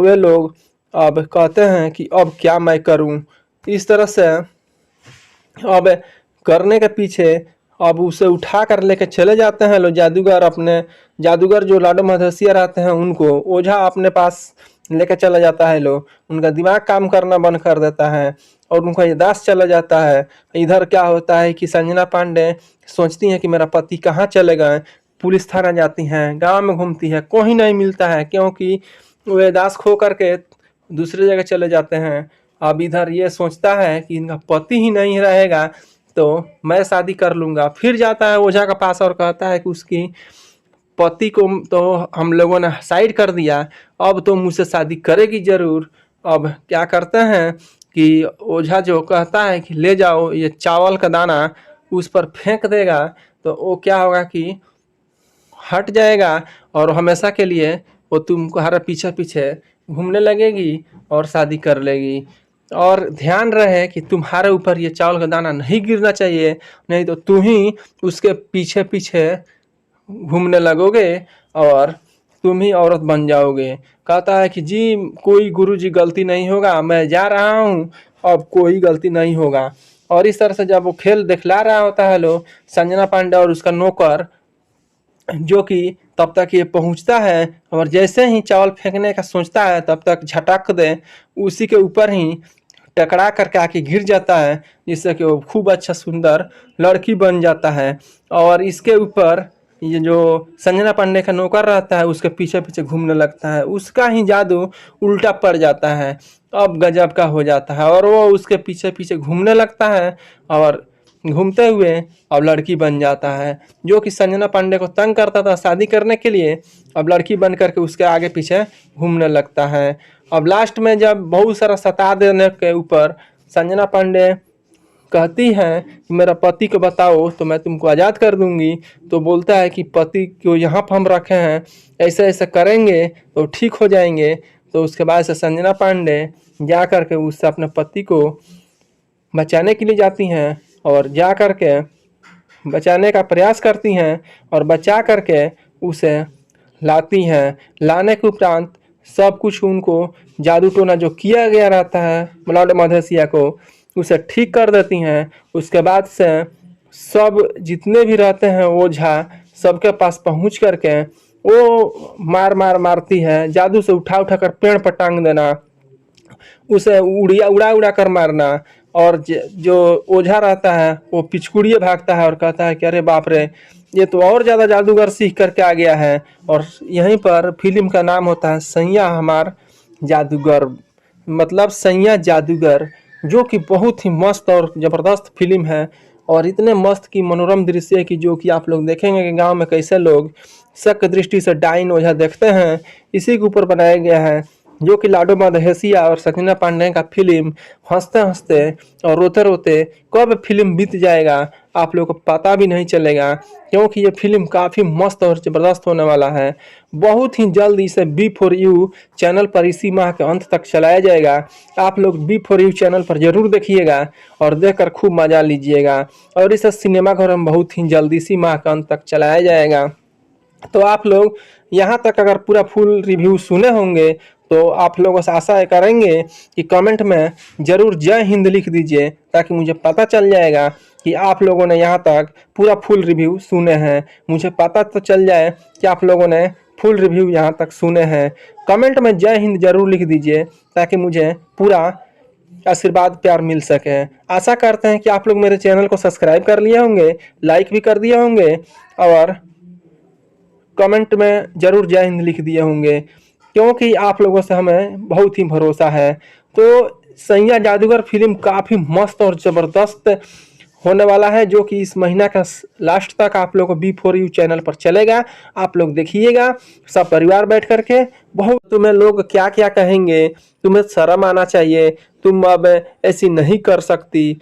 वे लोग अब कहते हैं कि अब क्या मैं करूं। इस तरह से अब करने के पीछे अब उसे उठा कर लेके चले जाते हैं लोग जादूगर। अपने जादूगर जो लाडो मधेसिया रहते हैं उनको ओझा अपने पास लेके चला जाता है लोग। उनका दिमाग काम करना बंद कर देता है और उनका याददाश्त चला जाता है। इधर क्या होता है कि संजना पांडे सोचती हैं कि मेरा पति कहाँ चले गए। पुलिस थाना जाती हैं, गांव में घूमती है, कोई नहीं मिलता है क्योंकि वो याददाश्त खो करके दूसरी जगह चले जाते हैं। अब इधर ये सोचता है कि इनका पति ही नहीं रहेगा तो मैं शादी कर लूँगा। फिर जाता है ओझा के पास और कहता है कि उसकी पति को तो हम लोगों ने साइड कर दिया, अब तो मुझसे शादी करेगी ज़रूर। अब क्या करते हैं कि ओझा जो कहता है कि ले जाओ ये चावल का दाना उस पर फेंक देगा तो वो क्या होगा कि हट जाएगा और हमेशा के लिए वो तुम्हारे पीछे पीछे घूमने लगेगी और शादी कर लेगी। और ध्यान रहे कि तुम्हारे ऊपर ये चावल का दाना नहीं गिरना चाहिए, नहीं तो तुम ही उसके पीछे पीछे घूमने लगोगे और तुम ही औरत बन जाओगे। कहता है कि जी कोई गुरुजी गलती नहीं होगा, मैं जा रहा हूँ, अब कोई गलती नहीं होगा। और इस तरह से जब वो खेल दिखला रहा होता है लोग, संजना पांडे और उसका नौकर जो कि तब तक ये पहुंचता है और जैसे ही चावल फेंकने का सोचता है तब तक झटक दे उसी के ऊपर ही टकरा करके आके गिर जाता है, जिससे कि वो खूब अच्छा सुंदर लड़की बन जाता है। और इसके ऊपर ये जो संजना पांडे का नौकर रहता है उसके पीछे पीछे घूमने लगता है, उसका ही जादू उल्टा पड़ जाता है। अब गजब का हो जाता है और वो उसके पीछे पीछे घूमने लगता है और घूमते हुए अब लड़की बन जाता है। जो कि संजना पांडे को तंग करता था शादी करने के लिए, अब लड़की बन करके उसके आगे पीछे घूमने लगता है। अब लास्ट में जब बहुत सारा सता देने के ऊपर संजना पांडे कहती है कि मेरा पति को बताओ तो मैं तुमको आज़ाद कर दूंगी, तो बोलता है कि पति को यहाँ पर हम रखे हैं, ऐसे ऐसे करेंगे तो ठीक हो जाएंगे। तो उसके बाद से संजना पांडे जा कर के उससे अपने पति को बचाने के लिए जाती हैं और जा कर के बचाने का प्रयास करती हैं और बचा करके उसे लाती हैं। लाने के उपरांत सब कुछ उनको जादू टोना जो किया गया रहता है लाडो मधेसिया को उसे ठीक कर देती हैं। उसके बाद से सब जितने भी रहते हैं ओझा सबके पास पहुंच करके वो मारती है, जादू से उठा उठा कर पेड़ पर टांग देना, उसे उड़ा उड़ा कर मारना। और जो ओझा रहता है वो पिछकुड़िए भागता है और कहता है कि अरे बाप रे, ये तो और ज़्यादा जादूगर सीख करके आ गया है। और यहीं पर फिल्म का नाम होता है सैया हमार जादूगर, मतलब सैया जादूगर, जो कि बहुत ही मस्त और ज़बरदस्त फिल्म है। और इतने मस्त की मनोरम दृश्य है कि जो कि आप लोग देखेंगे कि गांव में कैसे लोग शक दृष्टि से डाइन ओझा देखते हैं, इसी के ऊपर बनाया गया है। जो कि लाडो मधेसिया और संजना पांडे का फिल्म हंसते हंसते और रोते रोते कब फिल्म बीत जाएगा आप लोग को पता भी नहीं चलेगा, क्योंकि ये फिल्म काफ़ी मस्त और ज़बरदस्त होने वाला है। बहुत ही जल्द इसे B4U चैनल पर इसी माह के अंत तक चलाया जाएगा। आप लोग B4U चैनल पर ज़रूर देखिएगा और देखकर खूब मज़ा लीजिएगा। और इसे सिनेमाघर में बहुत ही जल्द इसी माह के अंत तक चलाया जाएगा। तो आप लोग यहाँ तक अगर पूरा फुल रिव्यू सुने होंगे तो आप लोगों से आशा करेंगे कि कमेंट में ज़रूर जय हिंद लिख दीजिए, ताकि मुझे पता चल जाएगा कि आप लोगों ने यहाँ तक पूरा फुल रिव्यू सुने हैं। मुझे पता तो चल जाए कि आप लोगों ने फुल रिव्यू यहाँ तक सुने हैं। कमेंट में जय हिंद ज़रूर लिख दीजिए ताकि मुझे पूरा आशीर्वाद प्यार मिल सके। आशा करते हैं कि आप लोग मेरे चैनल को सब्सक्राइब कर लिए होंगे, लाइक भी कर दिए होंगे और कमेंट में ज़रूर जय हिंद लिख दिए होंगे, क्योंकि आप लोगों से हमें बहुत ही भरोसा है। तो सैया जादूगर फिल्म काफ़ी मस्त और ज़बरदस्त होने वाला है, जो कि इस महीना का लास्ट तक आप लोगों को B4U चैनल पर चलेगा। आप लोग देखिएगा सब परिवार बैठ करके। बहुत तुम्हें लोग क्या क्या कहेंगे, तुम्हें शर्म आना चाहिए, तुम अब ऐसी नहीं कर सकती,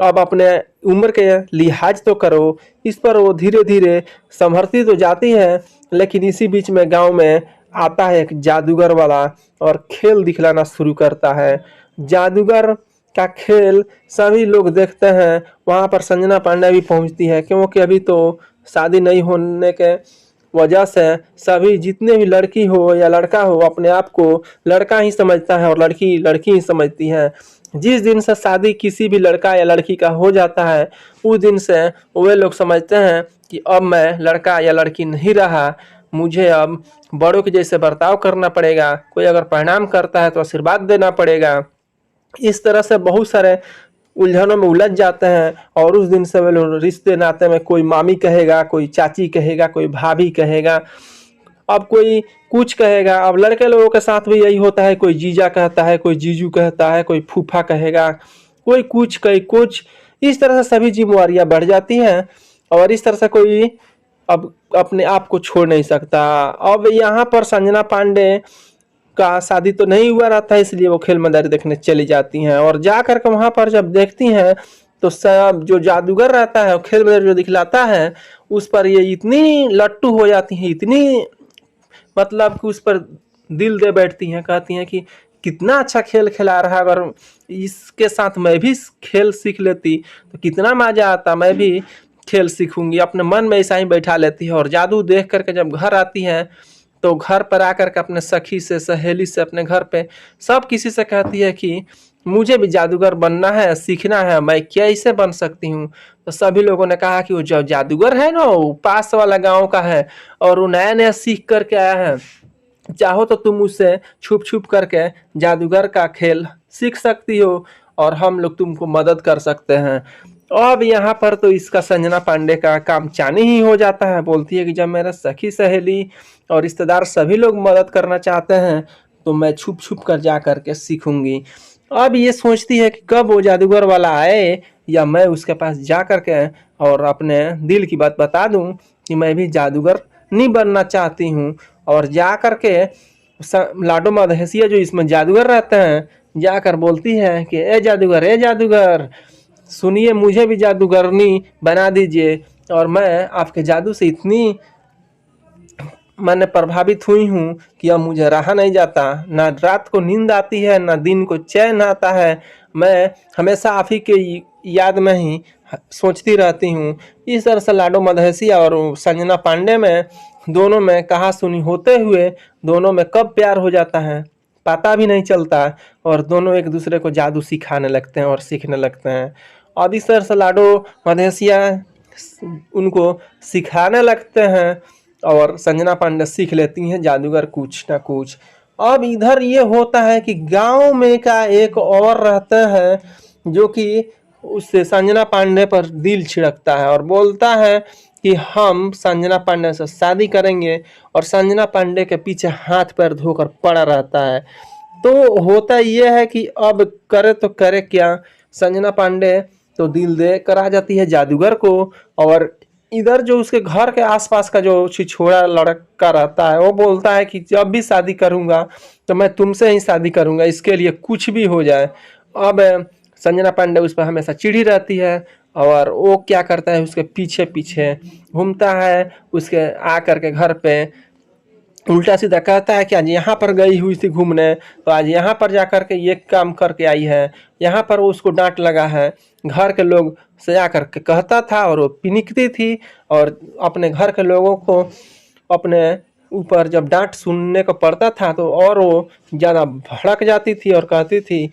अब अपने उम्र के लिहाज तो करो। इस पर वो धीरे धीरे संभरती तो जाती है, लेकिन इसी बीच में गांव में आता है एक जादूगर वाला और खेल दिखलाना शुरू करता है। जादूगर का खेल सभी लोग देखते हैं। वहाँ पर संजना पांडे भी पहुँचती है, क्योंकि अभी तो शादी नहीं होने के वजह से सभी जितने भी लड़की हो या लड़का हो अपने आप को लड़का ही समझता है और लड़की लड़की ही समझती है। जिस दिन से शादी किसी भी लड़का या लड़की का हो जाता है उस दिन से वे लोग समझते हैं कि अब मैं लड़का या लड़की नहीं रहा, मुझे अब बड़ों के जैसे बर्ताव करना पड़ेगा, कोई अगर प्रणाम करता है तो आशीर्वाद देना पड़ेगा। इस तरह से बहुत सारे उलझनों में उलझ जाते हैं और उस दिन से वे लोग रिश्ते नाते में कोई मामी कहेगा, कोई चाची कहेगा, कोई भाभी कहेगा, अब कोई कुछ कहेगा। अब लड़के लोगों के साथ भी यही होता है, कोई जीजा कहता है, कोई जीजू कहता है, कोई फूफा कहेगा, कोई कुछ। इस तरह से सभी जिम्मेवारियां बढ़ जाती हैं और इस तरह से कोई अब अपने आप को छोड़ नहीं सकता। अब यहाँ पर संजना पांडे का शादी तो नहीं हुआ रहता है, इसलिए वो खेल मैदारी देखने चली जाती हैं और जा कर के वहाँ पर जब देखती हैं तो सब जो जादूगर रहता है खेल मैदारी जो दिखलाता है उस पर ये इतनी लट्टू हो जाती हैं, इतनी मतलब कि उस पर दिल दे बैठती हैं, कहती हैं कि कितना अच्छा खेल खिला रहा है, अगर इसके साथ मैं भी खेल सीख लेती तो कितना मजा आता, मैं भी खेल सीखूंगी। अपने मन में ऐसा ही बैठा लेती है और जादू देख करके जब घर आती है तो घर पर आकर के अपने सखी से, सहेली से, अपने घर पे सब किसी से कहती है कि मुझे भी जादूगर बनना है, सीखना है, मैं कैसे बन सकती हूँ। तो सभी लोगों ने कहा कि वो जो जादूगर है ना वो पास वाला गांव का है और वो नया नया सीख करके आया है, चाहो तो तुम उससे छुप छुप करके जादूगर का खेल सीख सकती हो और हम लोग तुमको मदद कर सकते हैं। अब यहाँ पर तो इसका संजना पांडे का काम चानी ही हो जाता है। बोलती है कि जब मेरा सखी सहेली और रिश्तेदार सभी लोग मदद करना चाहते हैं तो मैं छुप छुप कर जा करके सीखूंगी। अब ये सोचती है कि कब वो जादूगर वाला आए या मैं उसके पास जा करके और अपने दिल की बात बता दूं कि मैं भी जादूगर नहीं बनना चाहती हूँ। और जा करके लाडो मधेसिया जो इसमें जादूगर रहते हैं जाकर बोलती है कि ए जादूगर सुनिए, मुझे भी जादूगरनी बना दीजिए और मैं आपके जादू से इतनी मैंने प्रभावित हुई हूँ कि अब मुझे रहा नहीं जाता, ना रात को नींद आती है ना दिन को चैन आता है, मैं हमेशा आप ही के याद में ही सोचती रहती हूँ। इस तरह से लाडो मधेसिया और संजना पांडे में दोनों में कहा सुनी होते हुए दोनों में कब प्यार हो जाता है पता भी नहीं चलता और दोनों एक दूसरे को जादू सिखाने लगते हैं और सीखने लगते हैं। और इस तरह से लाडो मधेसिया उनको सिखाने लगते हैं और संजना पांडे सीख लेती हैं जादूगर कुछ ना कुछ। अब इधर ये होता है कि गांव में का एक और रहता है जो कि उससे संजना पांडे पर दिल छिड़कता है और बोलता है कि हम संजना पांडे से शादी करेंगे और संजना पांडे के पीछे हाथ पैर धोकर पड़ा रहता है। तो होता यह है कि अब करे तो करे क्या, संजना पांडे तो दिल दे कर आ जाती है जादूगर को और इधर जो उसके घर के आसपास का जो छिछोड़ा लड़का रहता है वो बोलता है कि जब भी शादी करूंगा तो मैं तुमसे ही शादी करूंगा, इसके लिए कुछ भी हो जाए। अब संजना पांडे उस पर हमेशा चिढ़ी रहती है और वो क्या करता है उसके पीछे पीछे घूमता है, उसके आकर के घर पे उल्टा सीधा कहता है कि आज यहाँ पर गई हुई थी घूमने तो आज यहाँ पर जाकर के ये काम करके आई है, यहाँ पर वो उसको डांट लगा है, घर के लोग से आकर के कहता था और वो पिनिकती थी और अपने घर के लोगों को अपने ऊपर जब डांट सुनने को पड़ता था तो और वो ज़्यादा भड़क जाती थी और कहती थी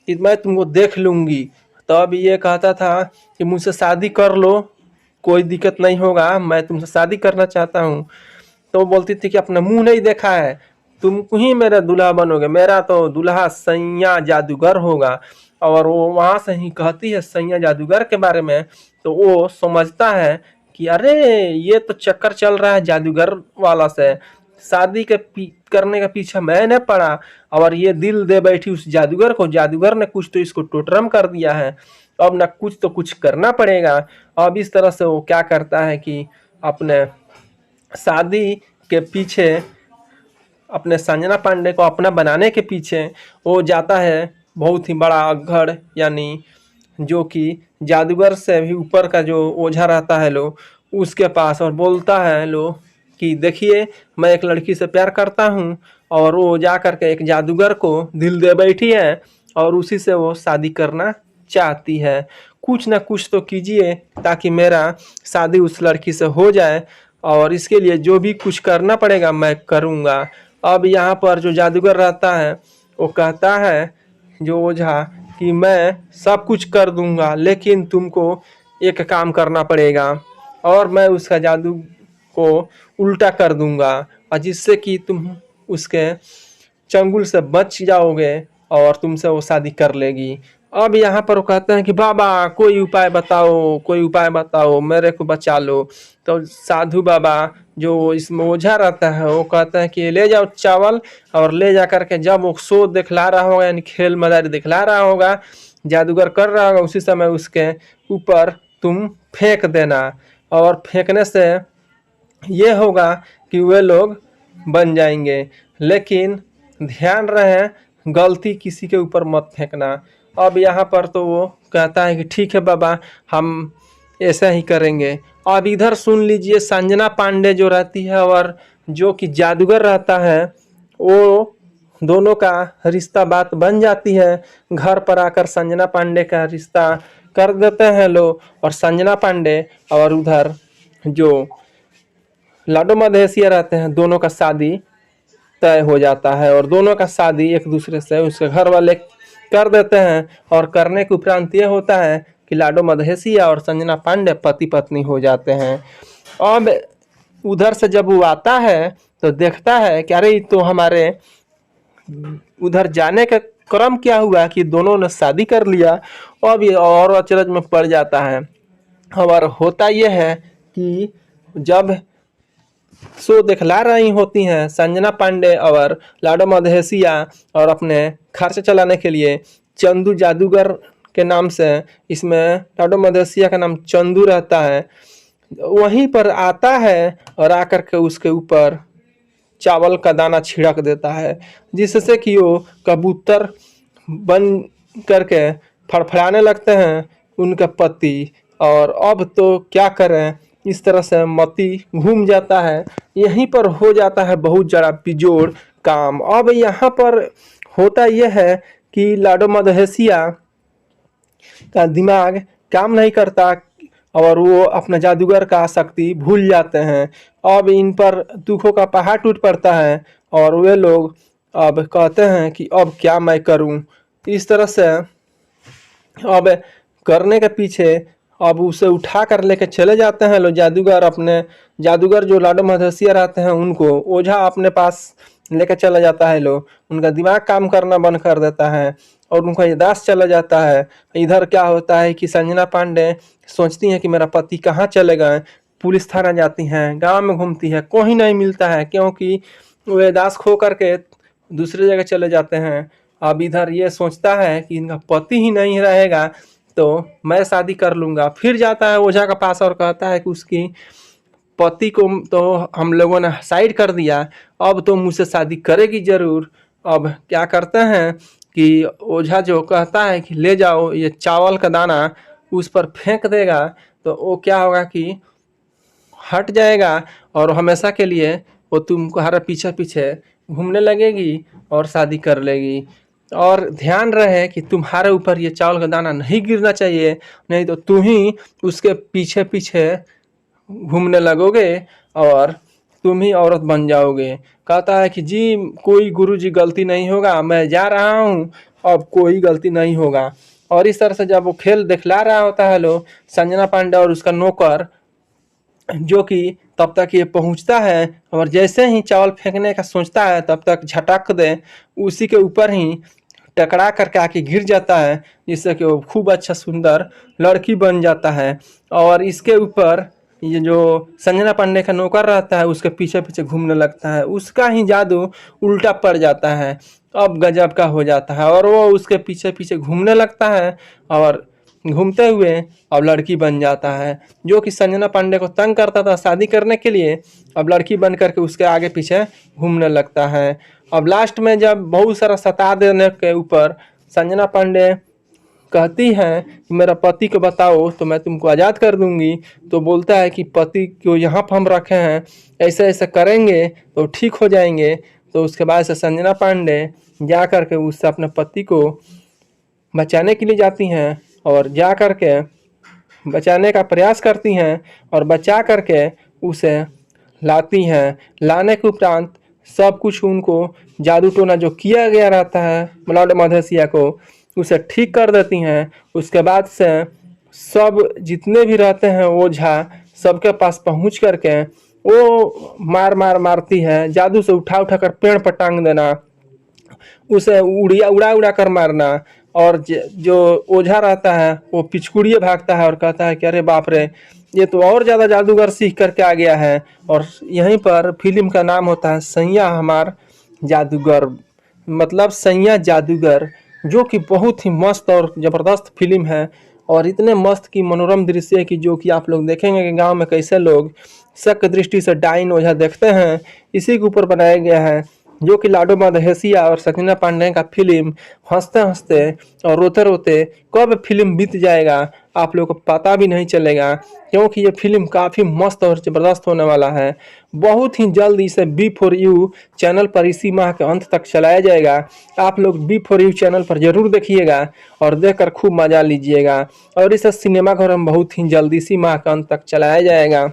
कि मैं तुमको देख लूँगी। तब ये कहता था कि मुझसे शादी कर लो, कोई दिक्कत नहीं होगा, मैं तुमसे शादी करना चाहता हूँ। तो वो बोलती थी कि अपना मुंह नहीं देखा है, तुम ही मेरा दूल्हा बनोगे, मेरा तो दूल्हा सैया जादूगर होगा। और वो वहाँ से ही कहती है सैया जादूगर के बारे में तो वो समझता है कि अरे ये तो चक्कर चल रहा है जादूगर वाला से, शादी के करने के पीछे मैंने पड़ा और ये दिल दे बैठी उस जादूगर को, जादूगर ने कुछ तो इसको टोटरम कर दिया है, अब ना कुछ तो कुछ करना पड़ेगा। अब इस तरह से वो क्या करता है कि अपने शादी के पीछे अपने संजना पांडे को अपना बनाने के पीछे वो जाता है बहुत ही बड़ा अगड़ यानी जो कि जादूगर से भी ऊपर का जो ओझा रहता है लो उसके पास और बोलता है लो कि देखिए मैं एक लड़की से प्यार करता हूँ और वो जा कर के एक जादूगर को दिल दे बैठी है और उसी से वो शादी करना चाहती है, कुछ ना कुछ तो कीजिए ताकि मेरा शादी उस लड़की से हो जाए। और इसके लिए जो भी कुछ करना पड़ेगा मैं करूँगा। अब यहाँ पर जो जादूगर रहता है वो कहता है जो ओझा कि मैं सब कुछ कर दूंगा, लेकिन तुमको एक काम करना पड़ेगा और मैं उसका जादू को उल्टा कर दूंगा और जिससे कि तुम उसके चंगुल से बच जाओगे और तुमसे वो शादी कर लेगी। अब यहाँ पर वो कहते हैं कि बाबा कोई उपाय बताओ, कोई उपाय बताओ, मेरे को बचा लो। तो साधु बाबा जो इसमें ओझा रहता है वो कहते हैं कि ले जाओ चावल और ले जा करके जब वो शो दिखला रहा होगा यानी खेल मदारी दिखला रहा होगा, जादूगर कर रहा होगा, उसी समय उसके ऊपर तुम फेंक देना और फेंकने से ये होगा कि वे लोग बन जाएंगे। लेकिन ध्यान रहे गलती किसी के ऊपर मत फेंकना। अब यहाँ पर तो वो कहता है कि ठीक है बाबा हम ऐसा ही करेंगे। अब इधर सुन लीजिए संजना पांडे जो रहती है और जो कि जादूगर रहता है वो दोनों का रिश्ता बात बन जाती है। घर पर आकर संजना पांडे का रिश्ता कर देते हैं लोग और संजना पांडे और उधर जो लाडो मधेसिया रहते हैं दोनों का शादी तय हो जाता है और दोनों का शादी एक दूसरे से उसके घर वाले कर देते हैं। और करने के उपरांत ये होता है कि लाडो मधेसिया और संजना पांडे पति पत्नी हो जाते हैं। अब उधर से जब वो आता है तो देखता है कि अरे तो हमारे उधर जाने का क्रम क्या हुआ कि दोनों ने शादी कर लिया। अब ये और अचरज में पड़ जाता है। और होता यह है कि जब शो दिखला रही होती हैं संजना पांडे और लाडो मधेसिया और अपने खर्च चलाने के लिए चंदू जादूगर के नाम से, इसमें लाडो मधेसिया का नाम चंदू रहता है, वहीं पर आता है और आकर के उसके ऊपर चावल का दाना छिड़क देता है जिससे कि वो कबूतर बन करके फड़फड़ाने लगते हैं उनके पति। और अब तो क्या करें, इस तरह से मती घूम जाता है। यहीं पर हो जाता है बहुत ज़्यादा बिजोड़ काम। अब यहाँ पर होता यह है कि लाडो मधेसिया का दिमाग काम नहीं करता और वो अपना जादूगर का शक्ति भूल जाते हैं। अब इन पर दुखों का पहाड़ टूट पड़ता है और वे लोग अब कहते हैं कि अब क्या मैं करूं। इस तरह से अब करने के पीछे अब उसे उठा कर लेके चले जाते हैं लोग जादूगर। अपने जादूगर जो लाडो मधेसिया रहते हैं उनको ओझा अपने पास लेकर चला जाता है लोग, उनका दिमाग काम करना बंद कर देता है और उनका याददाश्त चला जाता है। इधर क्या होता है कि संजना पांडे सोचती हैं कि मेरा पति कहाँ चले गए, पुलिस थाना जाती हैं, गांव में घूमती है, कोई नहीं मिलता है क्योंकि वो याददाश्त खो करके दूसरी जगह चले जाते हैं। अब इधर ये सोचता है कि इनका पति ही नहीं रहेगा तो मैं शादी कर लूँगा। फिर जाता है ओझा के पास और कहता है कि उसकी पति को तो हम लोगों ने साइड कर दिया, अब तो मुझसे शादी करेगी ज़रूर। अब क्या करते हैं कि ओझा जो कहता है कि ले जाओ ये चावल का दाना उस पर फेंक देगा तो वो क्या होगा कि हट जाएगा और हमेशा के लिए वो तुम्हारे पीछे पीछे घूमने लगेगी और शादी कर लेगी। और ध्यान रहे कि तुम्हारे ऊपर ये चावल का दाना नहीं गिरना चाहिए, नहीं तो तुम ही उसके पीछे पीछे घूमने लगोगे और तुम ही औरत बन जाओगे। कहता है कि जी कोई गुरुजी गलती नहीं होगा, मैं जा रहा हूँ, अब कोई गलती नहीं होगा। और इस तरह से जब वो खेल दिखला रहा होता है लोग संजना पांडे और उसका नौकर जो कि तब तक ये पहुंचता है और जैसे ही चावल फेंकने का सोचता है तब तक झटक दे उसी के ऊपर ही टकरा करके आके गिर जाता है जिससे कि वो खूब अच्छा सुंदर लड़की बन जाता है। और इसके ऊपर ये जो संजना पांडे का नौकर रहता है उसके पीछे पीछे घूमने लगता है, उसका ही जादू उल्टा पड़ जाता है। अब गजब का हो जाता है और वो उसके पीछे पीछे घूमने लगता है और घूमते हुए अब लड़की बन जाता है जो कि संजना पांडे को तंग करता था शादी करने के लिए, अब लड़की बन करके उसके आगे पीछे घूमने लगता है। अब लास्ट में जब बहुत सारा सता देने के ऊपर संजना पांडे कहती है कि मेरा पति को बताओ तो मैं तुमको आज़ाद कर दूंगी, तो बोलता है कि पति को यहाँ पर हम रखे हैं, ऐसे ऐसे करेंगे तो ठीक हो जाएंगे। तो उसके बाद से संजना पांडे जा कर के उससे अपने पति को बचाने के लिए जाती हैं और जा कर के बचाने का प्रयास करती हैं और बचा करके उसे लाती हैं। लाने के उपरांत सब कुछ उनको जादू टोना जो किया गया रहता है लाडो मधेसिया को, उसे ठीक कर देती हैं। उसके बाद से सब जितने भी रहते हैं ओझा सबके पास पहुंच करके वो मारती है। जादू से उठा उठा कर पेड़ पर टांग देना, उसे उड़ा उड़ा कर मारना। और जो ओझा रहता है वो पिछकुड़िए भागता है और कहता है कि अरे बाप रे, ये तो और ज़्यादा जादूगर सीख करके आ गया है। और यहीं पर फिल्म का नाम होता है सैया हमार जादूगर, मतलब सैया जादूगर, जो कि बहुत ही मस्त और ज़बरदस्त फिल्म है। और इतने मस्त की मनोरम दृश्य है कि जो कि आप लोग देखेंगे कि गांव में कैसे लोग शक दृष्टि से डाइन ओझा देखते हैं, इसी के ऊपर बनाया गया है। जो कि लाडो मधेसिया और सकीना पांडे का फिल्म हंसते हंसते और रोते रोते कब फिल्म बीत जाएगा आप लोग को पता भी नहीं चलेगा, क्योंकि ये फिल्म काफ़ी मस्त और ज़बरदस्त होने वाला है। बहुत ही जल्द इसे B4U चैनल पर इसी माह के अंत तक चलाया जाएगा। आप लोग B4U चैनल पर ज़रूर देखिएगा और देखकर खूब मज़ा लीजिएगा। और इसे सिनेमाघर में बहुत ही जल्द इसी माह के अंत तक चलाया जाएगा।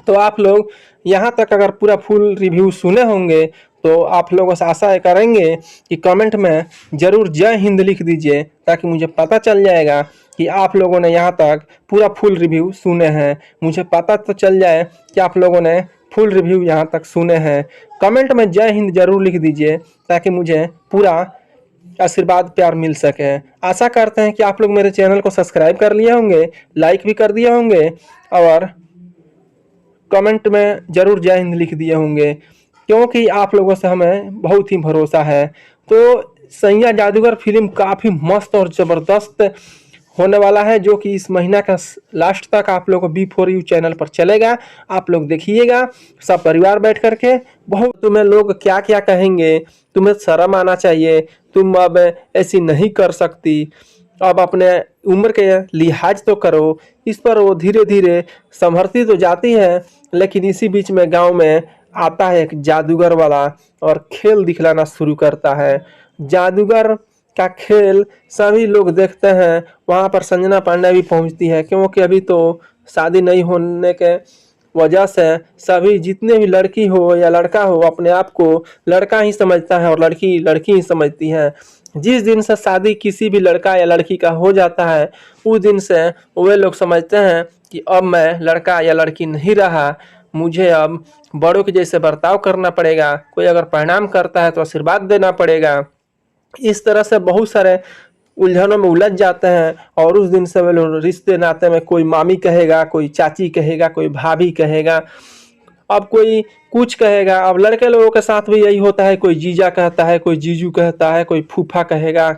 तो आप लोग यहाँ तक अगर पूरा फुल रिव्यू सुने होंगे तो आप लोगों से आशा करेंगे कि कमेंट में ज़रूर जय हिंद लिख दीजिए, ताकि मुझे पता चल जाएगा कि आप लोगों ने यहाँ तक पूरा फुल रिव्यू सुने हैं। मुझे पता तो चल जाए कि आप लोगों ने फुल रिव्यू यहाँ तक सुने हैं। कमेंट में जय हिंद ज़रूर लिख दीजिए ताकि मुझे पूरा आशीर्वाद प्यार मिल सके। आशा करते हैं कि आप लोग मेरे चैनल को सब्सक्राइब कर लिए होंगे, लाइक भी कर दिए होंगे और कमेंट में ज़रूर जय हिंद लिख दिए होंगे, क्योंकि आप लोगों से हमें बहुत ही भरोसा है। तो सैया जादूगर फिल्म काफ़ी मस्त और ज़बरदस्त होने वाला है, जो कि इस महीना का लास्ट तक आप लोगों को B4U चैनल पर चलेगा। आप लोग देखिएगा सब परिवार बैठ करके। बहुत तुम्हें लोग क्या क्या कहेंगे, तुम्हें शर्म आना चाहिए, तुम अब ऐसी नहीं कर सकती, अब अपने उम्र के लिहाज तो करो। इस पर वो धीरे धीरे संभरती तो जाती है, लेकिन इसी बीच में गांव में आता है एक जादूगर वाला और खेल दिखलाना शुरू करता है। जादूगर का खेल सभी लोग देखते हैं। वहाँ पर संजना पांडे भी पहुँचती है, क्योंकि अभी तो शादी नहीं होने के वजह से सभी जितने भी लड़की हो या लड़का हो अपने आप को लड़का ही समझता है और लड़की लड़की ही समझती है। जिस दिन से शादी किसी भी लड़का या लड़की का हो जाता है, उस दिन से वे लोग समझते हैं कि अब मैं लड़का या लड़की नहीं रहा, मुझे अब बड़ों के जैसे बर्ताव करना पड़ेगा। कोई अगर प्रणाम करता है तो आशीर्वाद देना पड़ेगा। इस तरह से बहुत सारे उलझनों में उलझ जाते हैं और उस दिन से वे लोग रिश्ते नाते में कोई मामी कहेगा, कोई चाची कहेगा, कोई भाभी कहेगा, अब कोई कुछ कहेगा। अब लड़के लोगों के साथ भी यही होता है, कोई जीजा कहता है, कोई जीजू कहता है, कोई फूफा कहेगा,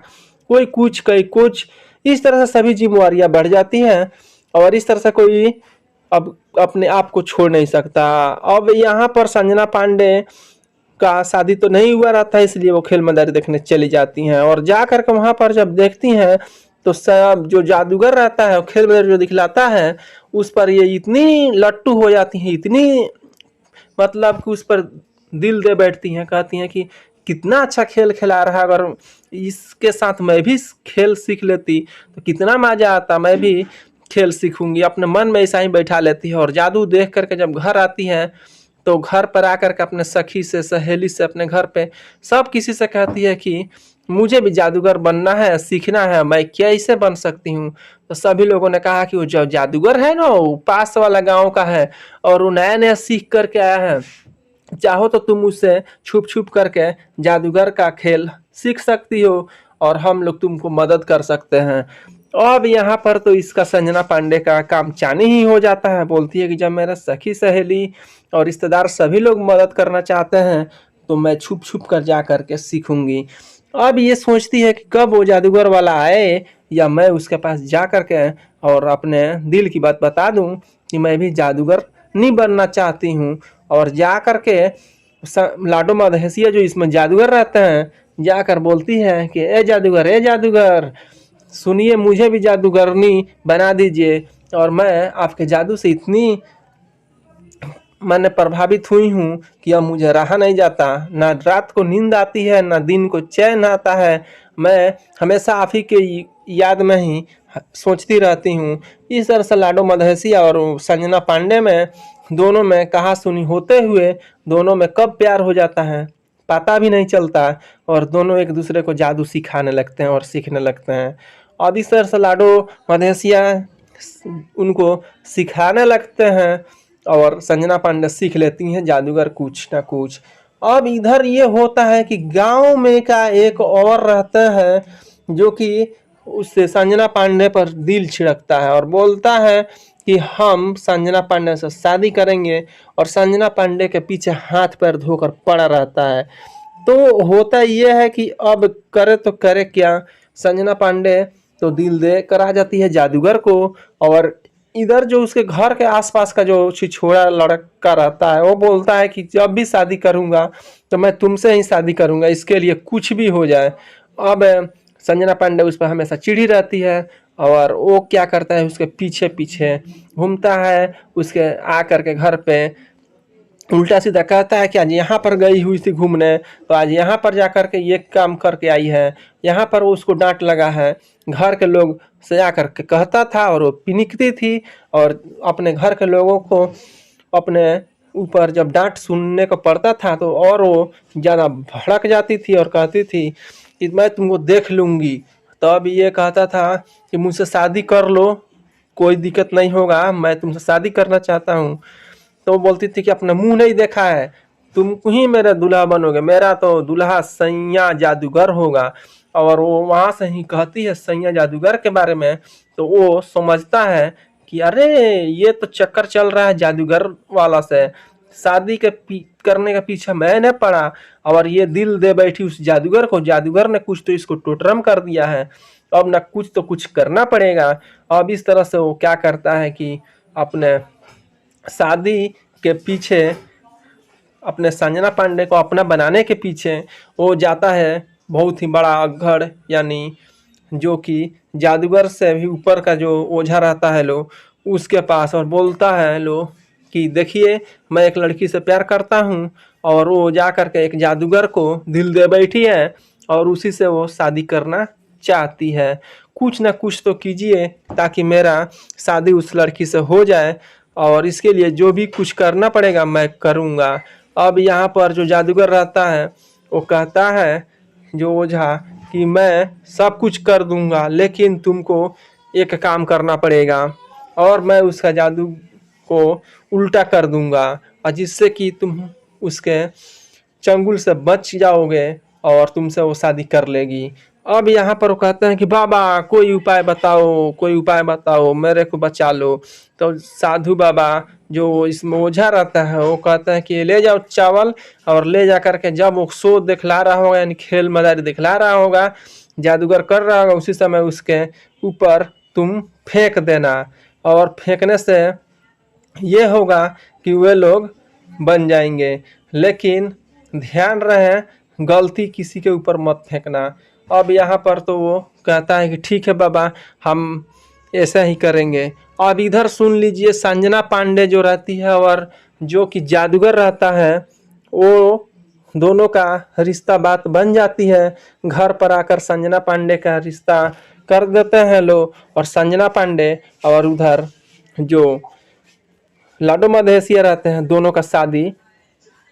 कोई कुछ। इस तरह से सभी जिम्मेवारियां बढ़ जाती हैं और इस तरह से कोई अब अपने आप को छोड़ नहीं सकता। अब यहाँ पर संजना पांडे का शादी तो नहीं हुआ रहता है, इसलिए वो खेल मैदारी देखने चली जाती हैं। और जा करके वहाँ पर जब देखती हैं तो सब जो जादूगर रहता है खेल मैदारी जो दिखलाता है, उस पर ये इतनी लट्टू हो जाती हैं, इतनी मतलब कि उस पर दिल दे बैठती हैं, कहती हैं कि कितना अच्छा खेल खिला रहा है, अगर इसके साथ मैं भी खेल सीख लेती तो कितना मजा आता, मैं भी खेल सीखूंगी। अपने मन में ऐसा ही बैठा लेती है और जादू देख करके जब घर आती हैं तो घर पर आकर के अपने सखी से, सहेली से, अपने घर पे सब किसी से कहती है कि मुझे भी जादूगर बनना है, सीखना है, मैं कैसे बन सकती हूँ। तो सभी लोगों ने कहा कि वो जो जादूगर है ना, वो पास वाला गांव का है और वो नया नया सीख करके आया है, चाहो तो तुम उससे छुप छुप करके जादूगर का खेल सीख सकती हो और हम लोग तुमको मदद कर सकते हैं। अब यहाँ पर तो इसका संजना पांडे का काम चानी ही हो जाता है। बोलती है कि जब मेरा सखी सहेली और रिश्तेदार सभी लोग मदद करना चाहते हैं तो मैं छुप छुप कर जा करके सीखूंगी। अब ये सोचती है कि कब वो जादूगर वाला आए या मैं उसके पास जा करके और अपने दिल की बात बता दूं कि मैं भी जादूगर नहीं बनना चाहती हूँ। और जा करके लाडो मधेसिया जो इसमें जादूगर रहते हैं जाकर बोलती है कि ए जादूगर सुनिए, मुझे भी जादूगरनी बना दीजिए। और मैं आपके जादू से इतनी मैंने प्रभावित हुई हूँ कि अब मुझे रहा नहीं जाता, ना रात को नींद आती है, ना दिन को चैन आता है, मैं हमेशा आप ही के याद में ही सोचती रहती हूँ। इस तरह से लाडो मधेसिया और संजना पांडे में दोनों में कहा सुनी होते हुए दोनों में कब प्यार हो जाता है पता भी नहीं चलता, और दोनों एक दूसरे को जादू सिखाने लगते हैं और सीखने लगते हैं। अब इस तरह से लाडो मधेसिया उनको सिखाने लगते हैं और संजना पांडे सीख लेती हैं जादूगर कुछ ना कुछ। अब इधर ये होता है कि गांव में का एक और रहता है जो कि उससे संजना पांडे पर दिल छिड़कता है और बोलता है कि हम संजना पांडे से शादी करेंगे, और संजना पांडे के पीछे हाथ पैर धोकर पड़ा रहता है। तो होता यह है कि अब करे तो करे क्या, संजना पांडे तो दिल दे कर आ जाती है जादूगर को, और इधर जो उसके घर के आसपास का जो छिछोरा लड़का रहता है वो बोलता है कि जब भी शादी करूंगा तो मैं तुमसे ही शादी करूंगा, इसके लिए कुछ भी हो जाए। अब संजना पांडे उस पर हमेशा चिढ़ी रहती है और वो क्या करता है उसके पीछे पीछे घूमता है, उसके आकर के घर पे उल्टा सीधा कहता है कि आज यहाँ पर गई हुई थी घूमने तो आज यहाँ पर जा कर के ये काम करके आई है, यहाँ पर वो उसको डांट लगा है। घर के लोग से आकर के कहता था और वो पिनिकती थी, और अपने घर के लोगों को अपने ऊपर जब डांट सुनने को पड़ता था तो और वो ज़्यादा भड़क जाती थी और कहती थी कि मैं तुमको देख लूँगी। तब ये कहता था कि मुझसे शादी कर लो, कोई दिक्कत नहीं होगा, मैं तुमसे शादी करना चाहता हूँ। तो वो बोलती थी कि अपना मुंह नहीं देखा है, तुम ही मेरा दूल्हा बनोगे, मेरा तो दूल्हा सैया जादूगर होगा। और वो वहाँ से ही कहती है सैया जादूगर के बारे में, तो वो समझता है कि अरे ये तो चक्कर चल रहा है जादूगर वाला से, शादी के करने के पीछे मैंने पड़ा और ये दिल दे बैठी उस जादूगर को, जादूगर ने कुछ तो इसको टोटरम कर दिया है, अब ना कुछ तो कुछ करना पड़ेगा। अब इस तरह से वो क्या करता है कि अपने शादी के पीछे, अपने संजना पांडे को अपना बनाने के पीछे वो जाता है बहुत ही बड़ा अग्घड़, यानी जो कि जादूगर से भी ऊपर का जो ओझा रहता है लो उसके पास, और बोलता है लो कि देखिए मैं एक लड़की से प्यार करता हूँ, और वो जा कर के एक जादूगर को दिल दे बैठी है और उसी से वो शादी करना चाहती है। कुछ ना कुछ तो कीजिए ताकि मेरा शादी उस लड़की से हो जाए, और इसके लिए जो भी कुछ करना पड़ेगा मैं करूँगा। अब यहाँ पर जो जादूगर रहता है वो कहता है जो ओझा कि मैं सब कुछ कर दूंगा लेकिन तुमको एक काम करना पड़ेगा, और मैं उसका जादू को उल्टा कर दूंगा और जिससे कि तुम उसके चंगुल से बच जाओगे और तुमसे वो शादी कर लेगी। अब यहाँ पर वो कहते हैं कि बाबा कोई उपाय बताओ, कोई उपाय बताओ, मेरे को बचा लो। तो साधु बाबा जो इसमें ओझा रहता है वो कहते हैं कि ले जाओ चावल, और ले जा करके जब वो शो दिखला रहा होगा यानी खेल मदारी दिखला रहा होगा, जादूगर कर रहा होगा, उसी समय उसके ऊपर तुम फेंक देना, और फेंकने से ये होगा कि वे लोग बन जाएंगे, लेकिन ध्यान रहे गलती किसी के ऊपर मत फेंकना। अब यहाँ पर तो वो कहता है कि ठीक है बाबा हम ऐसा ही करेंगे। अब इधर सुन लीजिए संजना पांडे जो रहती है और जो कि जादूगर रहता है, वो दोनों का रिश्ता बात बन जाती है। घर पर आकर संजना पांडे का रिश्ता कर देते हैं लोग, और संजना पांडे और उधर जो लाडो मधेसिया रहते हैं दोनों का शादी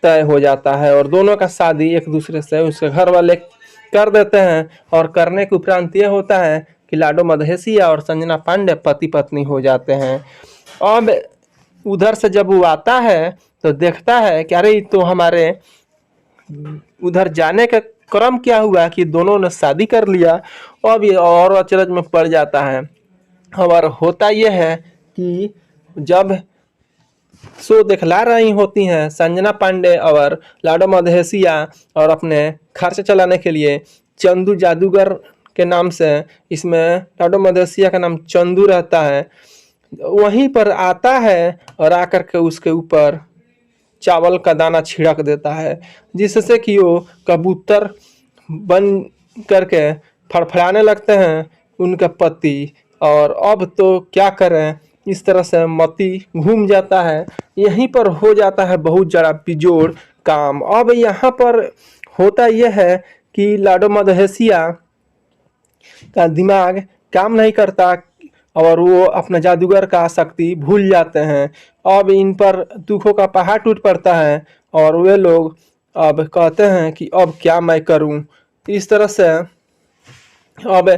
तय हो जाता है, और दोनों का शादी एक दूसरे से उसके घर वाले कर देते हैं। और करने के उपरांत ये होता है कि लाडो मधेसिया और संजना पांडे पति पत्नी हो जाते हैं। अब उधर से जब वो आता है तो देखता है कि अरे तो हमारे उधर जाने का क्रम क्या हुआ कि दोनों ने शादी कर लिया। अब ये और अचरज में पड़ जाता है। और होता यह है कि जब शो दिखला रही होती हैं संजना पांडे और लाडो मधेसिया, और अपने खर्च चलाने के लिए चंदू जादूगर के नाम से, इसमें लाडो मधेसिया का नाम चंदू रहता है, वहीं पर आता है और आकर के उसके ऊपर चावल का दाना छिड़क देता है, जिससे कि वो कबूतर बन करके फड़फड़ाने लगते हैं उनके पति। और अब तो क्या करें, इस तरह से मती घूम जाता है। यहीं पर हो जाता है बहुत ज़्यादा बिजोड़ काम। अब यहाँ पर होता यह है कि लाडो मधेसिया का दिमाग काम नहीं करता, और वो अपना जादूगर का शक्ति भूल जाते हैं। अब इन पर दुखों का पहाड़ टूट पड़ता है और वे लोग अब कहते हैं कि अब क्या मैं करूं। इस तरह से अब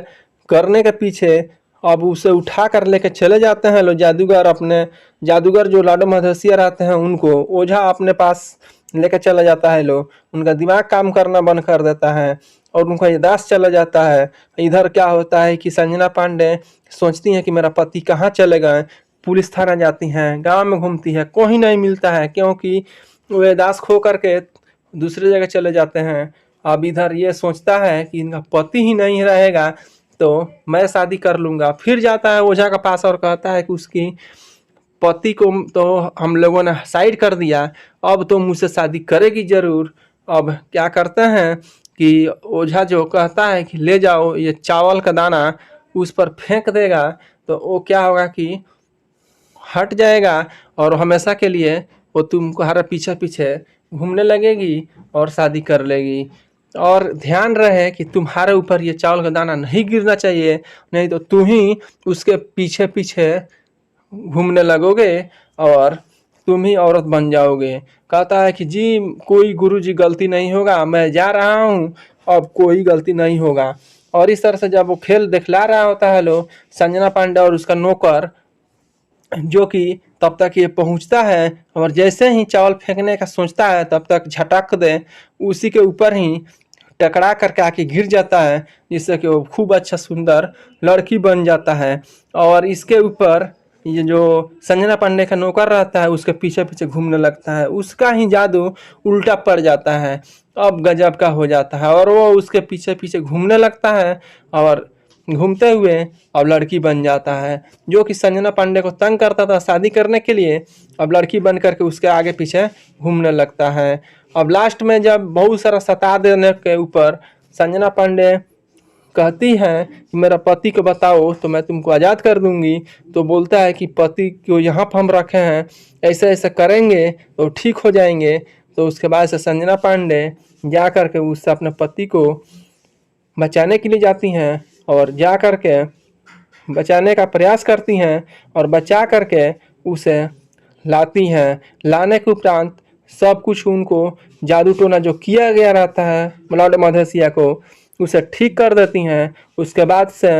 करने के पीछे अब उसे उठा कर लेके चले जाते हैं लोग जादूगर। अपने जादूगर जो लाडो मधेसिया रहते हैं उनको ओझा अपने पास लेकर चला जाता है लोग। उनका दिमाग काम करना बंद कर देता है और उनका याददाश्त चला जाता है। इधर क्या होता है कि संजना पांडे सोचती हैं कि मेरा पति कहाँ चले गए। पुलिस थाना जाती हैं, गांव में घूमती है, कोई नहीं मिलता है क्योंकि वो याददाश्त खो करके दूसरी जगह चले जाते हैं। अब इधर ये सोचता है कि इनका पति ही नहीं रहेगा तो मैं शादी कर लूँगा। फिर जाता है ओझा के पास और कहता है कि उसकी पति को तो हम लोगों ने साइड कर दिया, अब तो मुझसे शादी करेगी ज़रूर। अब क्या करते हैं कि ओझा जो कहता है कि ले जाओ ये चावल का दाना उस पर फेंक देगा तो वो क्या होगा कि हट जाएगा और हमेशा के लिए वो तुम्हारे पीछे पीछे घूमने लगेगी और शादी कर लेगी। और ध्यान रहे कि तुम्हारे ऊपर ये चावल का दाना नहीं गिरना चाहिए, नहीं तो तुम ही उसके पीछे पीछे घूमने लगोगे और तुम ही औरत बन जाओगे। कहता है कि जी कोई गुरुजी गलती नहीं होगा, मैं जा रहा हूँ, अब कोई गलती नहीं होगा। और इस तरह से जब वो खेल दिखला रहा होता है लोग, संजना पांडे और उसका नौकर जो कि तब तक ये पहुंचता है और जैसे ही चावल फेंकने का सोचता है तब तक झटक दे उसी के ऊपर ही टकरा करके आके गिर जाता है, जिससे कि वो खूब अच्छा सुंदर लड़की बन जाता है। और इसके ऊपर ये जो संजना पांडे का नौकर रहता है उसके पीछे पीछे घूमने लगता है, उसका ही जादू उल्टा पड़ जाता है। अब गजब का हो जाता है और वो उसके पीछे पीछे घूमने लगता है और घूमते हुए अब लड़की बन जाता है। जो कि संजना पांडे को तंग करता था शादी करने के लिए, अब लड़की बन करके उसके आगे पीछे घूमने लगता है। अब लास्ट में जब बहुत सारा सता देने के ऊपर संजना पांडे कहती है कि मेरा पति को बताओ तो मैं तुमको आज़ाद कर दूंगी, तो बोलता है कि पति को यहाँ पर हम रखे हैं, ऐसे ऐसे करेंगे तो ठीक हो जाएंगे। तो उसके बाद से संजना पांडे जा कर के उससे अपने पति को बचाने के लिए जाती हैं और जा कर के बचाने का प्रयास करती हैं और बचा करके उसे लाती हैं। लाने के उपरांत सब कुछ उनको जादू टोना जो किया गया रहता है लाडो मधेसिया को उसे ठीक कर देती हैं। उसके बाद से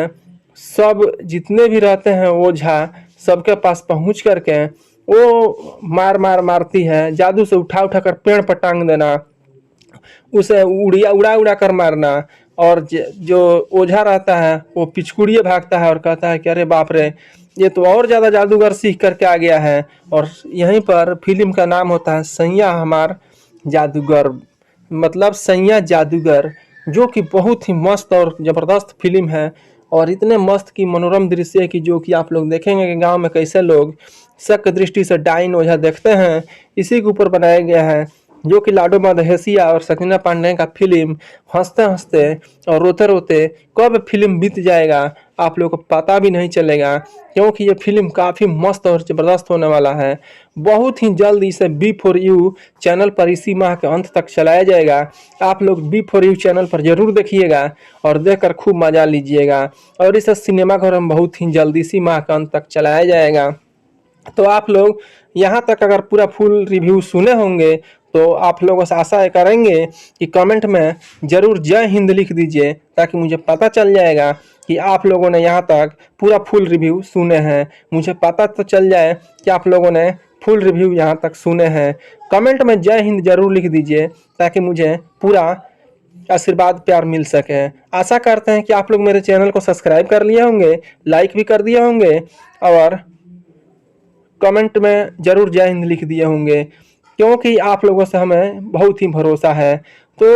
सब जितने भी रहते हैं ओझा सबके पास पहुंच करके वो मारती है, जादू से उठा उठा कर पेड़ पर टांग देना, उसे उड़ा उड़ा कर मारना। और जो ओझा रहता है वो पिछकुड़िए भागता है और कहता है कि अरे बाप रे, ये तो और ज़्यादा जादूगर सीख करके आ गया है। और यहीं पर फिल्म का नाम होता है सैया हमार जादूगर, मतलब सैया जादूगर, जो कि बहुत ही मस्त और ज़बरदस्त फिल्म है। और इतने मस्त की मनोरम दृश्य है कि जो कि आप लोग देखेंगे कि गांव में कैसे लोग शक दृष्टि से डाइन ओझा देखते हैं, इसी के ऊपर बनाया गया है। जो कि लाडो मधेसिया और संजना पांडे का फिल्म हंसते हंसते और रोते रोते कब फिल्म बीत जाएगा आप लोग को पता भी नहीं चलेगा, क्योंकि ये फिल्म काफ़ी मस्त और ज़बरदस्त होने वाला है। बहुत ही जल्द इसे B4U चैनल पर इसी माह के अंत तक चलाया जाएगा। आप लोग B4U चैनल पर ज़रूर देखिएगा और देखकर खूब मज़ा लीजिएगा। और इसे सिनेमाघर में बहुत ही जल्द इसी माह के अंत तक चलाया जाएगा। तो आप लोग यहाँ तक अगर पूरा फुल रिव्यू सुने होंगे तो आप लोगों से आशा करेंगे कि कमेंट में ज़रूर जय हिंद लिख दीजिए, ताकि मुझे पता चल जाएगा कि आप लोगों ने यहाँ तक पूरा फुल रिव्यू सुने हैं। मुझे पता तो चल जाए कि आप लोगों ने फुल रिव्यू यहाँ तक सुने हैं। कमेंट में जय हिंद ज़रूर लिख दीजिए ताकि मुझे पूरा आशीर्वाद प्यार मिल सके। आशा करते हैं कि आप लोग मेरे चैनल को सब्सक्राइब कर लिए होंगे, लाइक भी कर दिए होंगे और कमेंट में ज़रूर जय हिंद लिख दिए होंगे, क्योंकि आप लोगों से हमें बहुत ही भरोसा है। तो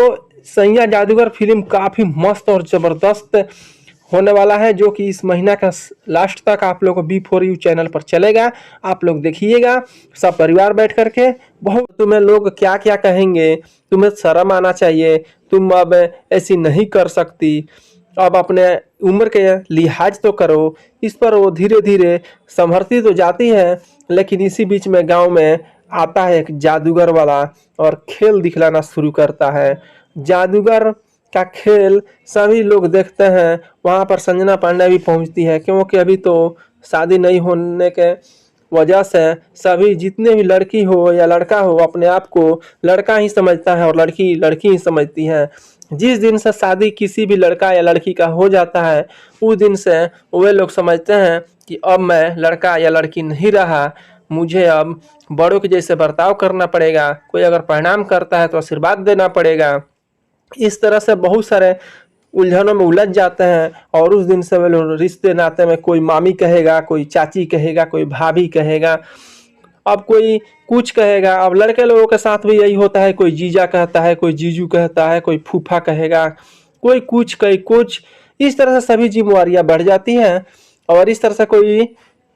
सैया जादूगर फिल्म काफ़ी मस्त और ज़बरदस्त होने वाला है, जो कि इस महीना का लास्ट तक आप लोग को B4U चैनल पर चलेगा। आप लोग देखिएगा सब परिवार बैठ करके। बहुत तुम्हें लोग क्या क्या कहेंगे, तुम्हें शर्म आना चाहिए, तुम अब ऐसी नहीं कर सकती, अब अपने उम्र के लिहाज तो करो। इस पर वो धीरे धीरे संभरती तो जाती है, लेकिन इसी बीच में गांव में आता है एक जादूगर वाला और खेल दिखलाना शुरू करता है। जादूगर का खेल सभी लोग देखते हैं। वहाँ पर संजना पांडे भी पहुँचती है, क्योंकि अभी तो शादी नहीं होने के वजह से सभी जितने भी लड़की हो या लड़का हो अपने आप को लड़का ही समझता है और लड़की लड़की ही समझती है। जिस दिन से शादी किसी भी लड़का या लड़की का हो जाता है उस दिन से वे लोग समझते हैं कि अब मैं लड़का या लड़की नहीं रहा, मुझे अब बड़ों के जैसे बर्ताव करना पड़ेगा, कोई अगर प्रणाम करता है तो आशीर्वाद देना पड़ेगा। इस तरह से बहुत सारे उलझनों में उलझ जाते हैं और उस दिन से वे लोग रिश्ते नाते में कोई मामी कहेगा, कोई चाची कहेगा, कोई भाभी कहेगा, अब कोई कुछ कहेगा। अब लड़के लोगों के साथ भी यही होता है, कोई जीजा कहता है, कोई जीजू कहता है, कोई फूफा कहेगा, कोई कुछ। इस तरह से सभी जिम्मेवारियां बढ़ जाती हैं और इस तरह से कोई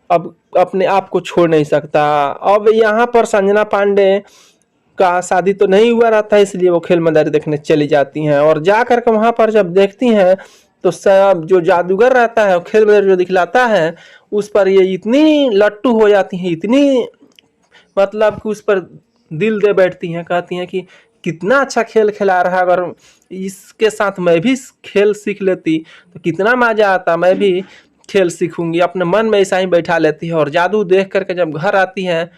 अब अपने आप को छोड़ नहीं सकता। अब यहाँ पर संजना पांडे का शादी तो नहीं हुआ रहता है, इसलिए वो खेल मैदान देखने चली जाती हैं और जा करके वहाँ पर जब देखती हैं तो सब जो जादूगर रहता है खेल मैदान जो दिखलाता है उस पर ये इतनी लट्टू हो जाती हैं, इतनी मतलब कि उस पर दिल दे बैठती हैं, कहती हैं कि कितना अच्छा खेल खिला रहा है, अगर इसके साथ मैं भी खेल सीख लेती तो कितना मजा आता, मैं भी खेल सीखूंगी, अपने मन में ऐसा ही बैठा लेती है। और जादू देख करके जब घर आती हैं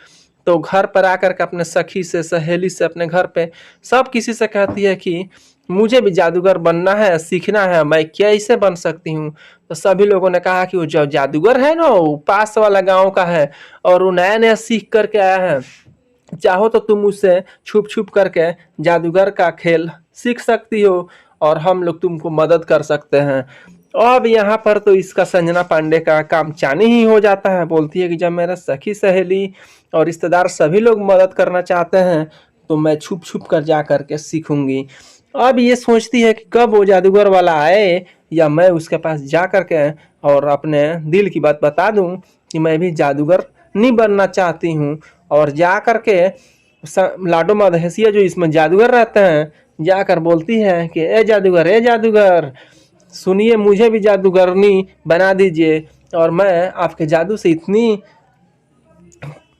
तो घर पर आकर के अपने सखी से, सहेली से, अपने घर पे सब किसी से कहती है कि मुझे भी जादूगर बनना है, सीखना है, मैं कैसे बन सकती हूँ। तो सभी लोगों ने कहा कि वो जो जादूगर है ना वो पास वाला गांव का है और वो नया नया सीख करके आया है, चाहो तो तुम उससे छुप छुप करके जादूगर का खेल सीख सकती हो और हम लोग तुमको मदद कर सकते हैं। अब यहाँ पर तो इसका संजना पांडे का काम चानी ही हो जाता है। बोलती है कि जब मेरा सखी सहेली और रिश्तेदार सभी लोग मदद करना चाहते हैं तो मैं छुप छुप कर जा करके सीखूंगी। अब ये सोचती है कि कब वो जादूगर वाला आए या मैं उसके पास जा करके और अपने दिल की बात बता दूं कि मैं भी जादूगर नहीं बनना चाहती हूँ। और जा करके लाडो मधेसिया जो इसमें जादूगर रहते हैं जाकर बोलती है कि ए जादूगर सुनिए, मुझे भी जादूगरनी बना दीजिए और मैं आपके जादू से इतनी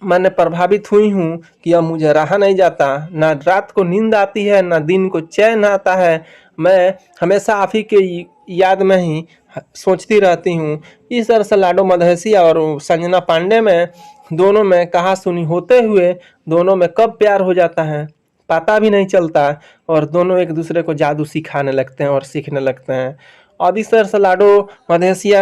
मैंने प्रभावित हुई हूँ कि अब मुझे रहा नहीं जाता, ना रात को नींद आती है ना दिन को चैन आता है, मैं हमेशा आप ही के याद में ही सोचती रहती हूँ। इस तरह से लाडो मधेसिया और संजना पांडे में दोनों में कहा सुनी होते हुए दोनों में कब प्यार हो जाता है पता भी नहीं चलता और दोनों एक दूसरे को जादू सिखाने लगते हैं और सीखने लगते हैं। अब इस तरह से लाडो मधेसिया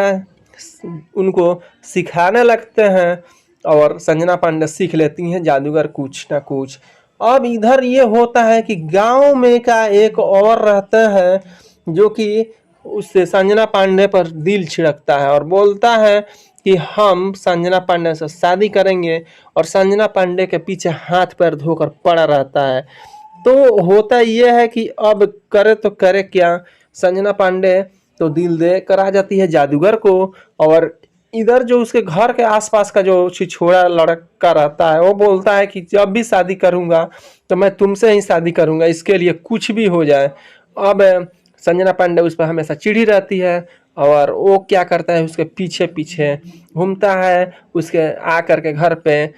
उनको सिखाने लगते हैं और संजना पांडे सीख लेती हैं जादूगर कुछ ना कुछ। अब इधर ये होता है कि गांव में का एक और रहता है जो कि उससे संजना पांडे पर दिल छिड़कता है और बोलता है कि हम संजना पांडे से शादी करेंगे और संजना पांडे के पीछे हाथ पैर धोकर पड़ा रहता है। तो होता यह है कि अब करे तो करे क्या, संजना पांडे तो दिल दे कर आ जाती है जादूगर को और इधर जो उसके घर के आसपास का जो छिछोरा लड़का रहता है वो बोलता है कि जब भी शादी करूंगा तो मैं तुमसे ही शादी करूंगा, इसके लिए कुछ भी हो जाए। अब संजना पांडे उस पर हमेशा चिढ़ी रहती है और वो क्या करता है उसके पीछे पीछे घूमता है, उसके आ करके घर पे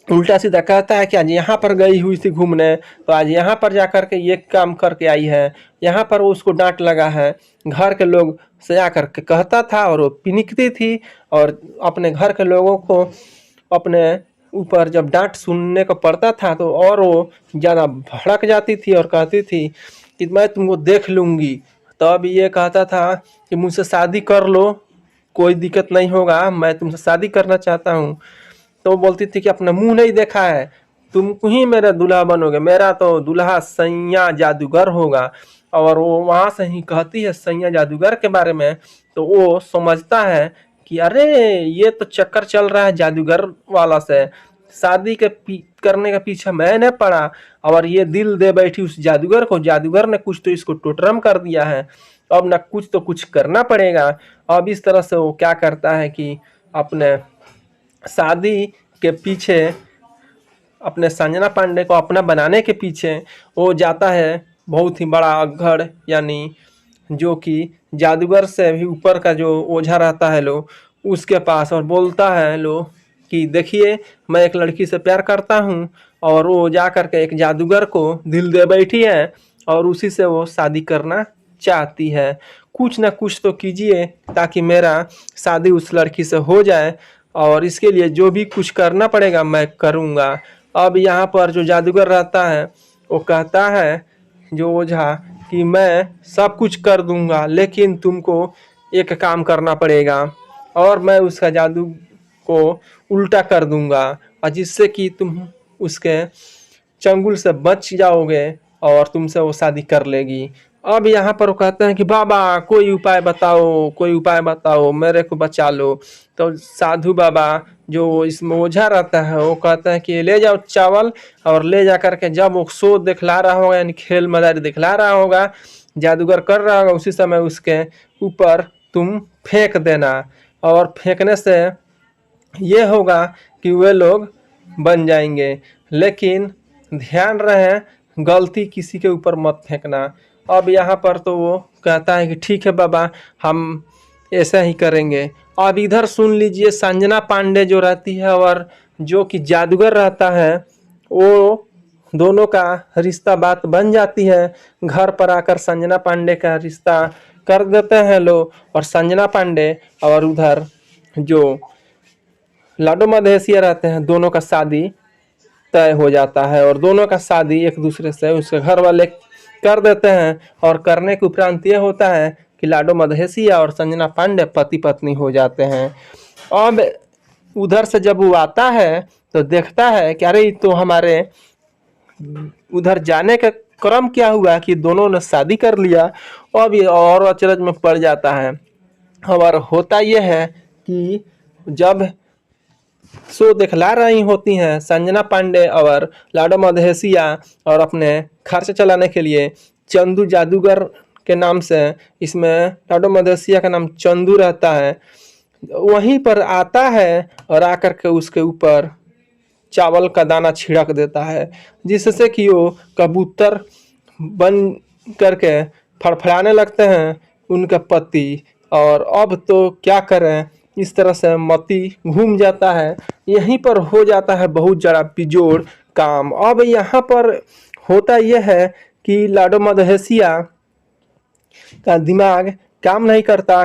उल्टा सीधा कहता है कि आज यहाँ पर गई हुई थी घूमने तो आज यहाँ पर जा करके ये काम करके आई है, यहाँ पर वो उसको डांट लगा है। घर के लोग से जा करके कहता था और वो पिनिकती थी और अपने घर के लोगों को अपने ऊपर जब डांट सुनने को पड़ता था तो और वो ज़्यादा भड़क जाती थी और कहती थी कि मैं तुमको देख लूँगी। तब ये कहता था कि मुझसे शादी कर लो, कोई दिक्कत नहीं होगा, मैं तुमसे शादी करना चाहता हूँ। तो वो बोलती थी कि अपना मुंह नहीं देखा है, तुम ही मेरा दूल्हा बनोगे, मेरा तो दूल्हा सैया जादूगर होगा। और वो वहाँ से ही कहती है सैया जादूगर के बारे में तो वो समझता है कि अरे ये तो चक्कर चल रहा है जादूगर वाला से, शादी के करने के पीछे मैंने पड़ा और ये दिल दे बैठी उस जादूगर को, जादूगर ने कुछ तो इसको टोटरम कर दिया है, अब ना कुछ तो कुछ करना पड़ेगा। अब इस तरह से वो क्या करता है कि अपने शादी के पीछे अपने संजना पांडे को अपना बनाने के पीछे वो जाता है बहुत ही बड़ा अघड़ यानी जो कि जादूगर से भी ऊपर का जो ओझा रहता है लो उसके पास और बोलता है लो कि देखिए मैं एक लड़की से प्यार करता हूँ और वो जा कर के एक जादूगर को दिल दे बैठी है और उसी से वो शादी करना चाहती है। कुछ ना कुछ तो कीजिए ताकि मेरा शादी उस लड़की से हो जाए, और इसके लिए जो भी कुछ करना पड़ेगा मैं करूँगा। अब यहाँ पर जो जादूगर रहता है वो कहता है जो ओझा कि मैं सब कुछ कर दूंगा, लेकिन तुमको एक काम करना पड़ेगा और मैं उसका जादू को उल्टा कर दूंगा, और जिससे कि तुम उसके चंगुल से बच जाओगे और तुमसे वो शादी कर लेगी। अब यहाँ पर वो कहते हैं कि बाबा कोई उपाय बताओ, कोई उपाय बताओ, मेरे को बचा लो। तो साधु बाबा जो इसमें ओझा रहता है वो कहते हैं कि ले जाओ चावल, और ले जा करके जब वो शो दिखला रहा होगा यानी खेल मदारी दिखला रहा होगा, जादूगर कर रहा होगा, उसी समय उसके ऊपर तुम फेंक देना। और फेंकने से ये होगा कि वे लोग बन जाएंगे, लेकिन ध्यान रहे गलती किसी के ऊपर मत फेंकना। अब यहाँ पर तो वो कहता है कि ठीक है बाबा, हम ऐसा ही करेंगे। अब इधर सुन लीजिए, संजना पांडे जो रहती है और जो कि जादूगर रहता है, वो दोनों का रिश्ता बात बन जाती है। घर पर आकर संजना पांडे का रिश्ता कर देते हैं लोग, और संजना पांडे और उधर जो लाडो मधेसिया रहते हैं, दोनों का शादी तय हो जाता है, और दोनों का शादी एक दूसरे से उसके घर वाले कर देते हैं। और करने के उपरांत ये होता है कि लाडो मधेसिया और संजना पांडे पति पत्नी हो जाते हैं। अब उधर से जब वो आता है तो देखता है कि अरे तो हमारे उधर जाने का क्रम क्या हुआ कि दोनों ने शादी कर लिया। अब ये और अचरज में पड़ जाता है। और होता यह है कि जब शो दिखला रही होती हैं संजना पांडे और लाडो मधेसिया, और अपने खर्च चलाने के लिए चंदू जादूगर के नाम से, इसमें लाडो मधेसिया का नाम चंदू रहता है, वहीं पर आता है और आकर के उसके ऊपर चावल का दाना छिड़क देता है, जिससे कि वो कबूतर बन करके फड़फड़ाने लगते हैं उनके पति। और अब तो क्या करें, इस तरह से मती घूम जाता है। यहीं पर हो जाता है बहुत ज़्यादा बिजोड़ काम। अब यहाँ पर होता यह है कि लाडो मधेसिया का दिमाग काम नहीं करता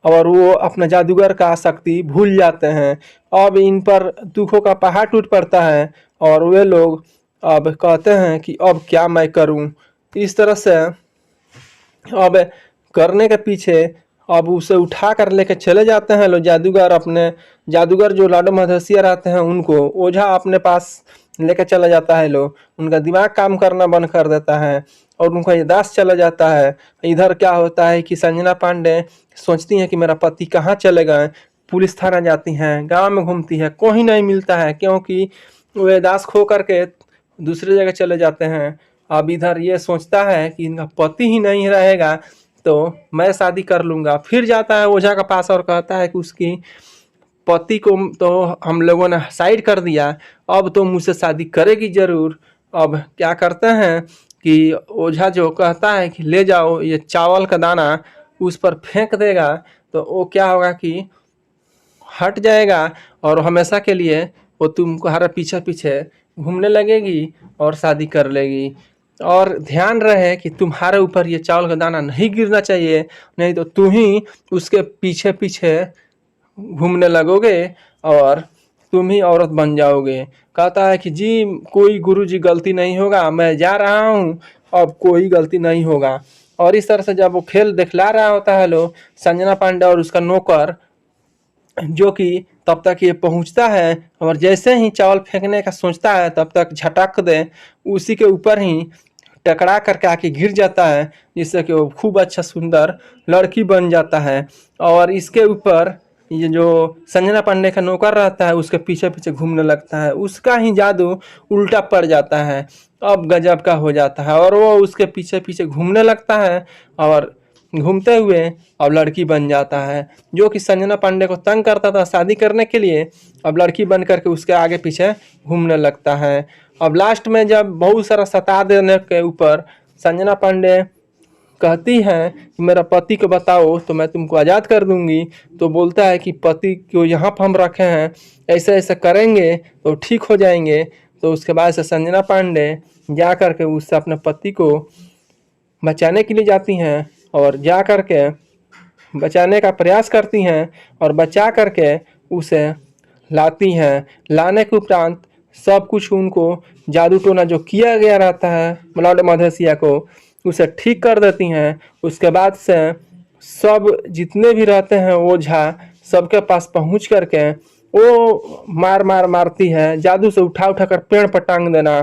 और वो अपना जादूगर का शक्ति भूल जाते हैं। अब इन पर दुखों का पहाड़ टूट पड़ता है, और वे लोग अब कहते हैं कि अब क्या मैं करूं। इस तरह से अब करने के पीछे अब उसे उठा कर लेके चले जाते हैं लोग जादूगर। अपने जादूगर जो लाडो मधेसिया रहते हैं उनको ओझा अपने पास लेकर चला जाता है लोग, उनका दिमाग काम करना बंद कर देता है और उनका याददाश्त चला जाता है। इधर क्या होता है कि संजना पांडे सोचती हैं कि मेरा पति कहाँ चले गए। पुलिस थाना जाती हैं, गांव में घूमती है, कोई नहीं मिलता है, क्योंकि वो याददाश्त खो करके दूसरी जगह चले जाते हैं। अब इधर ये सोचता है कि इनका पति ही नहीं रहेगा तो मैं शादी कर लूँगा। फिर जाता है ओझा के पास और कहता है कि उसकी पति को तो हम लोगों ने साइड कर दिया, अब तो मुझसे शादी करेगी ज़रूर। अब क्या करते हैं कि ओझा जो कहता है कि ले जाओ ये चावल का दाना उस पर फेंक देगा, तो वो क्या होगा कि हट जाएगा और हमेशा के लिए वो तुम्हारे पीछे पीछे घूमने लगेगी और शादी कर लेगी। और ध्यान रहे कि तुम्हारे ऊपर ये चावल का दाना नहीं गिरना चाहिए, नहीं तो तुम ही उसके पीछे पीछे घूमने लगोगे और तुम ही औरत बन जाओगे। कहता है कि जी कोई गुरुजी गलती नहीं होगा, मैं जा रहा हूँ, अब कोई गलती नहीं होगा। और इस तरह से जब वो खेल दिखला रहा होता है लोग, संजना पांडे और उसका नौकर जो कि तब तक ये पहुंचता है, और जैसे ही चावल फेंकने का सोचता है तब तक झटक दे उसी के ऊपर ही टकरा करके आके गिर जाता है, जिससे कि वो खूब अच्छा सुंदर लड़की बन जाता है। और इसके ऊपर ये जो संजना पांडे का नौकर रहता है उसके पीछे पीछे घूमने लगता है, उसका ही जादू उल्टा पड़ जाता है। अब गजब का हो जाता है और वो उसके पीछे पीछे घूमने लगता है, और घूमते हुए अब लड़की बन जाता है। जो कि संजना पांडे को तंग करता था शादी करने के लिए, अब लड़की बन करके उसके आगे पीछे घूमने लगता है। अब लास्ट में जब बहुत सारा सता देने के ऊपर संजना पांडे कहती है कि मेरा पति को बताओ तो मैं तुमको आज़ाद कर दूंगी, तो बोलता है कि पति को यहाँ पर हम रखे हैं, ऐसे ऐसे करेंगे तो ठीक हो जाएंगे। तो उसके बाद से संजना पांडे जा कर के उससे अपने पति को बचाने के लिए जाती हैं, और जा कर के बचाने का प्रयास करती हैं और बचा करके उसे लाती हैं। लाने के उपरांत सब कुछ उनको जादू टोना जो किया गया रहता है लॉर्ड मधेसिया को, उसे ठीक कर देती हैं। उसके बाद से सब जितने भी रहते हैं ओझा सबके पास पहुंच करके वो मारती है। जादू से उठा उठा कर पेड़ पर टांग देना,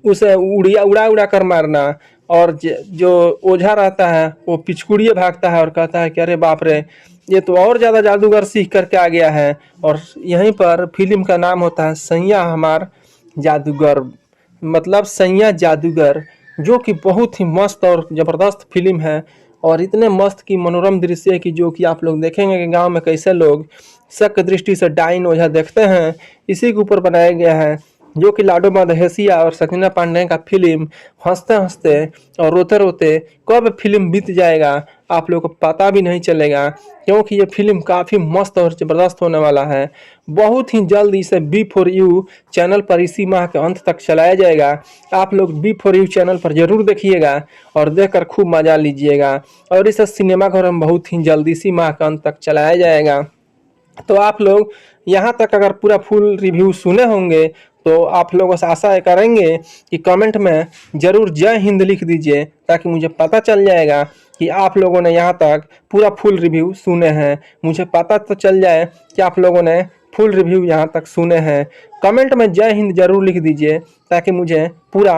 उसे उड़ा उड़ा कर मारना। और जो ओझा रहता है वो पिचकुड़िए भागता है और कहता है कि अरे बाप रे, ये तो और ज़्यादा जादूगर सीख करके आ गया है। और यहीं पर फिल्म का नाम होता है सैया हमार जादूगर, मतलब सैया जादूगर, जो कि बहुत ही मस्त और ज़बरदस्त फिल्म है। और इतने मस्त की मनोरम दृश्य है कि जो कि आप लोग देखेंगे कि गांव में कैसे लोग शक दृष्टि से डाइन ओझा देखते हैं, इसी के ऊपर बनाया गया है। जो कि लाडो मधेसिया और सकीना पांडे का फिल्म हंसते हंसते और रोते रोते कब फिल्म बीत जाएगा आप लोग को पता भी नहीं चलेगा, क्योंकि ये फिल्म काफ़ी मस्त और ज़बरदस्त होने वाला है। बहुत ही जल्द इसे B4U चैनल पर इसी माह के अंत तक चलाया जाएगा। आप लोग B4U चैनल पर ज़रूर देखिएगा और देखकर खूब मज़ा लीजिएगा। और इसे सिनेमाघर में बहुत ही जल्द इसी माह के अंत तक चलाया जाएगा। तो आप लोग यहाँ तक अगर पूरा फुल रिव्यू सुने होंगे तो आप लोगों से आशा करेंगे कि कमेंट में ज़रूर जय हिंद लिख दीजिए, ताकि मुझे पता चल जाएगा कि आप लोगों ने यहाँ तक पूरा फुल रिव्यू सुने हैं। मुझे पता तो चल जाए कि आप लोगों ने फुल रिव्यू यहाँ तक सुने हैं। कमेंट में जय हिंद ज़रूर लिख दीजिए ताकि मुझे पूरा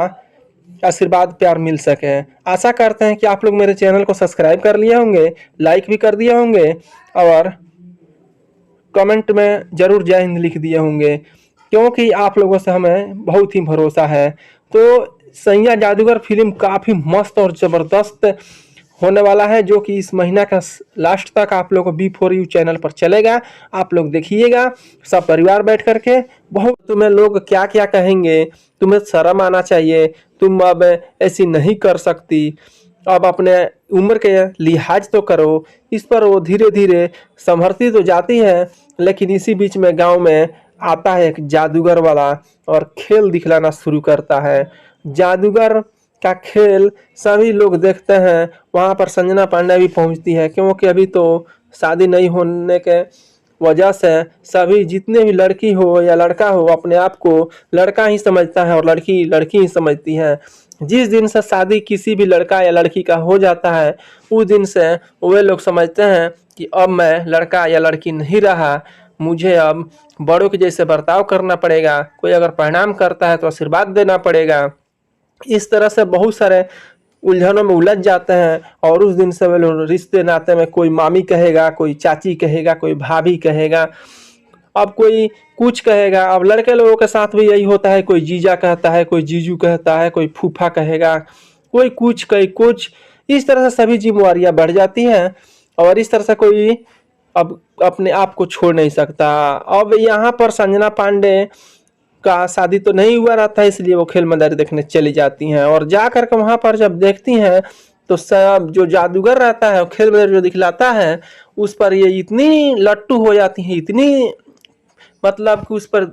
आशीर्वाद प्यार मिल सके। आशा करते हैं कि आप लोग मेरे चैनल को सब्सक्राइब कर लिए होंगे, लाइक भी कर दिए होंगे और कमेंट में ज़रूर जय हिंद लिख दिए होंगे, क्योंकि आप लोगों से हमें बहुत ही भरोसा है। तो सैया जादूगर फिल्म काफ़ी मस्त और ज़बरदस्त होने वाला है, जो कि इस महीना का लास्ट तक आप लोग को B4U चैनल पर चलेगा। आप लोग देखिएगा सब परिवार बैठ करके। बहुत तुम्हें लोग क्या क्या कहेंगे, तुम्हें शर्म आना चाहिए, तुम अब ऐसी नहीं कर सकती, अब अपने उम्र के लिहाज तो करो। इस पर वो धीरे धीरे संभरती तो जाती है, लेकिन इसी बीच में गांव में आता है एक जादूगर वाला और खेल दिखलाना शुरू करता है। जादूगर का खेल सभी लोग देखते हैं। वहाँ पर संजना पांडे भी पहुँचती है, क्योंकि अभी तो शादी नहीं होने के वजह से सभी जितने भी लड़की हो या लड़का हो अपने आप को लड़का ही समझता है और लड़की लड़की ही समझती है। जिस दिन से शादी किसी भी लड़का या लड़की का हो जाता है उस दिन से वे लोग समझते हैं कि अब मैं लड़का या लड़की नहीं रहा, मुझे अब बड़ों के जैसे बर्ताव करना पड़ेगा। कोई अगर प्रणाम करता है तो आशीर्वाद देना पड़ेगा। इस तरह से बहुत सारे उलझनों में उलझ जाते हैं और उस दिन से वे लोग रिश्ते नाते में कोई मामी कहेगा, कोई चाची कहेगा, कोई भाभी कहेगा, अब कोई कुछ कहेगा। अब लड़के लोगों के साथ भी यही होता है, कोई जीजा कहता है, कोई जीजू कहता है, कोई फूफा कहेगा, कोई कुछ। इस तरह से सभी जिम्मेवारियां बढ़ जाती हैं और इस तरह से कोई अब अपने आप को छोड़ नहीं सकता। अब यहाँ पर संजना पांडे का शादी तो नहीं हुआ रहता है, इसलिए वो खेल मदारी देखने चली जाती हैं। और जा करके वहाँ पर जब देखती हैं तो सब जो जादूगर रहता है खेल मदारी जो दिखलाता है उस पर ये इतनी लट्टू हो जाती हैं, इतनी मतलब कि उस पर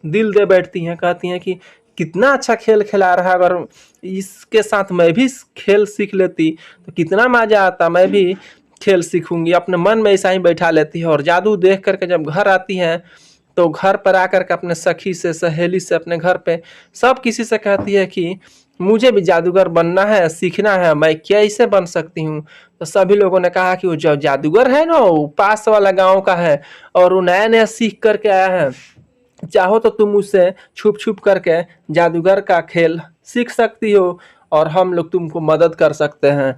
दिल दे बैठती हैं, कहती हैं कि कितना अच्छा खेल खिला रहा है, अगर इसके साथ मैं भी खेल सीख लेती तो कितना मजा आता, मैं भी खेल सीखूंगी। अपने मन में ऐसा ही बैठा लेती है और जादू देख करके जब घर आती हैं तो घर पर आकर के अपने सखी से, सहेली से, अपने घर पे सब किसी से कहती है कि मुझे भी जादूगर बनना है, सीखना है, मैं कैसे बन सकती हूँ। तो सभी लोगों ने कहा कि वो जो जादूगर है ना वो पास वाला गांव का है और वो नया नया सीख करके आया है, चाहो तो तुम उससे छुप छुप करके जादूगर का खेल सीख सकती हो और हम लोग तुमको मदद कर सकते हैं।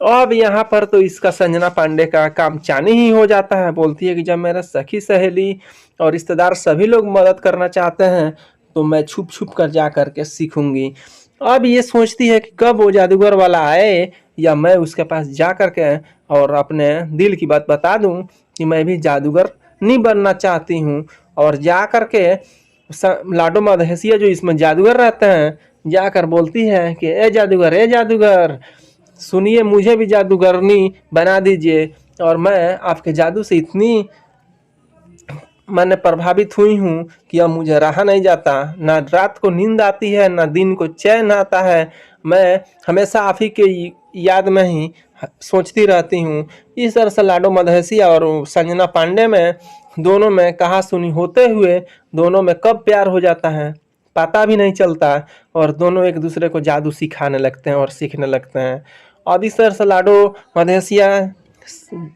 अब यहाँ पर तो इसका संजना पांडे का काम चानी ही हो जाता है। बोलती है कि जब मेरा सखी सहेली और रिश्तेदार सभी लोग मदद करना चाहते हैं तो मैं छुप छुप कर जा करके सीखूंगी। अब ये सोचती है कि कब वो जादूगर वाला आए या मैं उसके पास जा करके और अपने दिल की बात बता दूं कि मैं भी जादूगर नहीं बनना चाहती हूँ। और जा करके लाडो मधेसिया जो इसमें जादूगर रहते हैं जाकर बोलती है कि ए जादूगर सुनिए, मुझे भी जादूगरनी बना दीजिए। और मैं आपके जादू से इतनी मैंने प्रभावित हुई हूँ कि अब मुझे रहा नहीं जाता, ना रात को नींद आती है, ना दिन को चैन आता है। मैं हमेशा आप ही के याद में ही सोचती रहती हूँ। इस तरह से लाडो मधेसिया और संजना पांडे में दोनों में कहा सुनी होते हुए दोनों में कब प्यार हो जाता है पता भी नहीं चलता, और दोनों एक दूसरे को जादू सिखाने लगते हैं और सीखने लगते हैं। अब इस तरह से लाडो मधेसिया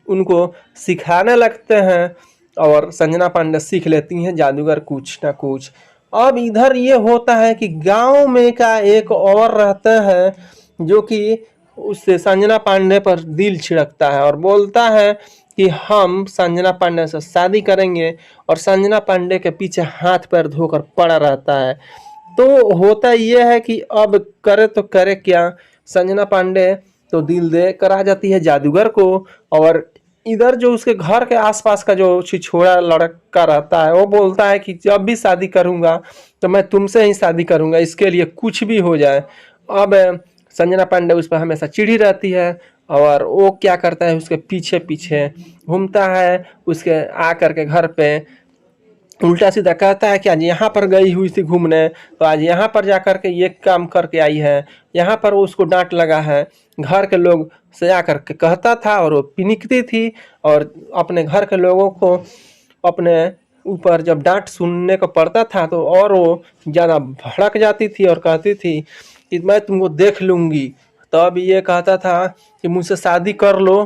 उनको सिखाने लगते हैं और संजना पांडे सीख लेती हैं जादूगर कुछ ना कुछ। अब इधर ये होता है कि गांव में का एक और रहता है जो कि उससे संजना पांडे पर दिल छिड़कता है और बोलता है कि हम संजना पांडे से शादी करेंगे, और संजना पांडे के पीछे हाथ पैर धोकर पड़ा रहता है। तो होता यह है कि अब करे तो करे क्या, संजना पांडे तो दिल दे कर आ जाती है जादूगर को, और इधर जो उसके घर के आसपास का जो छिछोरा लड़का रहता है वो बोलता है कि जब भी शादी करूंगा तो मैं तुमसे ही शादी करूंगा, इसके लिए कुछ भी हो जाए। अब संजना पांडे उस पर हमेशा चिढ़ी रहती है और वो क्या करता है उसके पीछे पीछे घूमता है, उसके आकर के घर पे उल्टा सीधा कहता है कि आज यहाँ पर गई हुई थी घूमने तो आज यहाँ पर जा कर के ये काम करके आई है, यहाँ पर वो उसको डांट लगा है। घर के लोग से आकर के कहता था और वो पिनिकती थी, और अपने घर के लोगों को अपने ऊपर जब डांट सुनने को पड़ता था तो और वो ज़्यादा भड़क जाती थी और कहती थी कि मैं तुमको देख लूँगी। तब ये कहता था कि मुझसे शादी कर लो,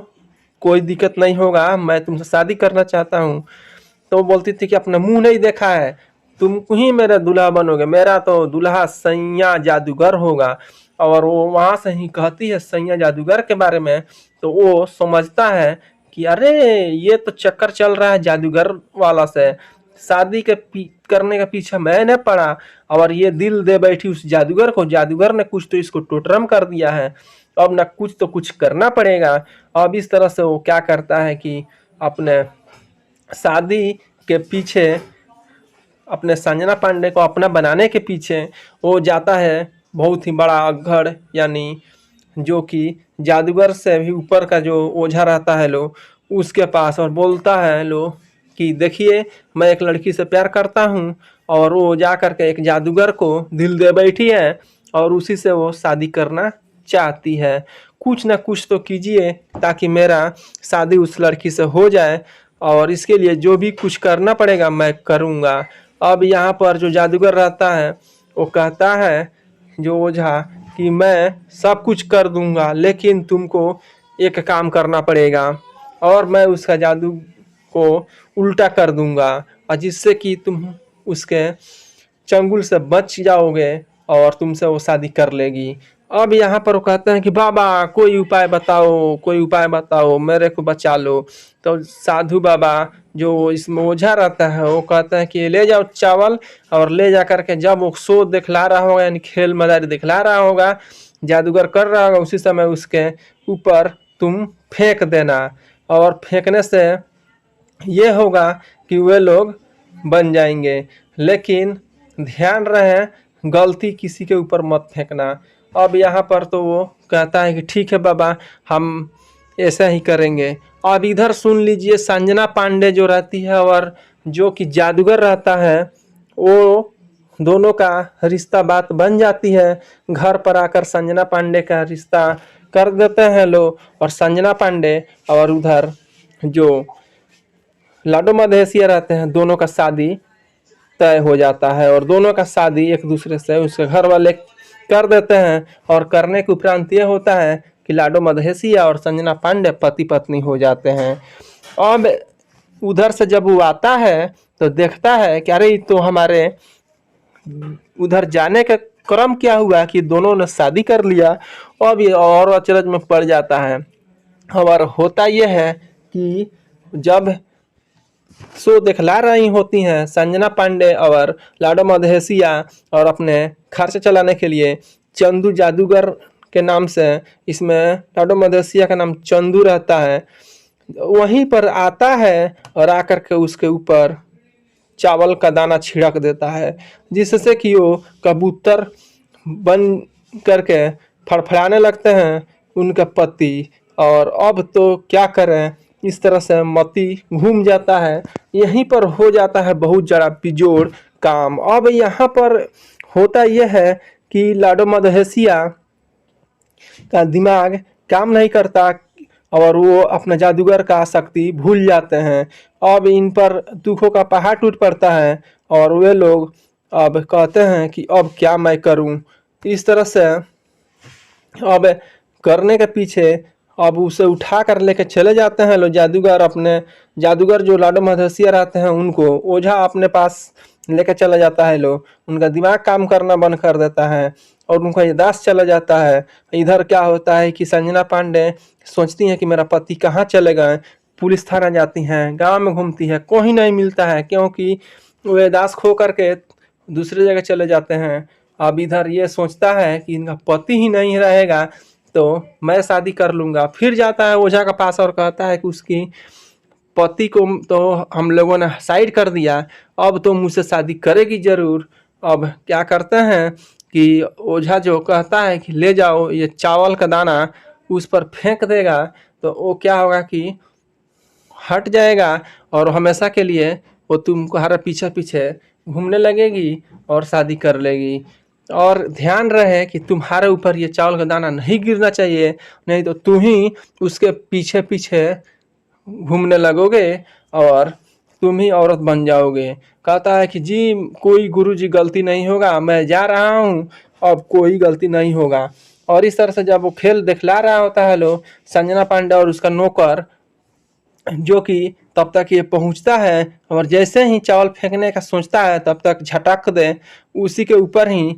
कोई दिक्कत नहीं होगा, मैं तुमसे शादी करना चाहता हूँ। तो वो बोलती थी कि अपना मुंह नहीं देखा है, तुम ही मेरा दूल्हा बनोगे, मेरा तो दूल्हा सैया जादूगर होगा। और वो वहाँ से ही कहती है सैया जादूगर के बारे में, तो वो समझता है कि अरे ये तो चक्कर चल रहा है जादूगर वाला से, शादी के करने के पीछे मैंने पड़ा और ये दिल दे बैठी उस जादूगर को, जादूगर ने कुछ तो इसको टोटरम कर दिया है, अब ना कुछ तो कुछ करना पड़ेगा। अब इस तरह से वो क्या करता है कि अपने शादी के पीछे, अपने संजना पांडे को अपना बनाने के पीछे वो जाता है बहुत ही बड़ा अग्घड़, यानी जो कि जादूगर से भी ऊपर का जो ओझा रहता है लो उसके पास, और बोलता है लो कि देखिए मैं एक लड़की से प्यार करता हूँ, और वो जा कर के एक जादूगर को दिल दे बैठी है और उसी से वो शादी करना चाहती है। कुछ ना कुछ तो कीजिए ताकि मेरा शादी उस लड़की से हो जाए, और इसके लिए जो भी कुछ करना पड़ेगा मैं करूँगा। अब यहाँ पर जो जादूगर रहता है वो कहता है जो ओझा कि मैं सब कुछ कर दूंगा लेकिन तुमको एक काम करना पड़ेगा, और मैं उसका जादू को उल्टा कर दूंगा और जिससे कि तुम उसके चंगुल से बच जाओगे और तुमसे वो शादी कर लेगी। अब यहाँ पर वो कहते हैं कि बाबा कोई उपाय बताओ, कोई उपाय बताओ, मेरे को बचा लो। तो साधु बाबा जो इसमें ओझा रहता है वो कहते हैं कि ले जाओ चावल, और ले जा करके जब वो शो दिखला रहा होगा यानी खेल मदारी दिखला रहा होगा, जादूगर कर रहा होगा, उसी समय उसके ऊपर तुम फेंक देना, और फेंकने से ये होगा कि वे लोग बन जाएंगे। लेकिन ध्यान रहे गलती किसी के ऊपर मत फेंकना। अब यहाँ पर तो वो कहता है कि ठीक है बाबा हम ऐसा ही करेंगे। अब इधर सुन लीजिए संजना पांडे जो रहती है और जो कि जादूगर रहता है, वो दोनों का रिश्ता बात बन जाती है। घर पर आकर संजना पांडे का रिश्ता कर देते हैं लोग, और संजना पांडे और उधर जो लाडो मधेसिया रहते हैं दोनों का शादी तय हो जाता है, और दोनों का शादी एक दूसरे से उसके घर वाले कर देते हैं। और करने के उपरांत ये होता है कि लाडो मधेसिया और संजना पांडे पति पत्नी हो जाते हैं। अब उधर से जब वो आता है तो देखता है कि अरे तो हमारे उधर जाने का क्रम क्या हुआ कि दोनों ने शादी कर लिया। अब ये और अचरज में पड़ जाता है। और होता यह है कि जब शो दिखला रही होती हैं संजना पांडे और लाडो मधेसिया, और अपने खर्च चलाने के लिए चंदू जादूगर के नाम से, इसमें लाडो मधेसिया का नाम चंदू रहता है, वहीं पर आता है और आकर के उसके ऊपर चावल का दाना छिड़क देता है, जिससे कि वो कबूतर बन करके फड़फड़ाने लगते हैं उनके पति। और अब तो क्या करें, इस तरह से मती घूम जाता है। यहीं पर हो जाता है बहुत ज़्यादा बिजोड़ काम। अब यहाँ पर होता यह है कि लाडो मधेसिया का दिमाग काम नहीं करता और वो अपना जादूगर का शक्ति भूल जाते हैं। अब इन पर दुखों का पहाड़ टूट पड़ता है और वे लोग अब कहते हैं कि अब क्या मैं करूं। इस तरह से अब करने के पीछे अब उसे उठा कर लेके चले जाते हैं लोग जादूगर। अपने जादूगर जो लाडो मधेसिया रहते हैं उनको ओझा अपने पास लेके चला जाता है लोग। उनका दिमाग काम करना बंद कर देता है और उनका याददाश्त चला जाता है। इधर क्या होता है कि संजना पांडे सोचती हैं कि मेरा पति कहाँ चले गए। पुलिस थाना जाती हैं, गांव में घूमती है, कोई नहीं मिलता है क्योंकि वो याददाश्त खो करके दूसरी जगह चले जाते हैं। अब इधर ये सोचता है कि इनका पति ही नहीं रहेगा तो मैं शादी कर लूँगा। फिर जाता है ओझा के पास और कहता है कि उसकी पति को तो हम लोगों ने साइड कर दिया, अब तो मुझसे शादी करेगी ज़रूर। अब क्या करते हैं कि ओझा जो कहता है कि ले जाओ ये चावल का दाना उस पर फेंक देगा तो वो क्या होगा कि हट जाएगा और हमेशा के लिए वो तुम्हारे पीछे पीछे घूमने लगेगी और शादी कर लेगी। और ध्यान रहे कि तुम्हारे ऊपर ये चावल का दाना नहीं गिरना चाहिए, नहीं तो तुम ही उसके पीछे पीछे घूमने लगोगे और तुम ही औरत बन जाओगे। कहता है कि जी कोई गुरुजी गलती नहीं होगा, मैं जा रहा हूँ, अब कोई गलती नहीं होगा। और इस तरह से जब वो खेल दिखला रहा होता है लोग, संजना पांडे और उसका नौकर जो कि तब तक ये पहुंचता है और जैसे ही चावल फेंकने का सोचता है तब तक झटक दे उसी के ऊपर ही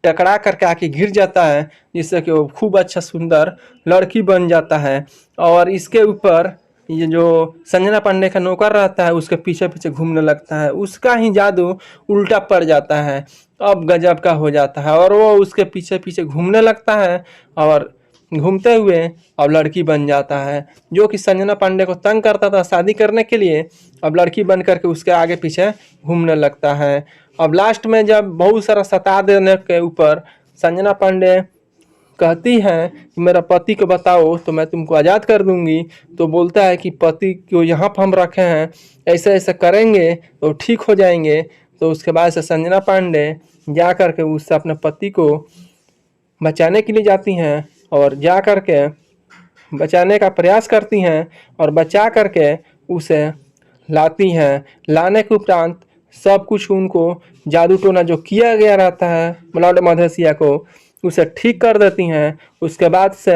टकरा करके आके गिर जाता है, जिससे कि वो खूब अच्छा सुंदर लड़की बन जाता है। और इसके ऊपर ये जो संजना पांडे का नौकर रहता है उसके पीछे पीछे घूमने लगता है, उसका ही जादू उल्टा पड़ जाता है। अब गजब का हो जाता है और वो उसके पीछे पीछे घूमने लगता है और घूमते हुए अब लड़की बन जाता है। जो कि संजना पांडे को तंग करता था शादी करने के लिए, अब लड़की बन करके उसके आगे पीछे घूमने लगता है। अब लास्ट में जब बहुत सारा सता देने के ऊपर संजना पांडे कहती है कि मेरा पति को बताओ तो मैं तुमको आज़ाद कर दूंगी, तो बोलता है कि पति को यहाँ पर हम रखे हैं, ऐसे ऐसे करेंगे तो ठीक हो जाएंगे। तो उसके बाद से संजना पांडे जा कर के उससे अपने पति को बचाने के लिए जाती हैं और जा कर के बचाने का प्रयास करती हैं और बचा करके उसे लाती हैं। लाने के उपरांत सब कुछ उनको जादू टोना जो किया गया रहता है लाडो मधेसिया को उसे ठीक कर देती हैं। उसके बाद से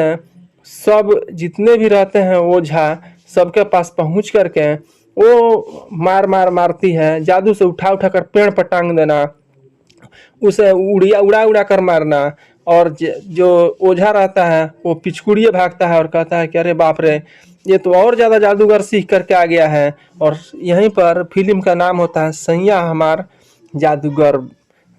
सब जितने भी रहते हैं ओझा सबके पास पहुंच करके वो मारती है, जादू से उठा उठा कर पेड़ पर टांग देना, उसे उड़ा उड़ा कर मारना। और जो ओझा रहता है वो पिछकुड़िए भागता है और कहता है कि अरे बाप रे, ये तो और ज़्यादा जादूगर सीख करके आ गया है। और यहीं पर फिल्म का नाम होता है सैया हमार जादूगर,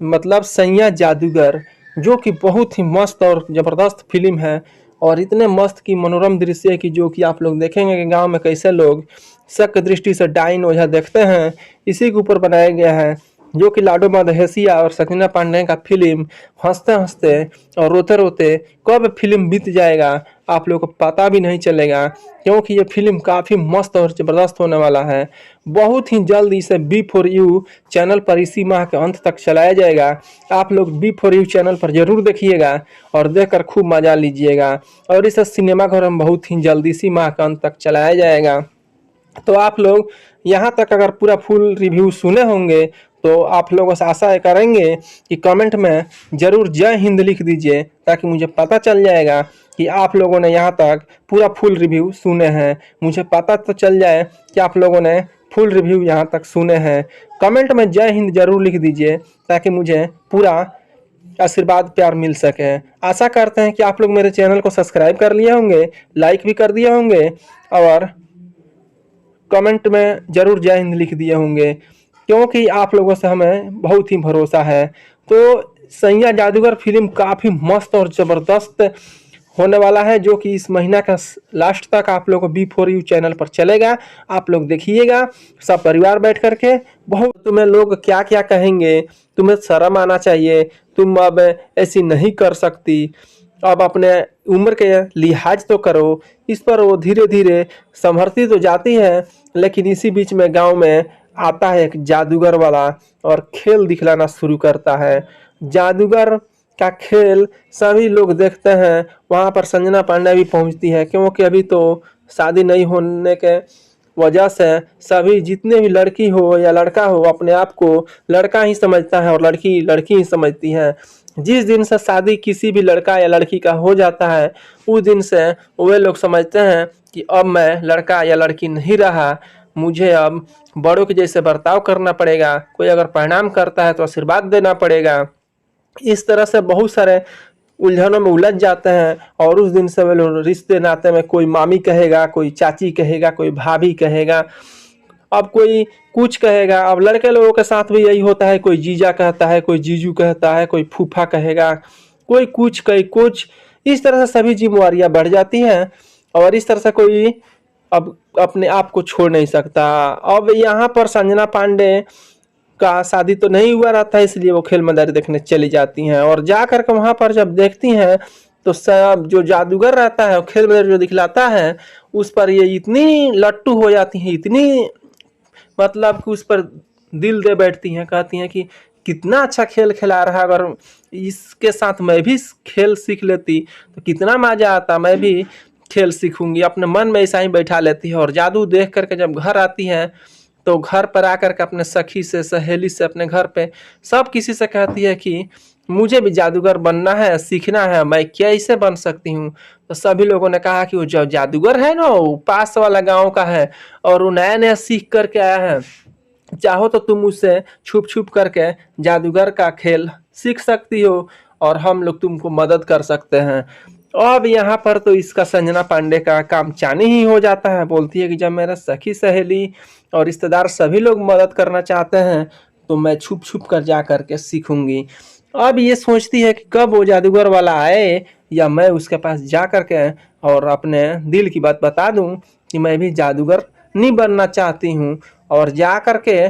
मतलब सैया जादूगर, जो कि बहुत ही मस्त और ज़बरदस्त फिल्म है। और इतने मस्त की मनोरम दृश्य है कि जो कि आप लोग देखेंगे कि गांव में कैसे लोग शक दृष्टि से डाइन ओझा देखते हैं, इसी के ऊपर बनाया गया है। जो कि लाडो मधेसिया और संजना पांडे का फिल्म हंसते हंसते और रोते रोते कब फिल्म बीत जाएगा आप लोग को पता भी नहीं चलेगा, क्योंकि ये फिल्म काफ़ी मस्त और ज़बरदस्त होने वाला है। बहुत ही जल्द इसे B4U चैनल पर इसी माह के अंत तक चलाया जाएगा। आप लोग B4U चैनल पर ज़रूर देखिएगा और देखकर खूब मज़ा लीजिएगा। और इसे सिनेमाघर में बहुत ही जल्द इसी माह के अंत तक चलाया जाएगा। तो आप लोग यहाँ तक अगर पूरा फुल रिव्यू सुने होंगे तो आप लोगों से आशा करेंगे कि कमेंट में ज़रूर जय हिंद लिख दीजिए, ताकि मुझे पता चल जाएगा कि आप लोगों ने यहाँ तक पूरा फुल रिव्यू सुने हैं। मुझे पता तो चल जाए कि आप लोगों ने फुल रिव्यू यहाँ तक सुने हैं। कमेंट में जय हिंद ज़रूर लिख दीजिए ताकि मुझे पूरा आशीर्वाद प्यार मिल सके। आशा करते हैं कि आप लोग मेरे चैनल को सब्सक्राइब कर लिए होंगे, लाइक भी कर दिए होंगे और कमेंट में ज़रूर जय हिंद लिख दिए होंगे, क्योंकि आप लोगों से हमें बहुत ही भरोसा है। तो सैया जादूगर फिल्म काफ़ी मस्त और ज़बरदस्त होने वाला है, जो कि इस महीना का लास्ट तक आप लोगों को B4U चैनल पर चलेगा। आप लोग देखिएगा सब परिवार बैठ करके। बहुत तुम्हें लोग क्या क्या कहेंगे, तुम्हें शर्म आना चाहिए, तुम अब ऐसी नहीं कर सकती, अब अपने उम्र के लिहाज तो करो। इस पर वो धीरे धीरे संभरती तो जाती है, लेकिन इसी बीच में गांव में आता है एक जादूगर वाला और खेल दिखलाना शुरू करता है। जादूगर का खेल सभी लोग देखते हैं। वहाँ पर संजना पांडे भी पहुँचती है, क्योंकि अभी तो शादी नहीं होने के वजह से सभी जितने भी लड़की हो या लड़का हो अपने आप को लड़का ही समझता है और लड़की लड़की ही समझती है। जिस दिन से शादी किसी भी लड़का या लड़की का हो जाता है उस दिन से वे लोग समझते हैं कि अब मैं लड़का या लड़की नहीं रहा, मुझे अब बड़ों के जैसे बर्ताव करना पड़ेगा, कोई अगर प्रणाम करता है तो आशीर्वाद देना पड़ेगा। इस तरह से बहुत सारे उलझनों में उलझ जाते हैं और उस दिन से वे लोग रिश्ते नाते में कोई मामी कहेगा, कोई चाची कहेगा, कोई भाभी कहेगा, अब कोई कुछ कहेगा। अब लड़के लोगों के साथ भी यही होता है, कोई जीजा कहता है, कोई जीजू कहता है, कोई फूफा कहेगा, कोई कुछ। इस तरह से सभी जिम्मेवारियां बढ़ जाती हैं और इस तरह से कोई अब अपने आप को छोड़ नहीं सकता। अब यहाँ पर संजना पांडे का शादी तो नहीं हुआ रहता है, इसलिए वो खेल मदारी देखने चली जाती हैं और जा कर के वहाँ पर जब देखती हैं तो सब जो जादूगर रहता है खेल मदारी जो दिखलाता है उस पर ये इतनी लट्टू हो जाती हैं, इतनी मतलब कि उस पर दिल दे बैठती हैं, कहती हैं कि कितना अच्छा खेल खिला रहा है, अगर इसके साथ मैं भी खेल सीख लेती तो कितना मजा आता, मैं भी खेल सीखूंगी। अपने मन में ऐसा ही बैठा लेती है और जादू देख करके जब घर आती है तो घर पर आकर के अपने सखी से, सहेली से, अपने घर पे सब किसी से कहती है कि मुझे भी जादूगर बनना है, सीखना है, मैं कैसे बन सकती हूँ। तो सभी लोगों ने कहा कि वो जो जादूगर है ना वो पास वाला गांव का है और वो नया नया सीख करके आया है, चाहो तो तुम उससे छुप छुप करके जादूगर का खेल सीख सकती हो और हम लोग तुमको मदद कर सकते हैं। अब यहाँ पर तो इसका संजना पांडे का काम चानी ही हो जाता है। बोलती है कि जब मेरा सखी सहेली और रिश्तेदार सभी लोग मदद करना चाहते हैं तो मैं छुप छुप कर जा करके सीखूंगी। अब ये सोचती है कि कब वो जादूगर वाला आए या मैं उसके पास जा करके और अपने दिल की बात बता दूं कि मैं भी जादूगर नहीं बनना चाहती हूँ। और जा करके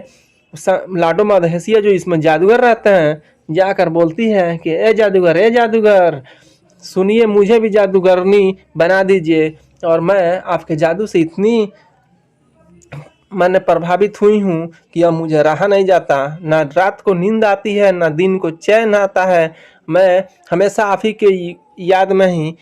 लाडो मधेसिया जो इसमें जादूगर रहते हैं जाकर बोलती है कि ए जादूगर सुनिए, मुझे भी जादूगरनी बना दीजिए और मैं आपके जादू से इतनी मैंने प्रभावित हुई हूँ कि अब मुझे रहा नहीं जाता, ना रात को नींद आती है ना दिन को चैन आता है, मैं हमेशा आप ही के याद में ही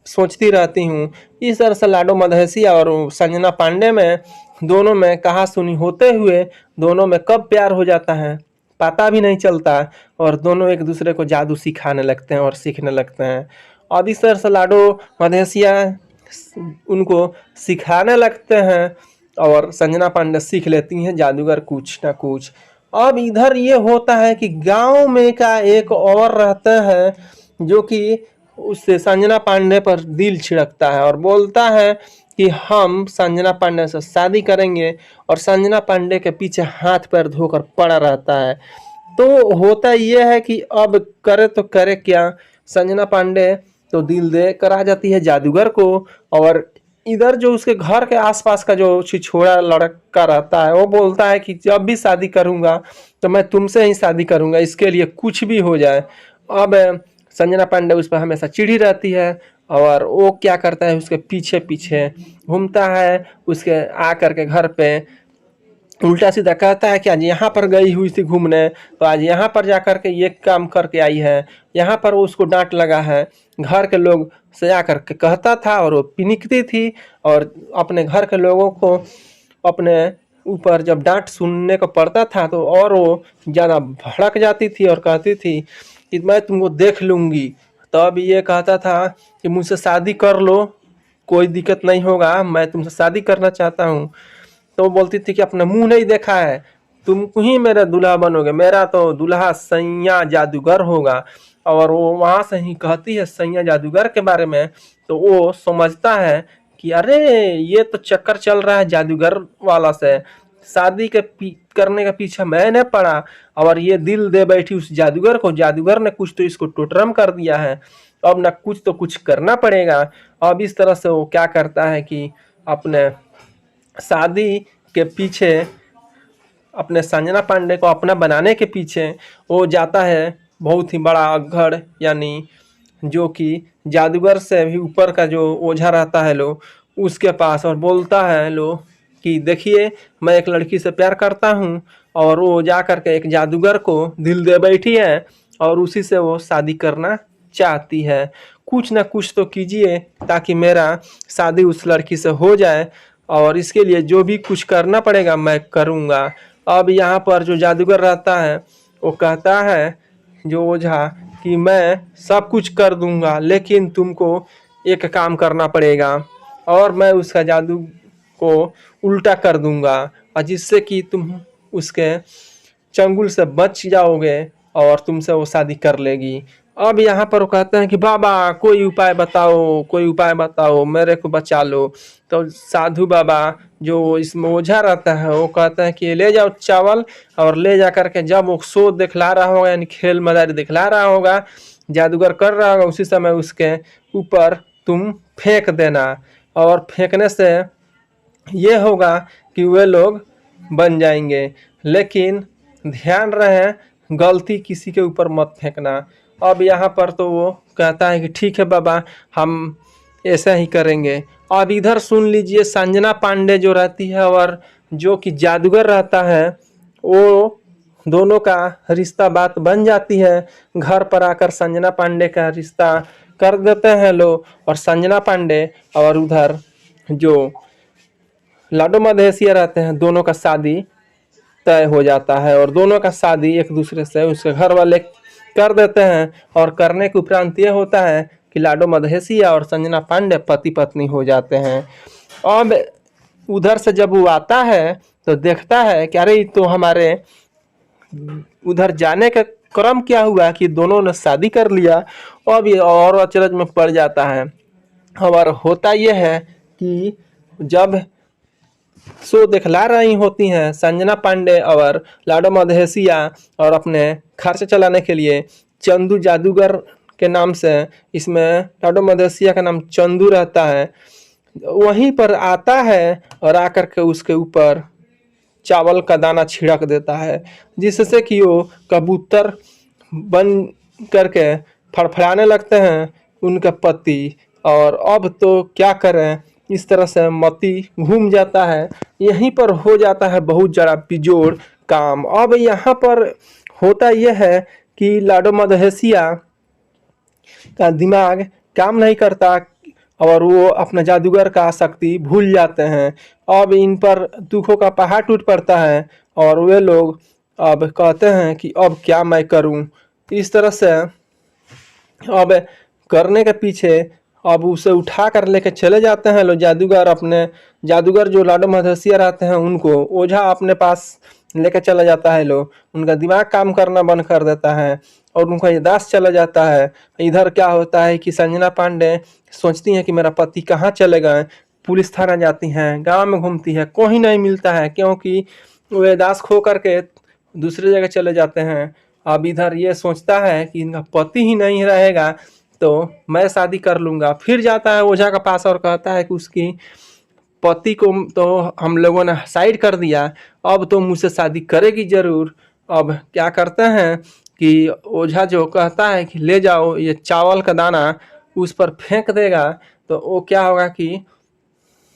सोचती रहती हूँ। इस तरह से लाडो मधेसिया और संजना पांडे में दोनों में कहा सुनी होते हुए दोनों में कब प्यार हो जाता है पता भी नहीं चलता और दोनों एक दूसरे को जादू सिखाने लगते हैं और सीखने लगते हैं। और इस तरह से लाडो मधेसिया उनको सिखाने लगते हैं और संजना पांडे सीख लेती हैं जादूगर कुछ ना कुछ। अब इधर ये होता है कि गांव में का एक और रहता है जो कि उससे संजना पांडे पर दिल छिड़कता है और बोलता है कि हम संजना पांडे से शादी करेंगे और संजना पांडे के पीछे हाथ पैर धोकर पड़ा रहता है। तो होता यह है कि अब करे तो करे क्या, संजना पांडे तो दिल दे कर आ जाती है जादूगर को और इधर जो उसके घर के आसपास का जो छिछोड़ा लड़का रहता है वो बोलता है कि जब भी शादी करूंगा तो मैं तुमसे ही शादी करूंगा, इसके लिए कुछ भी हो जाए। अब संजना पांडे उस पर हमेशा चिढ़ी रहती है और वो क्या करता है उसके पीछे पीछे घूमता है, उसके आकर के घर पे उल्टा सीधा कहता है कि आज यहाँ पर गई हुई थी घूमने तो आज यहाँ पर जाकर के ये काम करके आई है, यहाँ पर वो उसको डांट लगा है। घर के लोग से आकर के कहता था और वो पिनिकती थी और अपने घर के लोगों को अपने ऊपर जब डांट सुनने को पड़ता था तो और वो ज़्यादा भड़क जाती थी और कहती थी कि मैं तुमको देख लूँगी। तब ये कहता था कि मुझसे शादी कर लो, कोई दिक्कत नहीं होगा, मैं तुमसे शादी करना चाहता हूँ। तो वो बोलती थी कि अपना मुंह नहीं देखा है, तुम ही मेरा दूल्हा बनोगे, मेरा तो दूल्हा सैया जादूगर होगा। और वो वहाँ से ही कहती है सैया जादूगर के बारे में तो वो समझता है कि अरे ये तो चक्कर चल रहा है जादूगर वाला से, शादी के करने के पीछे मैंने पड़ा और ये दिल दे बैठी उस जादूगर को, जादूगर ने कुछ तो इसको टोटरम कर दिया है, अब ना कुछ तो कुछ करना पड़ेगा। अब इस तरह से वो क्या करता है कि अपने शादी के पीछे अपने संजना पांडे को अपना बनाने के पीछे वो जाता है बहुत ही बड़ा अग्घड़ यानी जो कि जादूगर से भी ऊपर का जो ओझा रहता है लो उसके पास और बोलता है लो कि देखिए मैं एक लड़की से प्यार करता हूँ और वो जा कर के एक जादूगर को दिल दे बैठी है और उसी से वो शादी करना चाहती है। कुछ ना कुछ तो कीजिए ताकि मेरा शादी उस लड़की से हो जाए, और इसके लिए जो भी कुछ करना पड़ेगा मैं करूँगा। अब यहाँ पर जो जादूगर रहता है वो कहता है जो ओझा कि मैं सब कुछ कर दूंगा, लेकिन तुमको एक काम करना पड़ेगा और मैं उसका जादू को उल्टा कर दूंगा, और जिससे कि तुम उसके चंगुल से बच जाओगे और तुमसे वो शादी कर लेगी। अब यहाँ पर वो कहते हैं कि बाबा कोई उपाय बताओ, कोई उपाय बताओ, मेरे को बचा लो। तो साधु बाबा जो इसमें ओझा रहता है वो कहते हैं कि ले जाओ चावल, और ले जा करके जब वो शो दिखला रहा होगा यानी खेल मदारी दिखला रहा होगा, जादूगर कर रहा होगा, उसी समय उसके ऊपर तुम फेंक देना। और फेंकने से ये होगा कि वे लोग बन जाएंगे, लेकिन ध्यान रहे गलती किसी के ऊपर मत फेंकना। अब यहाँ पर तो वो कहता है कि ठीक है बाबा, हम ऐसा ही करेंगे। अब इधर सुन लीजिए, संजना पांडे जो रहती है और जो कि जादूगर रहता है, वो दोनों का रिश्ता बात बन जाती है। घर पर आकर संजना पांडे का रिश्ता कर देते हैं लोग, और संजना पांडे और उधर जो लाडो मधेसिया रहते हैं, दोनों का शादी तय हो जाता है, और दोनों का शादी एक दूसरे से उसके घर वाले कर देते हैं। और करने के उपरांत ये होता है कि लाडो मधेसिया और संजना पांडे पति पत्नी हो जाते हैं। अब उधर से जब वो आता है तो देखता है कि अरे तो हमारे उधर जाने का क्रम क्या हुआ कि दोनों ने शादी कर लिया। अब ये और अचरज में पड़ जाता है। और होता यह है कि जब शो दिखला रही होती हैं संजना पांडे और लाडो मधेसिया, और अपने खर्च चलाने के लिए चंदू जादूगर के नाम से, इसमें लाडो मधेसिया का नाम चंदू रहता है, वहीं पर आता है और आकर के उसके ऊपर चावल का दाना छिड़क देता है, जिससे कि वो कबूतर बन करके फड़फड़ाने लगते हैं उनके पति। और अब तो क्या करें, इस तरह से मती घूम जाता है। यहीं पर हो जाता है बहुत ज़्यादा बिजोड़ काम। अब यहाँ पर होता यह है कि लाडो मधेसिया का दिमाग काम नहीं करता और वो अपना जादूगर का शक्ति भूल जाते हैं। अब इन पर दुखों का पहाड़ टूट पड़ता है, और वे लोग अब कहते हैं कि अब क्या मैं करूं। इस तरह से अब करने के पीछे अब उसे उठा कर लेके चले जाते हैं लोग जादूगर। अपने जादूगर जो लाडो मधेसिया रहते हैं उनको ओझा अपने पास लेकर चला जाता है लोग, उनका दिमाग काम करना बंद कर देता है और उनका याददाश्त चला जाता है। इधर क्या होता है कि संजना पांडे सोचती हैं कि मेरा पति कहाँ चले गए। पुलिस थाना जाती हैं, गांव में घूमती है, कोई नहीं मिलता है, क्योंकि वो याददाश्त खो करके दूसरी जगह चले जाते हैं। अब इधर ये सोचता है कि इनका पति ही नहीं रहेगा तो मैं शादी कर लूँगा। फिर जाता है ओझा के पास और कहता है कि उसकी पति को तो हम लोगों ने साइड कर दिया, अब तो मुझसे शादी करेगी ज़रूर। अब क्या करते हैं कि ओझा जो कहता है कि ले जाओ ये चावल का दाना उस पर फेंक देगा, तो वो क्या होगा कि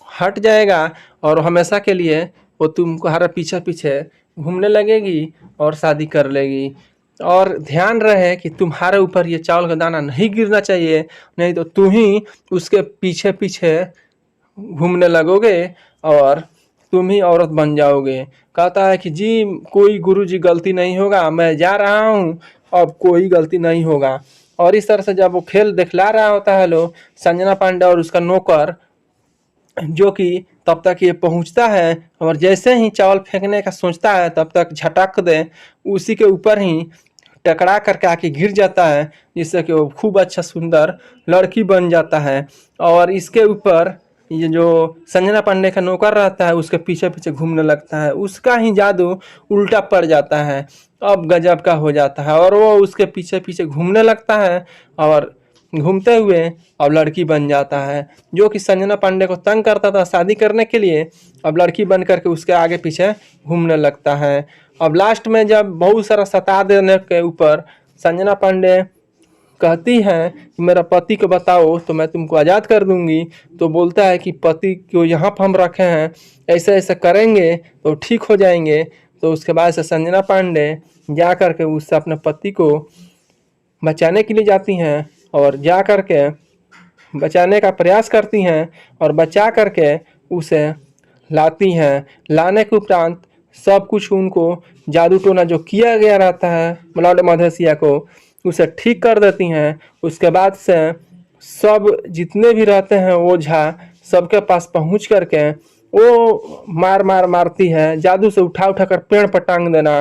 हट जाएगा और हमेशा के लिए वो तुम्हारे पीछे पीछे घूमने लगेगी और शादी कर लेगी। और ध्यान रहे कि तुम्हारे ऊपर ये चावल का दाना नहीं गिरना चाहिए, नहीं तो तुम ही उसके पीछे पीछे घूमने लगोगे और तुम ही औरत बन जाओगे। कहता है कि जी कोई गुरुजी गलती नहीं होगा, मैं जा रहा हूँ, अब कोई गलती नहीं होगा। और इस तरह से जब वो खेल दिखला रहा होता है लोग, संजना पांडे और उसका नौकर जो कि तब तक ये पहुंचता है, और जैसे ही चावल फेंकने का सोचता है तब तक झटक दे उसी के ऊपर ही टकरा करके आके गिर जाता है, जिससे कि वो खूब अच्छा सुंदर लड़की बन जाता है। और इसके ऊपर ये जो संजना पांडे का नौकर रहता है उसके पीछे पीछे घूमने लगता है, उसका ही जादू उल्टा पड़ जाता है। अब गजब का हो जाता है और वो उसके पीछे पीछे घूमने लगता है, और घूमते हुए अब लड़की बन जाता है। जो कि संजना पांडे को तंग करता था शादी करने के लिए, अब लड़की बन करके उसके आगे पीछे घूमने लगता है। अब लास्ट में जब बहुत सारा सता देने के ऊपर संजना पांडे कहती है कि मेरा पति को बताओ तो मैं तुमको आज़ाद कर दूंगी, तो बोलता है कि पति को यहाँ पर हम रखे हैं, ऐसे ऐसे करेंगे तो ठीक हो जाएंगे। तो उसके बाद से संजना पांडे जा कर के उससे अपने पति को बचाने के लिए जाती हैं और जा कर के बचाने का प्रयास करती हैं और बचा करके उसे लाती हैं। लाने के उपरांत सब कुछ उनको जादू टोना जो किया गया रहता है लॉर्ड मधेसिया को उसे ठीक कर देती हैं। उसके बाद से सब जितने भी रहते हैं ओझा सबके पास पहुंच करके वो मारती है। जादू से उठा उठा कर पेड़ पर टांग देना,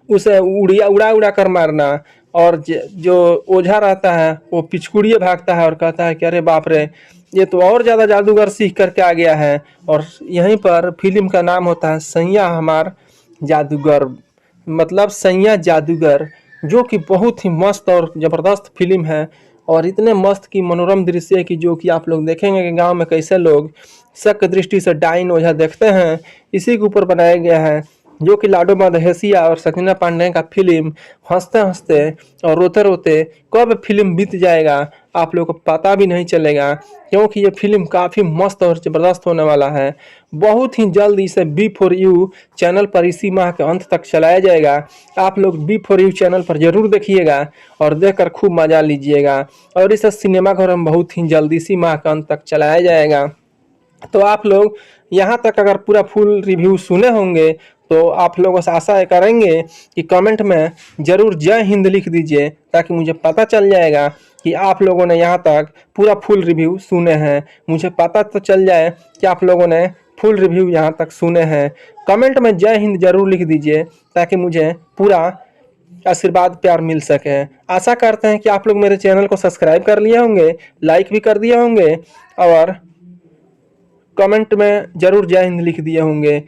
उसे उड़ा उड़ा कर मारना। और जो ओझा रहता है वो पिछकुड़िए भागता है और कहता है कि अरे बाप रे, ये तो और ज़्यादा जादूगर सीख करके आ गया है। और यहीं पर फिल्म का नाम होता है सैया हमार जादूगर, मतलब सैया जादूगर, जो कि बहुत ही मस्त और ज़बरदस्त फिल्म है। और इतने मस्त की मनोरम दृश्य है कि जो कि आप लोग देखेंगे कि गांव में कैसे लोग शक दृष्टि से डाइन ओझा देखते हैं, इसी के ऊपर बनाया गया है। जो कि लाडो मधेसिया और सकीना पांडे का फिल्म हंसते हंसते और रोते रोते कब फिल्म बीत जाएगा आप लोग को पता भी नहीं चलेगा, क्योंकि ये फिल्म काफ़ी मस्त और ज़बरदस्त होने वाला है। बहुत ही जल्द इसे B4U चैनल पर इसी माह के अंत तक चलाया जाएगा। आप लोग B4U चैनल पर ज़रूर देखिएगा और देखकर खूब मज़ा लीजिएगा। और इसे सिनेमाघर में बहुत ही जल्द इसी माह के अंत तक चलाया जाएगा। तो आप लोग यहाँ तक अगर पूरा फुल रिव्यू सुने होंगे तो आप लोगों से आशा करेंगे कि कमेंट में ज़रूर जय हिंद लिख दीजिए, ताकि मुझे पता चल जाएगा कि आप लोगों ने यहाँ तक पूरा फुल रिव्यू सुने हैं। मुझे पता तो चल जाए कि आप लोगों ने फुल रिव्यू यहाँ तक सुने हैं। कमेंट में जय हिंद ज़रूर लिख दीजिए ताकि मुझे पूरा आशीर्वाद प्यार मिल सके। आशा करते हैं कि आप लोग मेरे चैनल को सब्सक्राइब कर लिए होंगे, लाइक भी कर दिए होंगे और कमेंट में ज़रूर जय हिंद लिख दिए होंगे,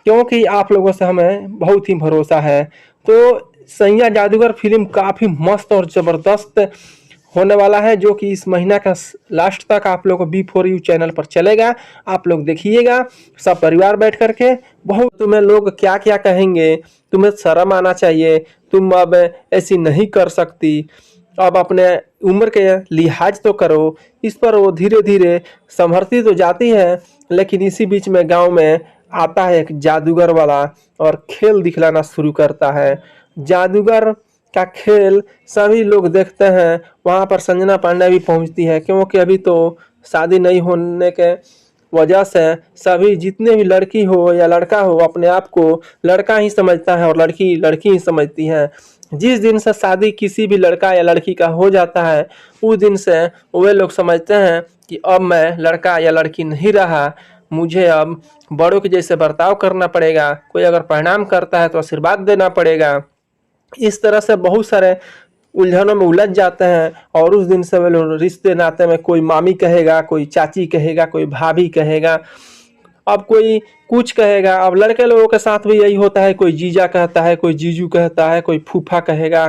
क्योंकि आप लोगों से हमें बहुत ही भरोसा है। तो सैया जादूगर फिल्म काफ़ी मस्त और ज़बरदस्त होने वाला है, जो कि इस महीना का लास्ट तक आप लोगों को B4U चैनल पर चलेगा। आप लोग देखिएगा सब परिवार बैठ करके। बहुत तुम्हें लोग क्या क्या कहेंगे, तुम्हें शर्म आना चाहिए, तुम अब ऐसी नहीं कर सकती, अब अपने उम्र के लिहाज तो करो। इस पर वो धीरे धीरे संभरती तो जाती है, लेकिन इसी बीच में गांव में आता है एक जादूगर वाला और खेल दिखलाना शुरू करता है। जादूगर का खेल सभी लोग देखते हैं। वहाँ पर संजना पांडे भी पहुँचती है, क्योंकि अभी तो शादी नहीं होने के वजह से सभी जितने भी लड़की हो या लड़का हो अपने आप को लड़का ही समझता है और लड़की लड़की ही समझती है। जिस दिन से शादी किसी भी लड़का या लड़की का हो जाता है उस दिन से वे लोग समझते हैं कि अब मैं लड़का या लड़की नहीं रहा, मुझे अब बड़ों के जैसे बर्ताव करना पड़ेगा। कोई अगर प्रणाम करता है तो आशीर्वाद देना पड़ेगा। इस तरह से बहुत सारे उलझनों में उलझ जाते हैं और उस दिन से वे लोग रिश्ते नाते में कोई मामी कहेगा, कोई चाची कहेगा, कोई भाभी कहेगा, अब कोई कुछ कहेगा। अब लड़के लोगों के साथ भी यही होता है, कोई जीजा कहता है, कोई जीजू कहता है, कोई फूफा कहेगा,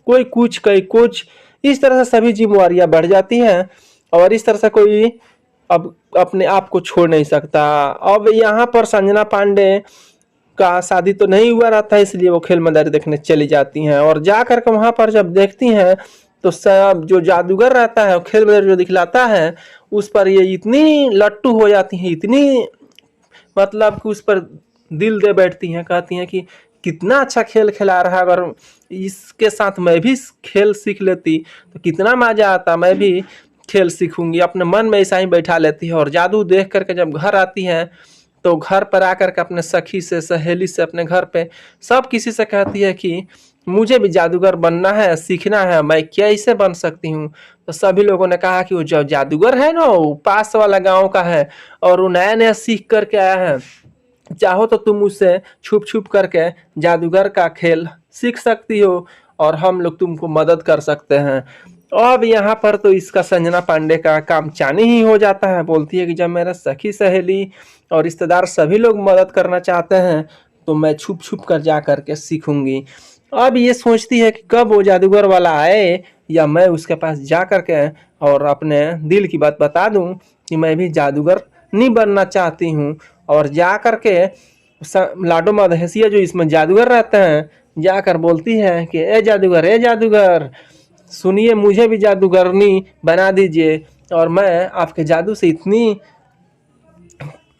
कोई कुछ। इस तरह से सभी जिम्मेवारियां बढ़ जाती हैं और इस तरह से कोई अब अपने आप को छोड़ नहीं सकता। अब यहाँ पर संजना पांडे का शादी तो नहीं हुआ रहता है, इसलिए वो खेल मदारी देखने चली जाती हैं और जा करके वहाँ पर जब देखती हैं तो सब जो जादूगर रहता है खेल मदारी जो दिखलाता है उस पर ये इतनी लट्टू हो जाती हैं, इतनी मतलब कि उस पर दिल दे बैठती हैं, कहती हैं कि कितना अच्छा खेल खिला रहा है, अगर इसके साथ मैं भी खेल सीख लेती तो कितना मजा आता, मैं भी खेल सीखूंगी। अपने मन में ऐसा ही बैठा लेती है और जादू देख करके जब घर आती हैं तो घर पर आकर के अपने सखी से, सहेली से, अपने घर पे सब किसी से कहती है कि मुझे भी जादूगर बनना है, सीखना है, मैं कैसे बन सकती हूँ। तो सभी लोगों ने कहा कि वो जो जादूगर है ना वो पास वाला गांव का है और वो नया नया सीख करके आया है, चाहो तो तुम उससे छुप छुप करके जादूगर का खेल सीख सकती हो और हम लोग तुमको मदद कर सकते हैं। अब यहाँ पर तो इसका संजना पांडे का काम चानी ही हो जाता है। बोलती है कि जब मेरा सखी सहेली और रिश्तेदार सभी लोग मदद करना चाहते हैं तो मैं छुप छुप कर जा करके सीखूंगी। अब ये सोचती है कि कब वो जादूगर वाला आए या मैं उसके पास जा करके और अपने दिल की बात बता दूं कि मैं भी जादूगर नहीं बनना चाहती हूँ। और जा करके लाडो मधेसिया जो इसमें जादूगर रहते हैं जाकर बोलती है कि ए जादूगर सुनिए, मुझे भी जादूगरनी बना दीजिए और मैं आपके जादू से इतनी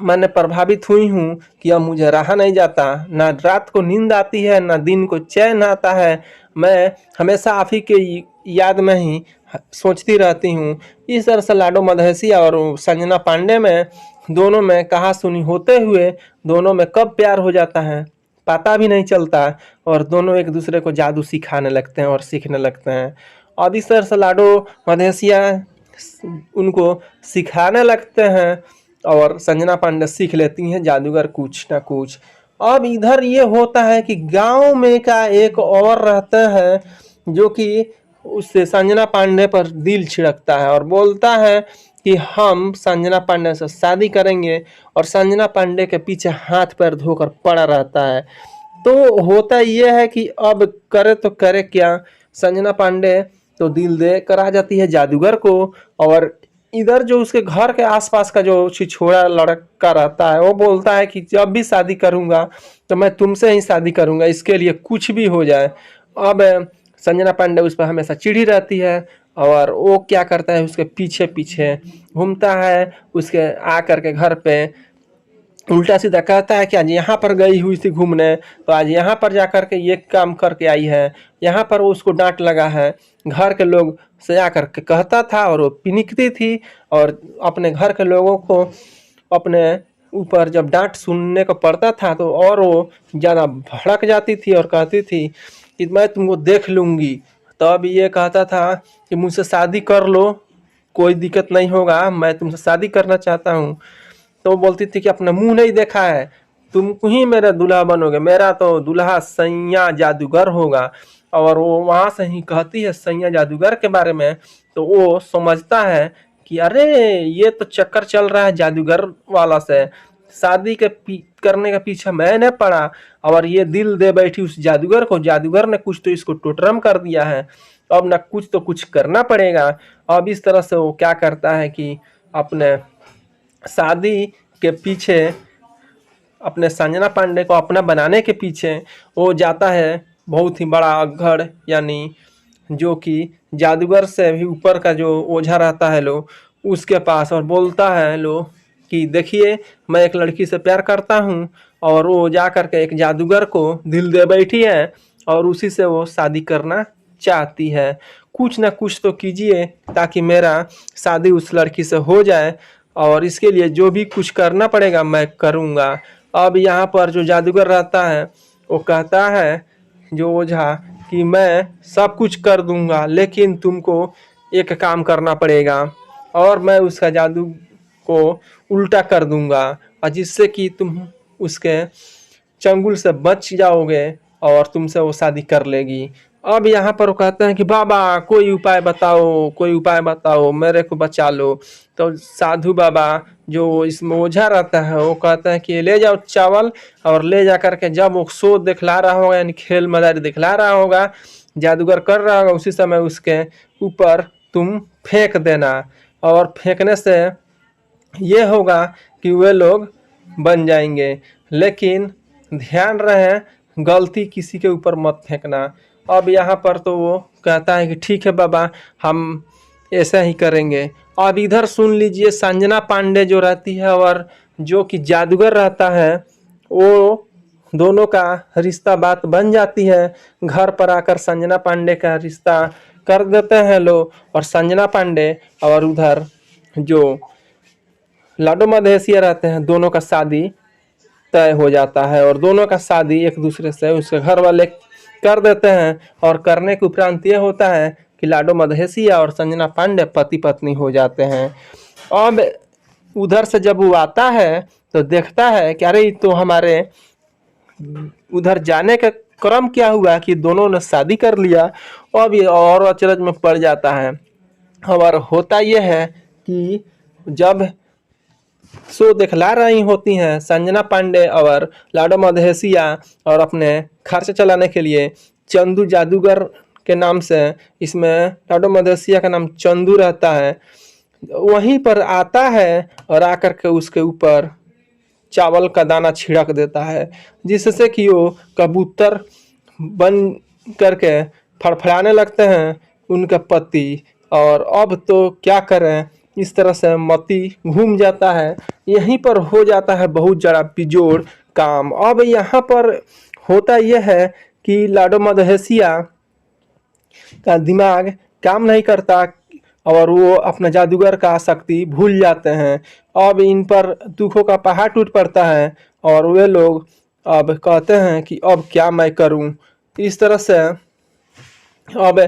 मैंने प्रभावित हुई हूँ कि अब मुझे रहा नहीं जाता, ना रात को नींद आती है, ना दिन को चैन आता है, मैं हमेशा आप ही के याद में ही सोचती रहती हूँ। इस तरह से लाडो मधेसिया और संजना पांडे में दोनों में कहा सुनी होते हुए दोनों में कब प्यार हो जाता है पता भी नहीं चलता, और दोनों एक दूसरे को जादू सिखाने लगते हैं और सीखने लगते हैं। अब इस तरह से लाडो मधेसिया उनको सिखाने लगते हैं और संजना पांडे सीख लेती हैं जादूगर कुछ ना कुछ। अब इधर ये होता है कि गांव में का एक और रहता है जो कि उससे संजना पांडे पर दिल छिड़कता है और बोलता है कि हम संजना पांडे से शादी करेंगे, और संजना पांडे के पीछे हाथ पैर धोकर पड़ा रहता है। तो होता यह है कि अब करे तो करे क्या, संजना पांडे तो दिल दे कर आ जाती है जादूगर को, और इधर जो उसके घर के आसपास का जो छिछोरा लड़का रहता है वो बोलता है कि जब भी शादी करूंगा तो मैं तुमसे ही शादी करूंगा, इसके लिए कुछ भी हो जाए। अब संजना पांडे उस पर हमेशा चिढ़ी रहती है और वो क्या करता है उसके पीछे पीछे घूमता है, उसके आ करके घर पे उल्टा सीधा कहता है कि आज यहाँ पर गई हुई थी घूमने तो आज यहाँ पर जा कर के ये काम करके आई है, यहाँ पर वो उसको डांट लगा है। घर के लोग से आ करके कहता था और वो पिनिकती थी, और अपने घर के लोगों को अपने ऊपर जब डांट सुनने को पड़ता था तो और वो ज़्यादा भड़क जाती थी और कहती थी कि मैं तुमको देख लूँगी। तब ये कहता था कि मुझसे शादी कर लो, कोई दिक्कत नहीं होगा, मैं तुमसे शादी करना चाहता हूँ। तो वो बोलती थी कि अपना मुंह नहीं देखा है, तुम ही मेरा दूल्हा बनोगे, मेरा तो दूल्हा सैया जादूगर होगा। और वो वहाँ से ही कहती है सैया जादूगर के बारे में, तो वो समझता है कि अरे ये तो चक्कर चल रहा है जादूगर वाला से, शादी के करने के पीछे मैंने पड़ा और ये दिल दे बैठी उस जादूगर को, जादूगर ने कुछ तो इसको टोटरम कर दिया है, अब ना कुछ तो कुछ करना पड़ेगा। अब इस तरह से वो क्या करता है कि अपने शादी के पीछे, अपने संजना पांडे को अपना बनाने के पीछे वो जाता है बहुत ही बड़ा अग्घड़, यानी जो कि जादूगर से भी ऊपर का जो ओझा रहता है लो उसके पास, और बोलता है लो कि देखिए मैं एक लड़की से प्यार करता हूँ, और वो जा कर के एक जादूगर को दिल दे बैठी है और उसी से वो शादी करना चाहती है। कुछ ना कुछ तो कीजिए ताकि मेरा शादी उस लड़की से हो जाए, और इसके लिए जो भी कुछ करना पड़ेगा मैं करूँगा। अब यहाँ पर जो जादूगर रहता है वो कहता है जो ओझा कि मैं सब कुछ कर दूंगा लेकिन तुमको एक काम करना पड़ेगा, और मैं उसका जादू को उल्टा कर दूंगा और जिससे कि तुम उसके चंगुल से बच जाओगे और तुमसे वो शादी कर लेगी। अब यहाँ पर वो कहते हैं कि बाबा कोई उपाय बताओ, कोई उपाय बताओ, मेरे को बचा लो। तो साधु बाबा जो इसमें ओझा रहता है वो कहते हैं कि ले जाओ चावल, और ले जा करके जब वो शो दिखला रहा होगा यानी खेल मदारी दिखला रहा होगा, जादूगर कर रहा होगा, उसी समय उसके ऊपर तुम फेंक देना, और फेंकने से ये होगा कि वे लोग बन जाएंगे, लेकिन ध्यान रहे गलती किसी के ऊपर मत फेंकना। अब यहाँ पर तो वो कहता है कि ठीक है बाबा हम ऐसा ही करेंगे। अब इधर सुन लीजिए संजना पांडे जो रहती है और जो कि जादूगर रहता है, वो दोनों का रिश्ता बात बन जाती है। घर पर आकर संजना पांडे का रिश्ता कर देते हैं लोग, और संजना पांडे और उधर जो लाडो मधेसिया रहते हैं दोनों का शादी तय हो जाता है, और दोनों का शादी एक दूसरे से उसके घर वाले कर देते हैं। और करने के उपरांत ये होता है कि लाडो मधेसिया और संजना पांडे पति पत्नी हो जाते हैं। अब उधर से जब वो आता है तो देखता है कि अरे तो हमारे उधर जाने का क्रम क्या हुआ कि दोनों ने शादी कर लिया। अब ये और अचरज में पड़ जाता है। और होता यह है कि जब शो दिखला रही होती हैं संजना पांडे और लाडो मधेसिया, और अपने खर्च चलाने के लिए चंदू जादूगर के नाम से, इसमें लाडो मधेसिया का नाम चंदू रहता है, वहीं पर आता है और आकर के उसके ऊपर चावल का दाना छिड़क देता है, जिससे कि वो कबूतर बन करके फड़फड़ाने लगते हैं उनका पति। और अब तो क्या करें, इस तरह से मती घूम जाता है। यहीं पर हो जाता है बहुत ज़्यादा बिजोड़ काम। अब यहाँ पर होता यह है कि लाडो मधेसिया का दिमाग काम नहीं करता और वो अपना जादूगर का शक्ति भूल जाते हैं। अब इन पर दुखों का पहाड़ टूट पड़ता है और वे लोग अब कहते हैं कि अब क्या मैं करूं। इस तरह से अब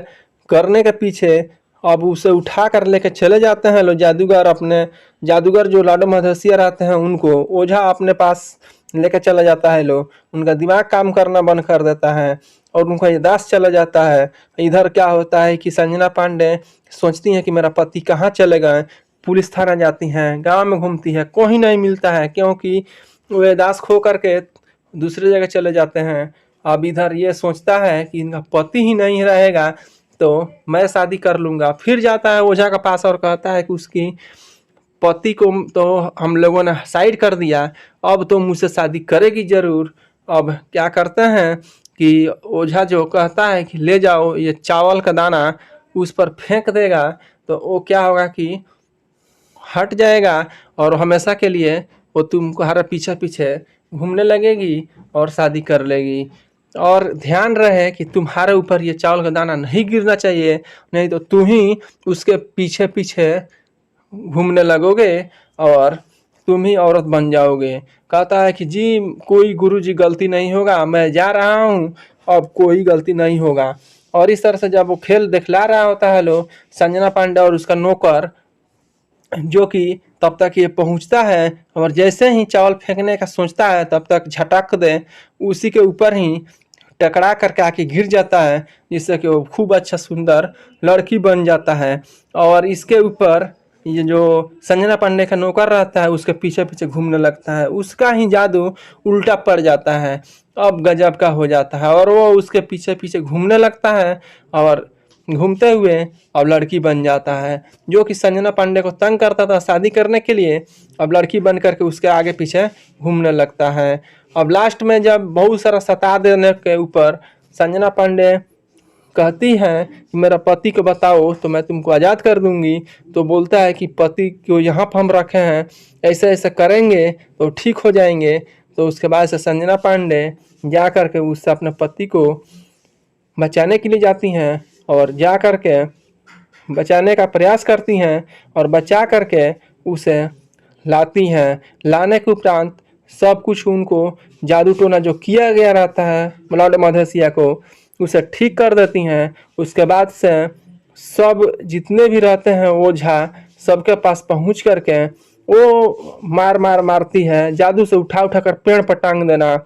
करने के पीछे अब उसे उठा कर लेके चले जाते हैं लोग जादूगर। अपने जादूगर जो लाडो मधेसिया रहते हैं उनको ओझा अपने पास लेके चला जाता है लोग। उनका दिमाग काम करना बंद कर देता है और उनका याददाश्त चला जाता है। इधर क्या होता है कि संजना पांडे सोचती हैं कि मेरा पति कहाँ चले गए। पुलिस थाना जाती हैं, गांव में घूमती है, कोई नहीं मिलता है क्योंकि वो याददाश्त खो करके दूसरी जगह चले जाते हैं। अब इधर ये सोचता है कि इनका पति ही नहीं रहेगा तो मैं शादी कर लूँगा। फिर जाता है ओझा के पास और कहता है कि उसकी पति को तो हम लोगों ने साइड कर दिया, अब तो मुझसे शादी करेगी ज़रूर। अब क्या करते हैं कि ओझा जो कहता है कि ले जाओ ये चावल का दाना उस पर फेंक देगा तो वो क्या होगा कि हट जाएगा और हमेशा के लिए वो तुम्हारे पीछे पीछे घूमने लगेगी और शादी कर लेगी। और ध्यान रहे कि तुम्हारे ऊपर ये चावल का दाना नहीं गिरना चाहिए, नहीं तो तुम ही उसके पीछे पीछे घूमने लगोगे और तुम ही औरत बन जाओगे। कहता है कि जी कोई गुरुजी गलती नहीं होगा, मैं जा रहा हूँ, अब कोई गलती नहीं होगा। और इस तरह से जब वो खेल दिखला रहा होता है लोग, संजना पांडे और उसका नौकर जो कि तब तक ये पहुंचता है और जैसे ही चावल फेंकने का सोचता है तब तक झटक दे उसी के ऊपर ही टकरा करके आके गिर जाता है, जिससे कि वो खूब अच्छा सुंदर लड़की बन जाता है। और इसके ऊपर ये जो संजना पांडे का नौकर रहता है उसके पीछे पीछे घूमने लगता है, उसका ही जादू उल्टा पड़ जाता है। अब गजब का हो जाता है और वो उसके पीछे पीछे घूमने लगता है और घूमते हुए अब लड़की बन जाता है। जो कि संजना पांडे को तंग करता था शादी करने के लिए, अब लड़की बन करके उसके आगे पीछे घूमने लगता है। अब लास्ट में जब बहुत सारा सता देने के ऊपर संजना पांडे कहती हैं कि मेरा पति को बताओ तो मैं तुमको आज़ाद कर दूंगी, तो बोलता है कि पति को यहाँ पर हम रखे हैं, ऐसे ऐसे करेंगे तो ठीक हो जाएंगे। तो उसके बाद से संजना पांडे जा कर के उससे अपने पति को बचाने के लिए जाती हैं और जा कर के बचाने का प्रयास करती हैं और बचा करके उसे लाती हैं। लाने के उपरांत सब कुछ उनको जादू टोना जो किया गया रहता है लाडो मधेसिया को उसे ठीक कर देती हैं। उसके बाद से सब जितने भी रहते हैं ओझा सबके पास पहुंच करके वो मारती है, जादू से उठा उठा कर पेड़ पर टांग देना,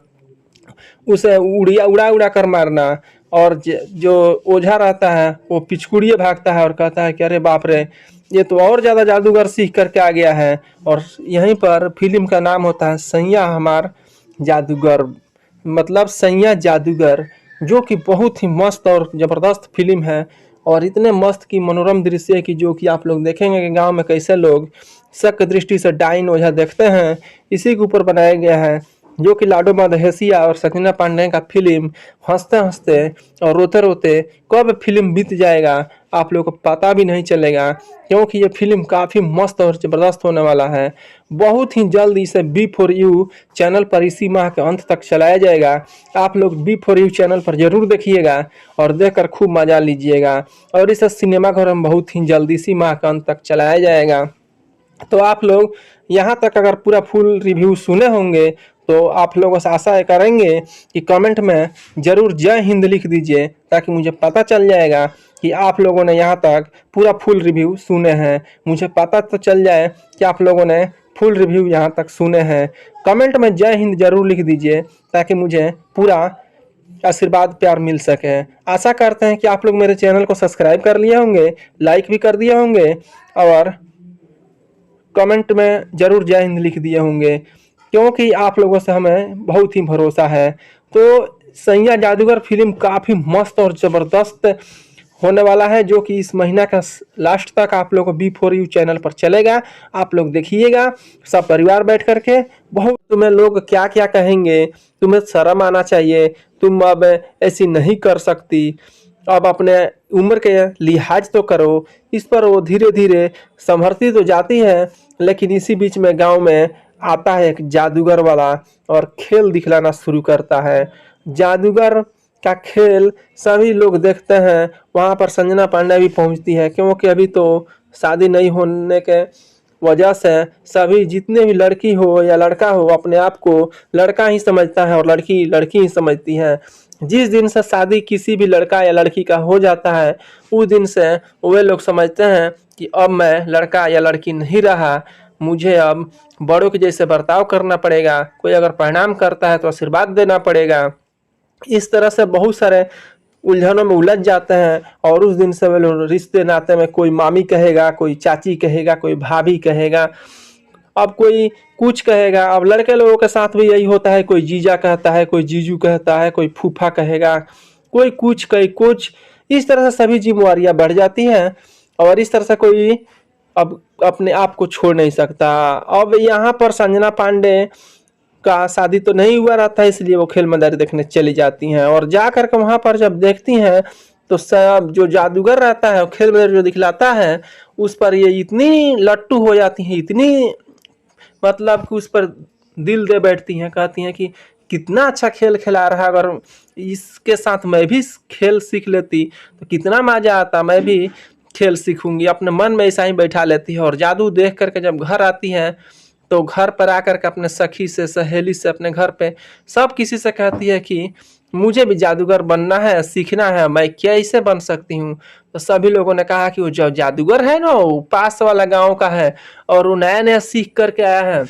उसे उड़ा उड़ा कर मारना। और जो ओझा रहता है वो पिछकुड़िए भागता है और कहता है कि अरे बाप रे, ये तो और ज़्यादा जादूगर सीख करके आ गया है। और यहीं पर फिल्म का नाम होता है सैया हमार जादूगर, मतलब सैया जादूगर, जो कि बहुत ही मस्त और ज़बरदस्त फिल्म है। और इतने मस्त की मनोरम दृश्य है कि जो कि आप लोग देखेंगे कि गांव में कैसे लोग शक दृष्टि से डाइन ओझा देखते हैं, इसी के ऊपर बनाया गया है। जो कि लाडो मधेसिया और संजना पांडे का फिल्म हंसते हंसते और रोते रोते कब फिल्म बीत जाएगा आप लोग को पता भी नहीं चलेगा, क्योंकि ये फिल्म काफ़ी मस्त और ज़बरदस्त होने वाला है। बहुत ही जल्द इसे B4U चैनल पर इसी माह के अंत तक चलाया जाएगा। आप लोग B4U चैनल पर ज़रूर देखिएगा और देखकर खूब मज़ा लीजिएगा। और इसे सिनेमाघर में बहुत ही जल्द इसी माह के अंत तक चलाया जाएगा। तो आप लोग यहाँ तक अगर पूरा फुल रिव्यू सुने होंगे तो आप लोगों से आशा करेंगे कि कमेंट में ज़रूर जय हिंद लिख दीजिए, ताकि मुझे पता चल जाएगा कि आप लोगों ने यहाँ तक पूरा फुल रिव्यू सुने हैं। मुझे पता तो चल जाए कि आप लोगों ने फुल रिव्यू यहाँ तक सुने हैं। कमेंट में जय हिंद ज़रूर लिख दीजिए ताकि मुझे पूरा आशीर्वाद प्यार मिल सके। आशा करते हैं कि आप लोग मेरे चैनल को सब्सक्राइब कर लिए होंगे, लाइक भी कर दिए होंगे और कमेंट में ज़रूर जय हिंद लिख दिए होंगे, क्योंकि आप लोगों से हमें बहुत ही भरोसा है। तो सैया जादूगर फिल्म काफ़ी मस्त और ज़बरदस्त होने वाला है, जो कि इस महीना का लास्ट तक आप लोगों को B4U चैनल पर चलेगा। आप लोग देखिएगा सब परिवार बैठ करके। बहुत तुम्हें लोग क्या क्या कहेंगे, तुम्हें शर्म आना चाहिए, तुम अब ऐसी नहीं कर सकती, अब अपने उम्र के लिहाज तो करो। इस पर वो धीरे धीरे संभरती तो जाती है, लेकिन इसी बीच में गांव में आता है एक जादूगर वाला और खेल दिखलाना शुरू करता है। जादूगर का खेल सभी लोग देखते हैं। वहाँ पर संजना पांडे भी पहुँचती है, क्योंकि अभी तो शादी नहीं होने के वजह से सभी जितने भी लड़की हो या लड़का हो अपने आप को लड़का ही समझता है और लड़की लड़की ही समझती है। जिस दिन से शादी किसी भी लड़का या लड़की का हो जाता है उस दिन से वे लोग समझते हैं कि अब मैं लड़का या लड़की नहीं रहा, मुझे अब बड़ों के जैसे बर्ताव करना पड़ेगा, कोई अगर प्रणाम करता है तो आशीर्वाद देना पड़ेगा। इस तरह से बहुत सारे उलझनों में उलझ जाते हैं और उस दिन से वे लोग रिश्ते नाते में कोई मामी कहेगा, कोई चाची कहेगा, कोई भाभी कहेगा, अब कोई कुछ कहेगा। अब लड़के लोगों के साथ भी यही होता है, कोई जीजा कहता है, कोई जीजू कहता है, कोई फूफा कहेगा, कोई कुछ। इस तरह से सभी जिम्मेवारियां बढ़ जाती हैं और इस तरह से कोई अब अपने आप को छोड़ नहीं सकता। अब यहाँ पर संजना पांडे का शादी तो नहीं हुआ रहता है, इसलिए वो खेल मदारी देखने चली जाती हैं और जा करके वहाँ पर जब देखती हैं तो सब जो जादूगर रहता है खेल मदारी जो दिखलाता है उस पर ये इतनी लट्टू हो जाती हैं, इतनी मतलब कि उस पर दिल दे बैठती हैं, कहती हैं कि कितना अच्छा खेल खिला रहा है, अगर इसके साथ मैं भी खेल सीख लेती तो कितना मजा आता, मैं भी खेल सीखूंगी। अपने मन में ऐसा ही बैठा लेती है और जादू देख करके जब घर आती है तो घर पर आकर के अपने सखी से, सहेली से, अपने घर पे सब किसी से कहती है कि मुझे भी जादूगर बनना है, सीखना है, मैं कैसे बन सकती हूँ। तो सभी लोगों ने कहा कि वो जो जादूगर है ना वो पास वाला गांव का है और वो नया नया सीख करके आया है,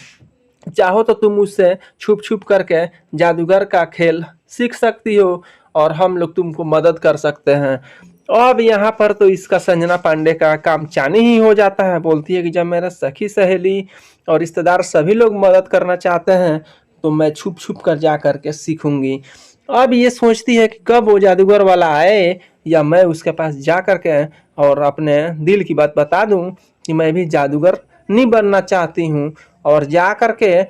चाहो तो तुम उससे छुप छुप करके जादूगर का खेल सीख सकती हो और हम लोग तुमको मदद कर सकते हैं। अब यहाँ पर तो इसका संजना पांडे का काम चानी ही हो जाता है। बोलती है कि जब मेरा सखी सहेली और रिश्तेदार सभी लोग मदद करना चाहते हैं तो मैं छुप छुप कर जा करके सीखूंगी। अब ये सोचती है कि कब वो जादूगर वाला आए या मैं उसके पास जा करके और अपने दिल की बात बता दूं कि मैं भी जादूगर नहीं बनना चाहती हूँ। और जा करके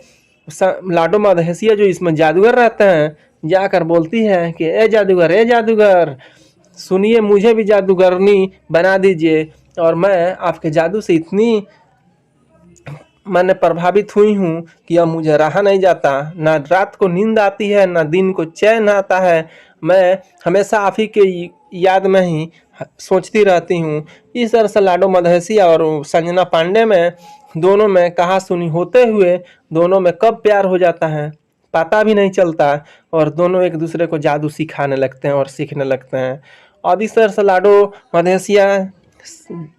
लाडो मधेसिया जो इसमें जादूगर रहते हैं जाकर बोलती है कि ए जादूगर सुनिए, मुझे भी जादूगरनी बना दीजिए और मैं आपके जादू से इतनी मैंने प्रभावित हुई हूँ कि अब मुझे रहा नहीं जाता, ना रात को नींद आती है ना दिन को चैन आता है, मैं हमेशा आप ही के याद में ही सोचती रहती हूँ। इस तरह से लाडो मधेसिया और संजना पांडे में दोनों में कहा सुनी होते हुए दोनों में कब प्यार हो जाता है पता भी नहीं चलता और दोनों एक दूसरे को जादू सिखाने लगते हैं और सीखने लगते हैं। अब इस तरह से लाडो मधेसिया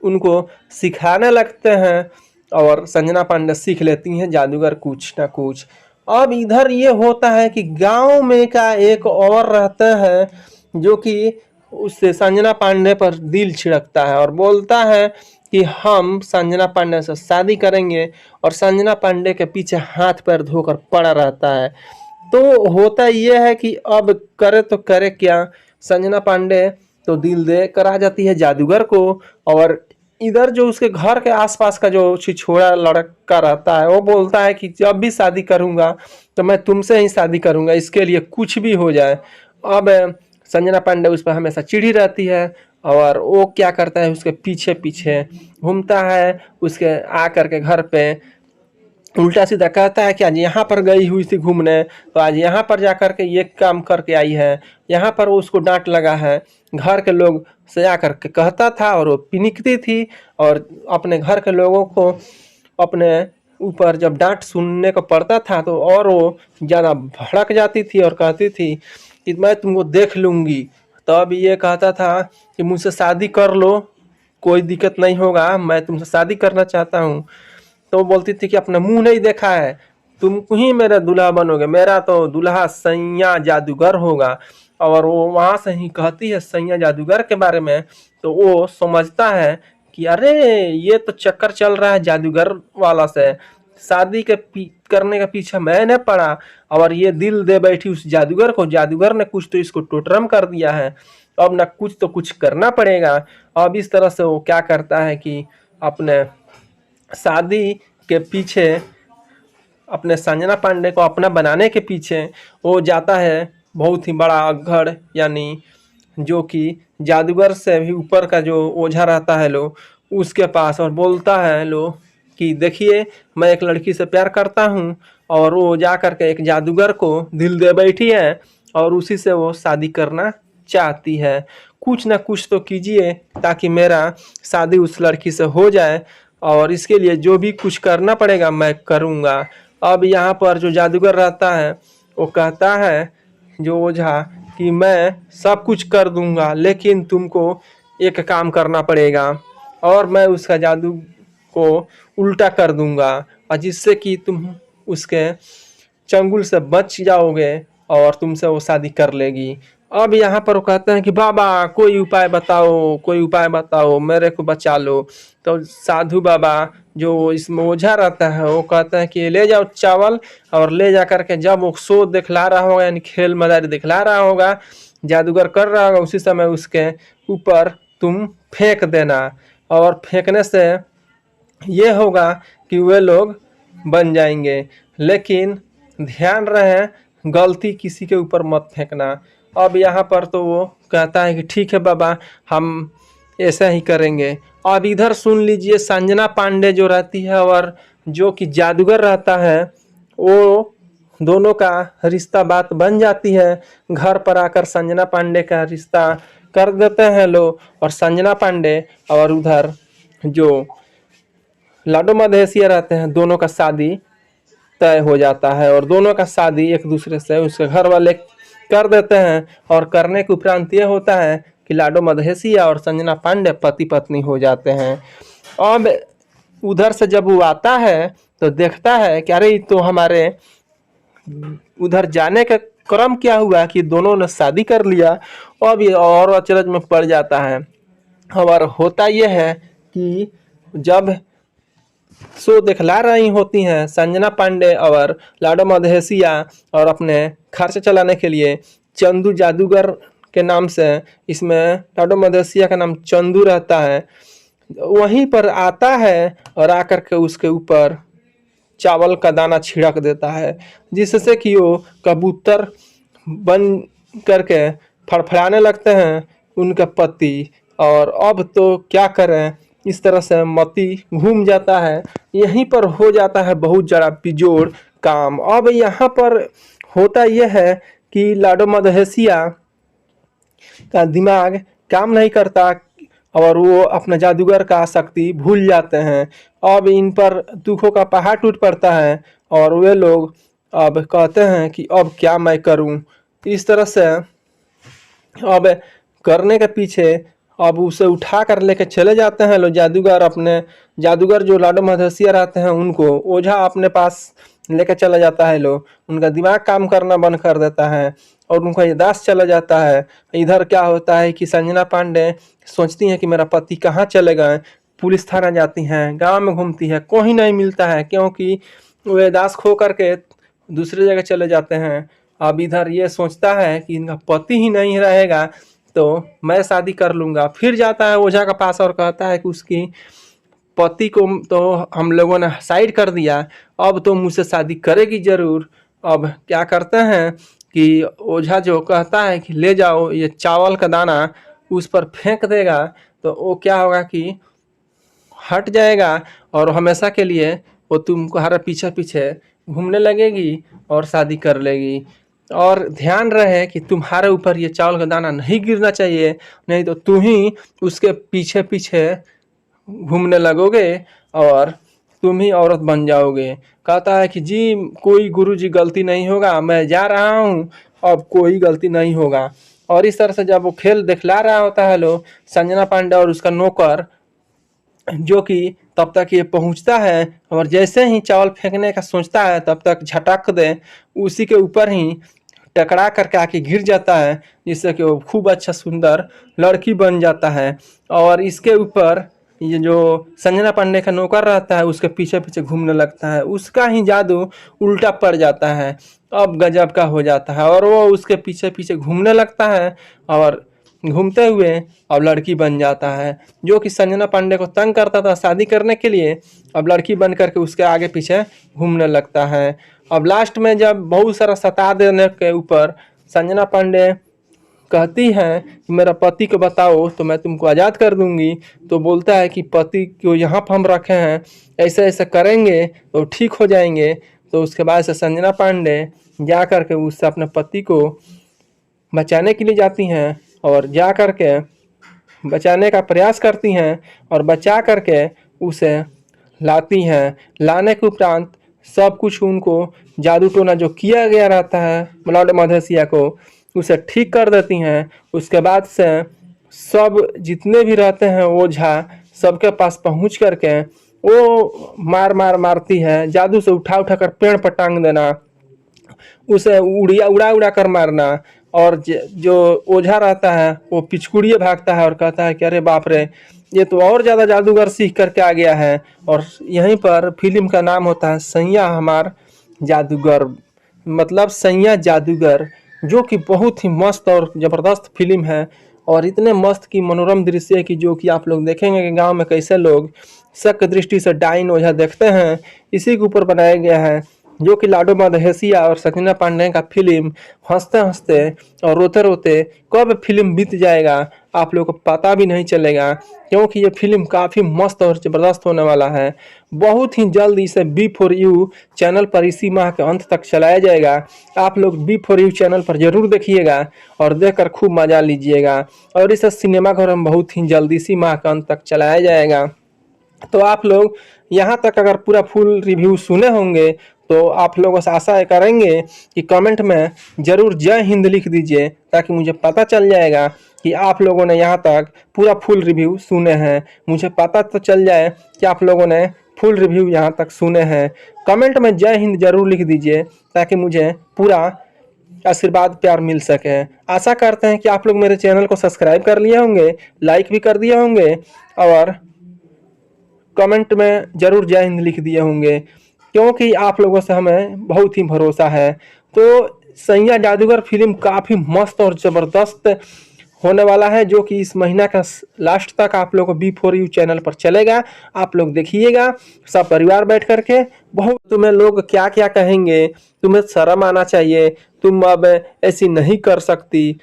उनको सिखाने लगते हैं और संजना पांडे सीख लेती हैं जादूगर कुछ ना कुछ। अब इधर ये होता है कि गांव में का एक और रहता है जो कि उससे संजना पांडे पर दिल छिड़कता है और बोलता है कि हम संजना पांडे से शादी करेंगे और संजना पांडे के पीछे हाथ पैर धोकर पड़ा रहता है। तो होता यह है कि अब करे तो करे क्या, संजना पांडे तो दिल दे कर आ जाती है जादूगर को और इधर जो उसके घर के आसपास का जो छिछोरा लड़का रहता है वो बोलता है कि जब भी शादी करूंगा तो मैं तुमसे ही शादी करूंगा, इसके लिए कुछ भी हो जाए। अब संजना पांडे उस पर हमेशा चिढ़ी रहती है और वो क्या करता है उसके पीछे पीछे घूमता है, उसके आ करके घर पे उल्टा सीधा कहता है कि आज यहाँ पर गई हुई थी घूमने तो आज यहाँ पर जा कर के ये काम करके आई है, यहाँ पर वो उसको डांट लगा है। घर के लोग से आ करके कहता था और वो पिनिकती थी और अपने घर के लोगों को अपने ऊपर जब डांट सुनने को पड़ता था तो और वो ज़्यादा भड़क जाती थी और कहती थी कि मैं तुमको देख लूँगी। तब ये कहता था कि मुझसे शादी कर लो, कोई दिक्कत नहीं होगा, मैं तुमसे शादी करना चाहता हूँ। तो बोलती थी कि अपना मुंह नहीं देखा है, तुम ही मेरा दूल्हा बनोगे, मेरा तो दूल्हा सैया जादूगर होगा। और वो वहाँ से ही कहती है सैया जादूगर के बारे में तो वो समझता है कि अरे ये तो चक्कर चल रहा है जादूगर वाला से, शादी के करने के पीछे मैंने पड़ा और ये दिल दे बैठी उस जादूगर को, जादूगर ने कुछ तो इसको टोटरम कर दिया है, अब ना कुछ तो कुछ करना पड़ेगा। अब इस तरह से वो क्या करता है कि अपने शादी के पीछे अपने संजना पांडे को अपना बनाने के पीछे वो जाता है बहुत ही बड़ा अग्घड़ यानी जो कि जादूगर से भी ऊपर का जो ओझा रहता है लो उसके पास और बोलता है लो कि देखिए मैं एक लड़की से प्यार करता हूँ और वो जा करके एक जादूगर को दिल दे बैठी है और उसी से वो शादी करना चाहती है। कुछ ना कुछ तो कीजिए ताकि मेरा शादी उस लड़की से हो जाए, और इसके लिए जो भी कुछ करना पड़ेगा मैं करूँगा। अब यहाँ पर जो जादूगर रहता है वो कहता है जो ओझा कि मैं सब कुछ कर दूंगा, लेकिन तुमको एक काम करना पड़ेगा, और मैं उसका जादू को उल्टा कर दूंगा, और जिससे कि तुम उसके चंगुल से बच जाओगे और तुमसे वो शादी कर लेगी। अब यहाँ पर वो कहते हैं कि बाबा कोई उपाय बताओ, कोई उपाय बताओ, मेरे को बचा लो। तो साधु बाबा जो इसमें ओझा रहता है वो कहते हैं कि ले जाओ चावल, और ले जा करके जब वो शो दिखला रहा होगा यानी खेल मदारी दिखला रहा होगा, जादूगर कर रहा होगा, उसी समय उसके ऊपर तुम फेंक देना, और फेंकने से ये होगा कि वे लोग बन जाएंगे। लेकिन ध्यान रहे गलती किसी के ऊपर मत फेंकना। अब यहाँ पर तो वो कहता है कि ठीक है बाबा, हम ऐसा ही करेंगे। अब इधर सुन लीजिए, संजना पांडे जो रहती है और जो कि जादूगर रहता है, वो दोनों का रिश्ता बात बन जाती है। घर पर आकर संजना पांडे का रिश्ता कर देते हैं लोग, और संजना पांडे और उधर जो लाडो मधेसिया रहते हैं, दोनों का शादी तय हो जाता है, और दोनों का शादी एक दूसरे से उसके घर वाले कर देते हैं। और करने के उपरांत ये होता है कि लाडो मधेसिया और संजना पांडे पति पत्नी हो जाते हैं। अब उधर से जब वो आता है तो देखता है कि अरे तो हमारे उधर जाने का क्रम क्या हुआ कि दोनों ने शादी कर लिया। अब ये और अचरज में पड़ जाता है। और होता यह है कि जब शो दिखला रही होती हैं संजना पांडे और लाडो मधेसिया, और अपने खर्च चलाने के लिए चंदू जादूगर के नाम से, इसमें लाडो मधेसिया का नाम चंदू रहता है, वहीं पर आता है और आकर के उसके ऊपर चावल का दाना छिड़क देता है, जिससे कि वो कबूतर बन करके फड़फड़ाने लगते हैं उनका पति। और अब तो क्या करें, इस तरह से मती घूम जाता है। यहीं पर हो जाता है बहुत ज़्यादा बिजोड़ काम। अब यहाँ पर होता यह है कि लाडो मधेसिया का दिमाग काम नहीं करता, और वो अपना जादूगर का शक्ति भूल जाते हैं। अब इन पर दुखों का पहाड़ टूट पड़ता है, और वे लोग अब कहते हैं कि अब क्या मैं करूं। इस तरह से अब करने के पीछे अब उसे उठा कर लेके चले जाते हैं लोग जादूगर। अपने जादूगर जो लाडो मधेसिया रहते हैं उनको ओझा अपने पास लेकर चला जाता है लोग, उनका दिमाग काम करना बंद कर देता है और उनका याददाश्त चला जाता है। इधर क्या होता है कि संजना पांडे सोचती हैं कि मेरा पति कहाँ चले गए। पुलिस थाना जाती हैं, गांव में घूमती है, कोई नहीं मिलता है, क्योंकि वो याददाश्त खो करके दूसरी जगह चले जाते हैं। अब इधर ये सोचता है कि इनका पति ही नहीं रहेगा तो मैं शादी कर लूँगा। फिर जाता है ओझा के पास और कहता है कि उसकी पति को तो हम लोगों ने साइड कर दिया, अब तो मुझसे शादी करेगी ज़रूर। अब क्या करते हैं कि ओझा जो कहता है कि ले जाओ ये चावल का दाना उस पर फेंक देगा, तो वो क्या होगा कि हट जाएगा, और हमेशा के लिए वो तुम्हारे पीछे पीछे घूमने लगेगी और शादी कर लेगी। और ध्यान रहे कि तुम्हारे ऊपर ये चावल का दाना नहीं गिरना चाहिए, नहीं तो तुम ही उसके पीछे पीछे घूमने लगोगे और तुम ही औरत बन जाओगे। कहता है कि जी कोई गुरुजी गलती नहीं होगा, मैं जा रहा हूँ, अब कोई गलती नहीं होगा। और इस तरह से जब वो खेल दिखला रहा होता है लोग, संजना पांडे और उसका नौकर जो कि तब तक ये पहुंचता है, और जैसे ही चावल फेंकने का सोचता है तब तक झटक दे उसी के ऊपर ही टकरा करके आके गिर जाता है, जिससे कि वो खूब अच्छा सुंदर लड़की बन जाता है। और इसके ऊपर ये जो संजना पांडे का नौकर रहता है उसके पीछे पीछे घूमने लगता है, उसका ही जादू उल्टा पड़ जाता है। अब गजब का हो जाता है और वो उसके पीछे पीछे घूमने लगता है, और घूमते हुए अब लड़की बन जाता है। जो कि संजना पांडे को तंग करता था शादी करने के लिए, अब लड़की बन करके उसके आगे पीछे घूमने लगता है। अब लास्ट में जब बहुत सारा सता देने के ऊपर संजना पांडे कहती है कि मेरा पति को बताओ तो मैं तुमको आज़ाद कर दूंगी, तो बोलता है कि पति को यहाँ पर हम रखे हैं, ऐसे ऐसे करेंगे तो ठीक हो जाएंगे। तो उसके बाद से संजना पांडे जा कर के उससे अपने पति को बचाने के लिए जाती हैं और जा कर के बचाने का प्रयास करती हैं और बचा करके उसे लाती हैं। लाने के उपरांत सब कुछ उनको जादू टोना जो किया गया रहता है लाडो मधेसिया को उसे ठीक कर देती हैं। उसके बाद से सब जितने भी रहते हैं ओझा सबके पास पहुंच करके वो मारती है। जादू से उठा उठा कर पेड़ पर टांग देना, उसे उड़ा उड़ा कर मारना। और जो ओझा रहता है वो पिचकुड़िए भागता है और कहता है कि अरे बाप रे, ये तो और ज़्यादा जादूगर सीख करके आ गया है। और यहीं पर फिल्म का नाम होता है सैया हमार जादूगर, मतलब सैया जादूगर, जो कि बहुत ही मस्त और ज़बरदस्त फिल्म है। और इतने मस्त की मनोरम दृश्य है कि जो कि आप लोग देखेंगे कि गांव में कैसे लोग शक दृष्टि से डाइन ओझा देखते हैं, इसी के ऊपर बनाया गया है। जो कि लाडो मधेसिया और सकीना पांडे का फिल्म हंसते हंसते और रोते रोते कब फिल्म बीत जाएगा आप लोग को पता भी नहीं चलेगा, क्योंकि ये फिल्म काफ़ी मस्त और ज़बरदस्त होने वाला है। बहुत ही जल्द इसे B4U चैनल पर इसी माह के अंत तक चलाया जाएगा। आप लोग B4U चैनल पर ज़रूर देखिएगा और देखकर खूब मज़ा लीजिएगा। और इसे सिनेमाघर में बहुत ही जल्द इसी माह के अंत तक चलाया जाएगा। तो आप लोग यहाँ तक अगर पूरा फुल रिव्यू सुने होंगे तो आप लोगों से आशा करेंगे कि कमेंट में ज़रूर जय हिंद लिख दीजिए, ताकि मुझे पता चल जाएगा कि आप लोगों ने यहाँ तक पूरा फुल रिव्यू सुने हैं। मुझे पता तो चल जाए कि आप लोगों ने फुल रिव्यू यहाँ तक सुने हैं। कमेंट में जय हिंद ज़रूर लिख दीजिए ताकि मुझे पूरा आशीर्वाद प्यार मिल सके। आशा करते हैं कि आप लोग मेरे चैनल को सब्सक्राइब कर लिए होंगे, लाइक भी कर दिए होंगे और कमेंट में ज़रूर जय हिंद लिख दिए होंगे, क्योंकि आप लोगों से हमें बहुत ही भरोसा है। तो सैया जादूगर फिल्म काफ़ी मस्त और ज़बरदस्त होने वाला है, जो कि इस महीना का लास्ट तक आप लोग को B4U चैनल पर चलेगा। आप लोग देखिएगा सब परिवार बैठ करके। बहुत तुम्हें लोग क्या क्या कहेंगे, तुम्हें शर्म आना चाहिए, तुम अब ऐसी नहीं कर सकती,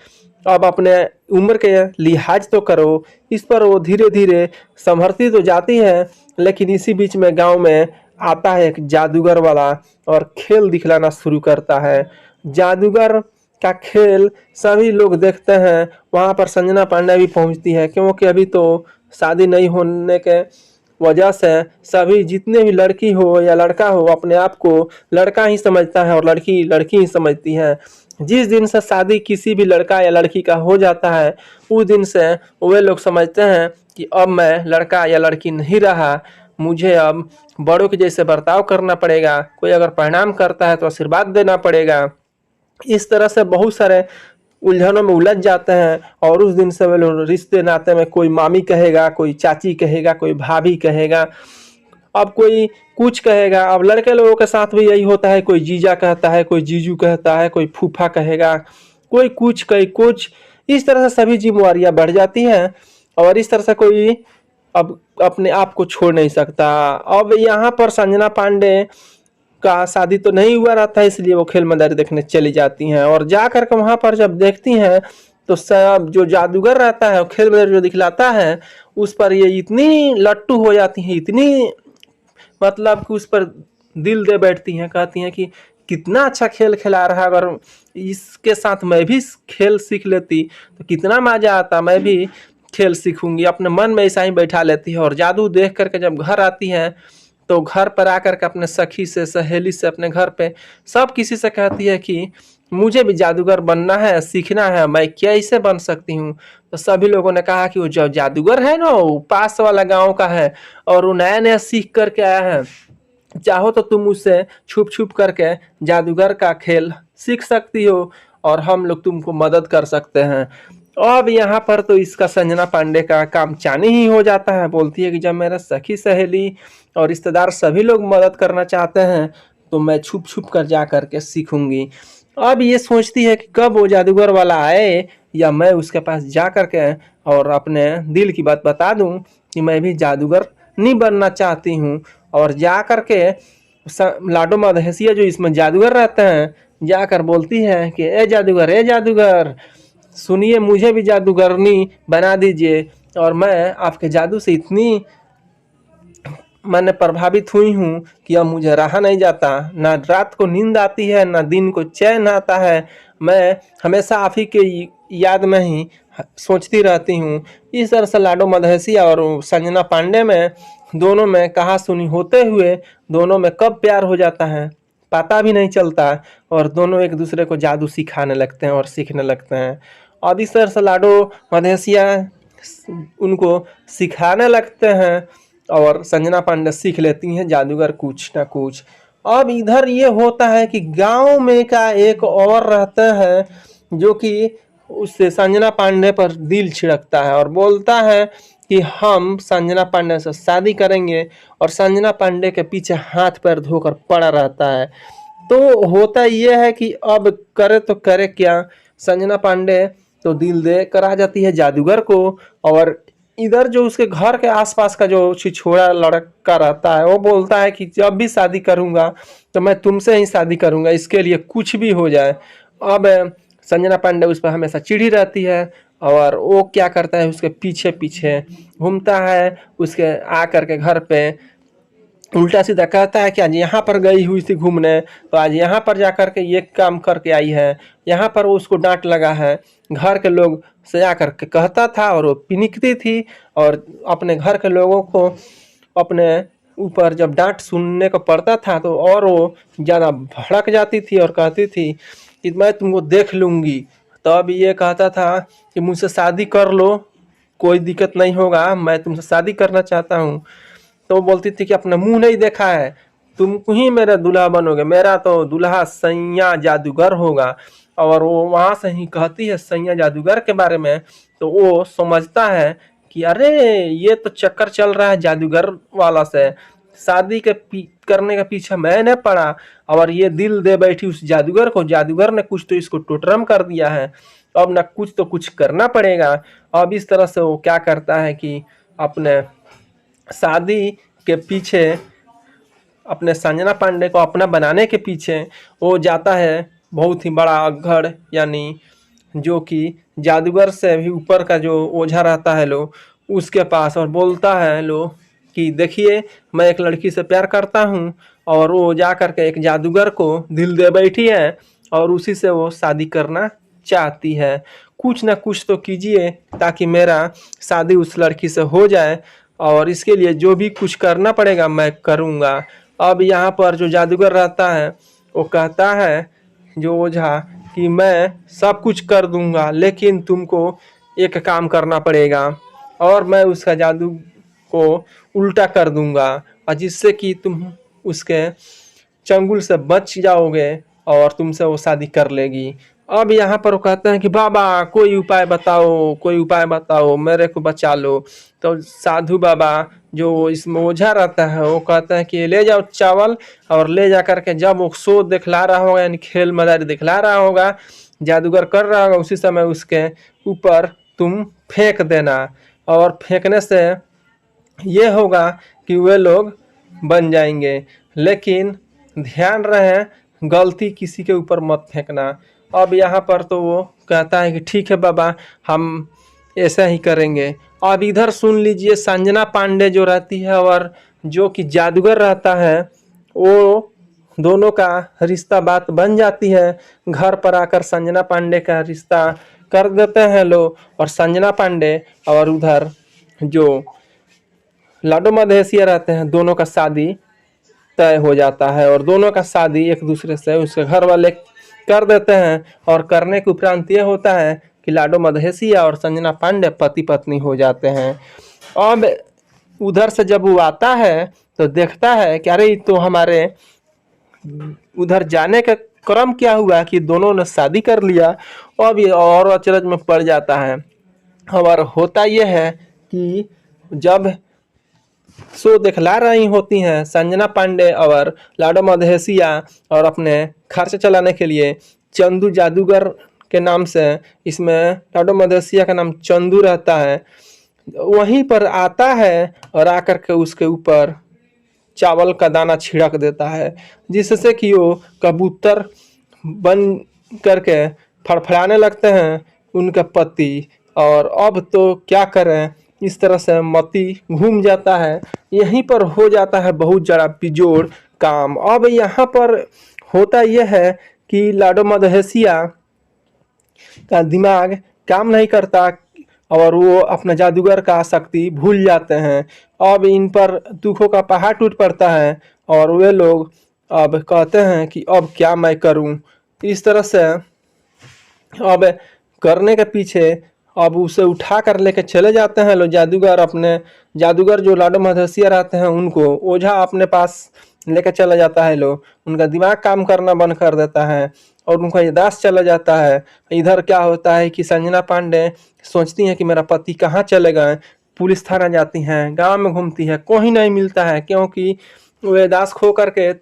अब अपने उम्र के लिहाज तो करो। इस पर वो धीरे धीरे संभरती तो जाती है, लेकिन इसी बीच में गांव में आता है एक जादूगर वाला और खेल दिखलाना शुरू करता है। जादूगर का खेल सभी लोग देखते हैं। वहाँ पर संजना पांडे भी पहुँचती है, क्योंकि अभी तो शादी नहीं होने के वजह से सभी जितने भी लड़की हो या लड़का हो अपने आप को लड़का ही समझता है और लड़की लड़की ही समझती है। जिस दिन से शादी किसी भी लड़का या लड़की का हो जाता है उस दिन से वे लोग समझते हैं कि अब मैं लड़का या लड़की नहीं रहा, मुझे अब बड़ों के जैसे बर्ताव करना पड़ेगा। कोई अगर प्रणाम करता है तो आशीर्वाद देना पड़ेगा। इस तरह से बहुत सारे उलझनों में उलझ जाते हैं और उस दिन से वे लोग रिश्ते नाते में कोई मामी कहेगा, कोई चाची कहेगा, कोई भाभी कहेगा, अब कोई कुछ कहेगा। अब लड़के लोगों के साथ भी यही होता है, कोई जीजा कहता है, कोई जीजू कहता है, कोई फूफा कहेगा, कोई कुछ। इस तरह से सभी जिम्मेवारियां बढ़ जाती हैं और इस तरह से कोई अब अपने आप को छोड़ नहीं सकता। अब यहाँ पर संजना पांडे का शादी तो नहीं हुआ रहता है, इसलिए वो खेल मैदारी देखने चली जाती हैं और जा करके वहाँ पर जब देखती हैं तो सब जो जादूगर रहता है खेल मैदारी जो दिखलाता है उस पर ये इतनी लट्टू हो जाती हैं, इतनी मतलब कि उस पर दिल दे बैठती हैं, कहती हैं कि कितना अच्छा खेल खिला रहा है, अगर इसके साथ मैं भी खेल सीख लेती तो कितना मजा आता, मैं भी खेल सीखूंगी। अपने मन में ऐसा ही बैठा लेती है और जादू देख करके जब घर आती हैं तो घर पर आकर के अपने सखी से, सहेली से, अपने घर पे सब किसी से कहती है कि मुझे भी जादूगर बनना है, सीखना है, मैं कैसे बन सकती हूँ। तो सभी लोगों ने कहा कि वो जो जादूगर है ना वो पास वाला गांव का है और वो नया नया सीख करके आया है, चाहो तो तुम उससे छुप छुप करके जादूगर का खेल सीख सकती हो और हम लोग तुमको मदद कर सकते हैं। अब यहाँ पर तो इसका संजना पांडे का काम चानी ही हो जाता है। बोलती है कि जब मेरा सखी सहेली और रिश्तेदार सभी लोग मदद करना चाहते हैं तो मैं छुप छुप कर जा करके सीखूंगी। अब ये सोचती है कि कब वो जादूगर वाला आए या मैं उसके पास जा करके और अपने दिल की बात बता दूं कि मैं भी जादूगर नहीं बनना चाहती हूँ। और जा करके लाडो मधेसिया जो इसमें जादूगर रहते हैं जाकर बोलती है कि ए जादूगर सुनिए, मुझे भी जादूगरनी बना दीजिए और मैं आपके जादू से इतनी मैंने प्रभावित हुई हूँ कि अब मुझे रहा नहीं जाता, ना रात को नींद आती है ना दिन को चैन आता है। मैं हमेशा आप ही के याद में ही सोचती रहती हूँ। इस तरह से लाडो मधेसिया और संजना पांडे में दोनों में कहा सुनी होते हुए दोनों में कब प्यार हो जाता है पता भी नहीं चलता, और दोनों एक दूसरे को जादू सिखाने लगते हैं और सीखने लगते हैं। अब इस तरह से लाडो मधेसिया उनको सिखाने लगते हैं और संजना पांडे सीख लेती हैं जादूगर कुछ ना कुछ। अब इधर ये होता है कि गांव में का एक और रहता है जो कि उससे संजना पांडे पर दिल छिड़कता है और बोलता है कि हम संजना पांडे से शादी करेंगे, और संजना पांडे के पीछे हाथ पैर धोकर पड़ा रहता है। तो होता यह है कि अब करे तो करे क्या, संजना पांडे तो दिल दे कर आ जाती है जादूगर को, और इधर जो उसके घर के आसपास का जो छिछोरा लड़का रहता है वो बोलता है कि जब भी शादी करूंगा तो मैं तुमसे ही शादी करूंगा, इसके लिए कुछ भी हो जाए। अब संजना पांडे उस पर हमेशा चिढ़ी रहती है और वो क्या करता है उसके पीछे पीछे घूमता है, उसके आ करके घर पे उल्टा सीधा कहता है कि आज यहाँ पर गई हुई थी घूमने तो आज यहाँ पर जा कर के ये काम करके आई है। यहाँ पर वो उसको डांट लगा है, घर के लोग से आ करके कहता था और वो पिनिकती थी, और अपने घर के लोगों को अपने ऊपर जब डांट सुनने को पड़ता था तो और वो ज़्यादा भड़क जाती थी और कहती थी कि मैं तुमको देख लूँगी। तब ये कहता था कि मुझसे शादी कर लो, कोई दिक्कत नहीं होगा, मैं तुमसे शादी करना चाहता हूँ। तो वो बोलती थी कि अपना मुंह नहीं देखा है, तुम ही मेरा दूल्हा बनोगे, मेरा तो दूल्हा सैया जादूगर होगा। और वो वहाँ से ही कहती है सैया जादूगर के बारे में, तो वो समझता है कि अरे ये तो चक्कर चल रहा है जादूगर वाला से, शादी के करने के पीछे मैंने पड़ा और ये दिल दे बैठी उस जादूगर को, जादूगर ने कुछ तो इसको टोटरम कर दिया है, अब ना कुछ तो कुछ करना पड़ेगा। अब इस तरह से वो क्या करता है कि अपने शादी के पीछे, अपने संजना पांडे को अपना बनाने के पीछे वो जाता है बहुत ही बड़ा अग्घड़, यानी जो कि जादूगर से भी ऊपर का जो ओझा रहता है लो उसके पास, और बोलता है लो कि देखिए मैं एक लड़की से प्यार करता हूँ, और वो जा कर के एक जादूगर को दिल दे बैठी है और उसी से वो शादी करना चाहती है। कुछ ना कुछ तो कीजिए ताकि मेरा शादी उस लड़की से हो जाए, और इसके लिए जो भी कुछ करना पड़ेगा मैं करूँगा। अब यहाँ पर जो जादूगर रहता है वो कहता है जो ओझा कि मैं सब कुछ कर दूंगा लेकिन तुमको एक काम करना पड़ेगा, और मैं उसका जादू को उल्टा कर दूंगा और जिससे कि तुम उसके चंगुल से बच जाओगे और तुमसे वो शादी कर लेगी। अब यहाँ पर वो कहते हैं कि बाबा कोई उपाय बताओ, कोई उपाय बताओ, मेरे को बचा लो। तो साधु बाबा जो इसमें ओझा रहता है वो कहते हैं कि ले जाओ चावल, और ले जा करके जब वो शो दिखला रहा होगा यानी खेल मदारी दिखला रहा होगा, जादूगर कर रहा होगा, उसी समय उसके ऊपर तुम फेंक देना, और फेंकने से ये होगा कि वे लोग बन जाएंगे, लेकिन ध्यान रहे गलती किसी के ऊपर मत फेंकना। अब यहाँ पर तो वो कहता है कि ठीक है बाबा हम ऐसा ही करेंगे। अब इधर सुन लीजिए संजना पांडे जो रहती है और जो कि जादूगर रहता है, वो दोनों का रिश्ता बात बन जाती है। घर पर आकर संजना पांडे का रिश्ता कर देते हैं लोग, और संजना पांडे और उधर जो लाडो मधेसिया रहते हैं दोनों का शादी तय हो जाता है, और दोनों का शादी एक दूसरे से उसके घर वाले कर देते हैं। और करने के उपरांत ये होता है कि लाडो मधेसिया और संजना पांडे पति पत्नी हो जाते हैं। अब उधर से जब वो आता है तो देखता है कि अरे तो हमारे उधर जाने का क्रम क्या हुआ कि दोनों ने शादी कर लिया। अब ये और अचरज में पड़ जाता है। और होता यह है कि जब शो दिखला रही होती हैं संजना पांडे और लाडो मधेसिया, और अपने खर्च चलाने के लिए चंदू जादूगर के नाम से, इसमें लाडो मधेसिया का नाम चंदू रहता है, वहीं पर आता है और आकर के उसके ऊपर चावल का दाना छिड़क देता है, जिससे कि वो कबूतर बन करके फड़फड़ाने लगते हैं उनके पति। और अब तो क्या करें, इस तरह से मती घूम जाता है। यहीं पर हो जाता है बहुत ज़्यादा बेजोड़ काम। अब यहाँ पर होता यह है कि लाडो मधेसिया का दिमाग काम नहीं करता और वो अपना जादूगर का शक्ति भूल जाते हैं। अब इन पर दुखों का पहाड़ टूट पड़ता है और वे लोग अब कहते हैं कि अब क्या मैं करूं। इस तरह से अब करने के पीछे अब उसे उठा कर लेके चले जाते हैं लोग जादूगर। अपने जादूगर जो लाडो मधेसिया रहते हैं उनको ओझा अपने पास लेकर चला जाता है लोग। उनका दिमाग काम करना बंद कर देता है और उनका याददाश्त चला जाता है। इधर क्या होता है कि संजना पांडे सोचती हैं कि मेरा पति कहाँ चले गए। पुलिस थाना जाती हैं, गांव में घूमती है, कोई नहीं मिलता है क्योंकि वो याददाश्त खो करके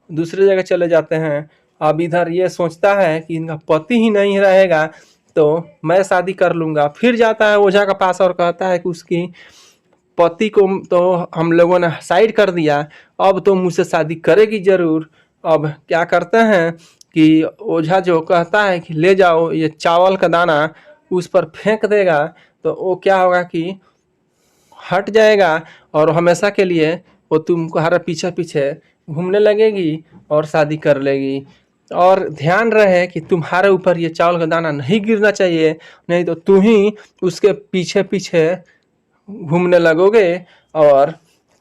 दूसरी जगह चले जाते हैं। अब इधर ये सोचता है कि इनका पति ही नहीं रहेगा तो मैं शादी कर लूँगा। फिर जाता है ओझा के पास और कहता है कि उसकी पति को तो हम लोगों ने साइड कर दिया, अब तो मुझसे शादी करेगी ज़रूर। अब क्या करते हैं कि ओझा जो कहता है कि ले जाओ ये चावल का दाना उस पर फेंक देगा तो वो क्या होगा कि हट जाएगा और हमेशा के लिए वो तुम्हारे पीछे पीछे घूमने लगेगी और शादी कर लेगी। और ध्यान रहे कि तुम्हारे ऊपर ये चावल का दाना नहीं गिरना चाहिए, नहीं तो तुम ही उसके पीछे पीछे घूमने लगोगे और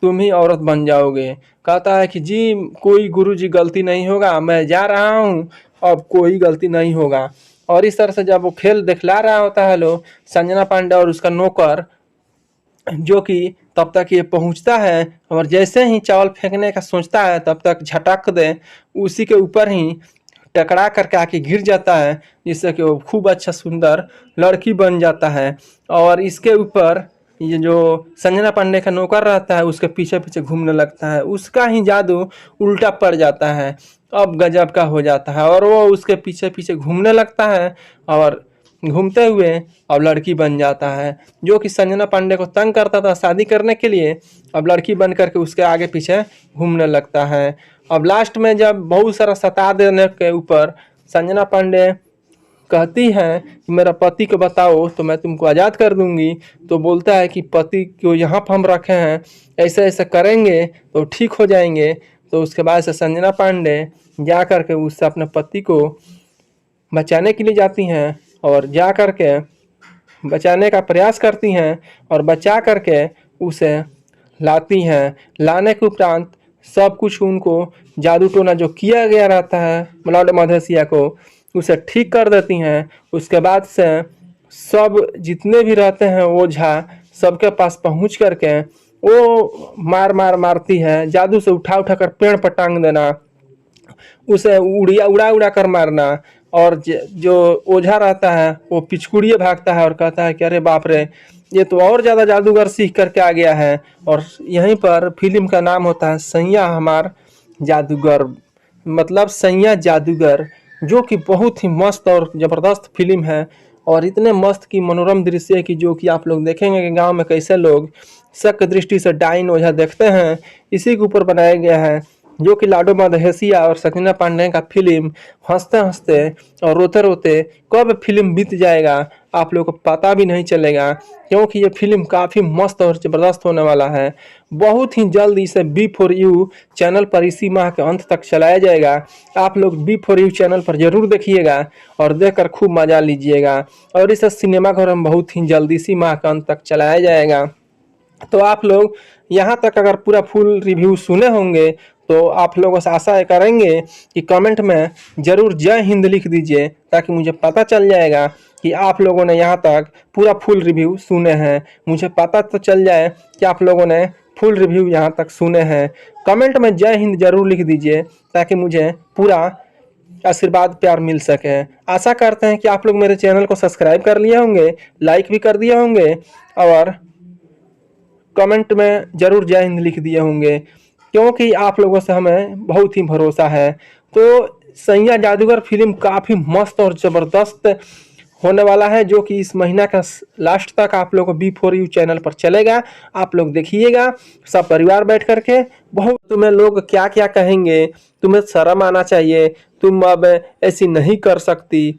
तुम ही औरत बन जाओगे। कहता है कि जी कोई गुरुजी गलती नहीं होगा, मैं जा रहा हूँ, अब कोई गलती नहीं होगा। और इस तरह से जब वो खेल दिखला रहा होता है लोग, संजना पांडे और उसका नौकर जो कि तब तक ये पहुंचता है और जैसे ही चावल फेंकने का सोचता है तब तक झटक दे उसी के ऊपर ही टकरा करके आके गिर जाता है, जिससे कि वो खूब अच्छा सुंदर लड़की बन जाता है। और इसके ऊपर ये जो संजना पांडे का नौकर रहता है उसके पीछे पीछे घूमने लगता है, उसका ही जादू उल्टा पड़ जाता है। अब गजब का हो जाता है और वो उसके पीछे पीछे घूमने लगता है और घूमते हुए अब लड़की बन जाता है। जो कि संजना पांडे को तंग करता था शादी करने के लिए, अब लड़की बन करके उसके आगे पीछे घूमने लगता है। अब लास्ट में जब बहुत सारा सता देने के ऊपर संजना पांडे कहती है कि मेरा पति को बताओ तो मैं तुमको आज़ाद कर दूंगी, तो बोलता है कि पति को यहाँ पर हम रखे हैं, ऐसे ऐसे करेंगे तो ठीक हो जाएंगे। तो उसके बाद से संजना पांडे जा कर के उससे अपने पति को बचाने के लिए जाती हैं और जा कर के बचाने का प्रयास करती हैं और बचा करके उसे लाती हैं। लाने के उपरांत सब कुछ उनको जादू टोना जो किया गया रहता है लाडो मधेसिया को उसे ठीक कर देती हैं। उसके बाद से सब जितने भी रहते हैं ओझा सबके पास पहुंच करके वो मारती है, जादू से उठा उठा कर पेड़ पर टांग देना, उसे उड़ा उड़ा कर मारना। और जो ओझा रहता है वो पिछकुड़िए भागता है और कहता है कि अरे बाप रे, ये तो और ज़्यादा जादूगर सीख करके आ गया है। और यहीं पर फिल्म का नाम होता है सैया हमार जादूगर, मतलब सैया जादूगर, जो कि बहुत ही मस्त और ज़बरदस्त फिल्म है। और इतने मस्त की मनोरम दृश्य है कि जो कि आप लोग देखेंगे कि गांव में कैसे लोग शक दृष्टि से डाइन ओझा देखते हैं, इसी के ऊपर बनाया गया है। जो कि लाडो मधेसिया और संजना पांडे का फिल्म हंसते हंसते और रोते रोते कब फिल्म बीत जाएगा आप लोग को पता भी नहीं चलेगा, क्योंकि ये फिल्म काफ़ी मस्त और ज़बरदस्त होने वाला है। बहुत ही जल्द इसे B4U चैनल पर इसी माह के अंत तक चलाया जाएगा। आप लोग B4U चैनल पर ज़रूर देखिएगा और देखकर खूब मज़ा लीजिएगा। और इसे सिनेमाघर में बहुत ही जल्द इसी माह के अंत तक चलाया जाएगा। तो आप लोग यहाँ तक अगर पूरा फुल रिव्यू सुने होंगे तो आप लोगों से आशा करेंगे कि कमेंट में ज़रूर जय हिंद लिख दीजिए, ताकि मुझे पता चल जाएगा कि आप लोगों ने यहाँ तक पूरा फुल रिव्यू सुने हैं। मुझे पता तो चल जाए कि आप लोगों ने फुल रिव्यू यहाँ तक सुने हैं। कमेंट में जय हिंद ज़रूर लिख दीजिए ताकि मुझे पूरा आशीर्वाद प्यार मिल सके। आशा करते हैं कि आप लोग मेरे चैनल को सब्सक्राइब कर लिए होंगे, लाइक भी कर दिए होंगे और कमेंट में ज़रूर जय हिंद लिख दिए होंगे, क्योंकि आप लोगों से हमें बहुत ही भरोसा है। तो सैया जादूगर फिल्म काफ़ी मस्त और ज़बरदस्त होने वाला है, जो कि इस महीना का लास्ट तक आप लोग को B4U चैनल पर चलेगा। आप लोग देखिएगा सब परिवार बैठ करके। बहुत तुम्हें लोग क्या क्या कहेंगे, तुम्हें शर्म आना चाहिए, तुम अब ऐसी नहीं कर सकती,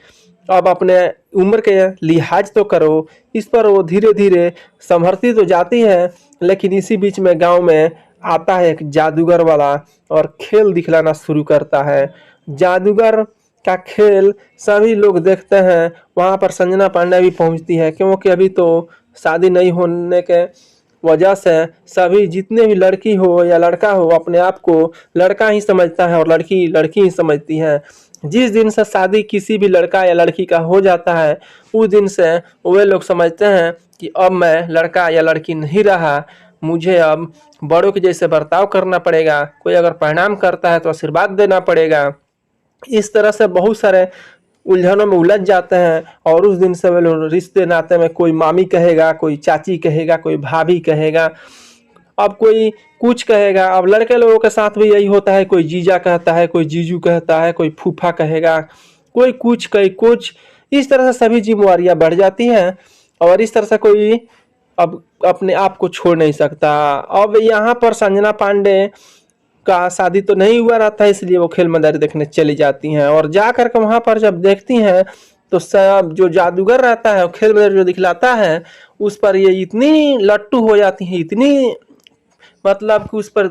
अब अपने उम्र के लिहाज तो करो। इस पर वो धीरे धीरे संभरती तो जाती है, लेकिन इसी बीच में गांव में आता है एक जादूगर वाला और खेल दिखलाना शुरू करता है। जादूगर का खेल सभी लोग देखते हैं। वहां पर संजना पांडे भी पहुंचती है, क्योंकि अभी तो शादी नहीं होने के वजह से सभी जितने भी लड़की हो या लड़का हो अपने आप को लड़का ही समझता है और लड़की लड़की ही समझती है। जिस दिन से शादी किसी भी लड़का या लड़की का हो जाता है, उस दिन से वे लोग समझते हैं कि अब मैं लड़का या लड़की नहीं रहा, मुझे अब बड़ों के जैसे बर्ताव करना पड़ेगा। कोई अगर प्रणाम करता है तो आशीर्वाद देना पड़ेगा। इस तरह से बहुत सारे उलझनों में उलझ जाते हैं और उस दिन से वे लोग रिश्ते नाते में कोई मामी कहेगा, कोई चाची कहेगा, कोई भाभी कहेगा, अब कोई कुछ कहेगा। अब लड़के लोगों के साथ भी यही होता है, कोई जीजा कहता है, कोई जीजू कहता है, कोई फूफा कहेगा, कोई कुछ। इस तरह से सभी जिम्मेवारियां बढ़ जाती हैं और इस तरह से कोई अब अपने आप को छोड़ नहीं सकता। अब यहाँ पर संजना पांडे का शादी तो नहीं हुआ रहता है, इसलिए वो खेल मदारी देखने चली जाती हैं और जा करके वहां पर जब देखती हैं तो सब जो जादूगर रहता है खेल मदारी जो दिखलाता है उस पर ये इतनी लट्टू हो जाती है, इतनी मतलब कि उस पर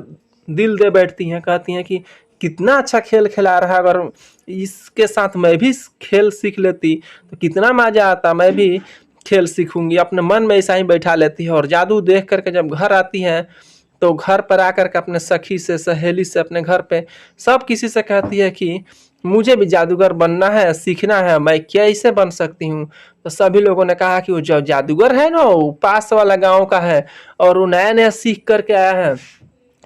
दिल दे बैठती हैं, कहती हैं कि कितना अच्छा खेल खिला रहा है, अगर इसके साथ मैं भी खेल सीख लेती तो कितना मजा आता, मैं भी खेल सीखूंगी। अपने मन में ऐसा ही बैठा लेती है और जादू देख करके जब घर आती है तो घर पर आकर के अपने सखी से, सहेली से, अपने घर पे सब किसी से कहती है कि मुझे भी जादूगर बनना है, सीखना है, मैं कैसे बन सकती हूँ। तो सभी लोगों ने कहा कि वो जो जादूगर है ना, वो पास वाला गांव का है और वो नया नया सीख करके आया है,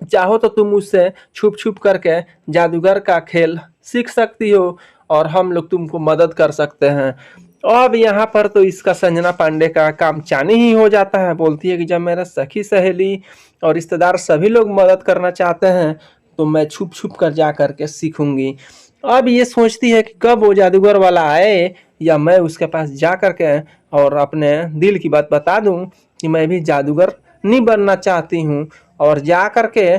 चाहो तो तुम उससे छुप छुप करके जादूगर का खेल सीख सकती हो और हम लोग तुमको मदद कर सकते हैं। अब यहाँ पर तो इसका संजना पांडे का काम चानी ही हो जाता है। बोलती है कि जब मेरा सखी सहेली और रिश्तेदार सभी लोग मदद करना चाहते हैं तो मैं छुप छुप कर जा करके सीखूंगी। अब ये सोचती है कि कब वो जादूगर वाला आए या मैं उसके पास जा करके और अपने दिल की बात बता दूं कि मैं भी जादूगर नहीं बनना चाहती हूँ। और जा करके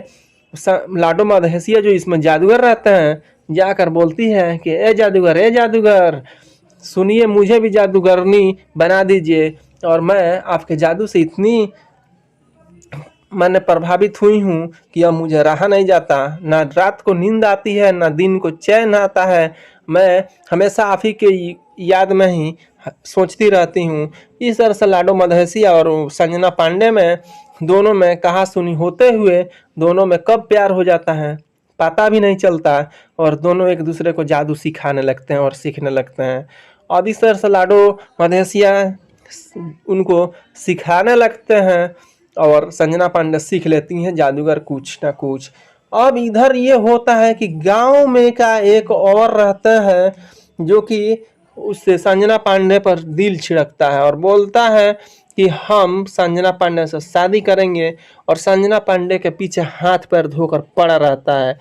लाडो मधेसिया जो इसमें जादूगर रहते हैं जाकर बोलती है कि ए जादूगर सुनिए, मुझे भी जादूगरनी बना दीजिए और मैं आपके जादू से इतनी मैंने प्रभावित हुई हूँ कि अब मुझे रहा नहीं जाता, ना रात को नींद आती है, ना दिन को चैन आता है, मैं हमेशा आप ही के याद में ही सोचती रहती हूँ। इस तरह से लाडो मधेसिया और संजना पांडे में दोनों में कहा सुनी होते हुए दोनों में कब प्यार हो जाता है पता भी नहीं चलता और दोनों एक दूसरे को जादू सिखाने लगते हैं और सीखने लगते हैं। अब इस तरह से लाडो मधेसिया उनको सिखाने लगते हैं और संजना पांडे सीख लेती हैं जादूगर कुछ ना कुछ। अब इधर ये होता है कि गांव में का एक और रहता है जो कि उससे संजना पांडे पर दिल छिड़कता है और बोलता है कि हम संजना पांडे से शादी करेंगे और संजना पांडे के पीछे हाथ पैर धोकर पड़ा रहता है।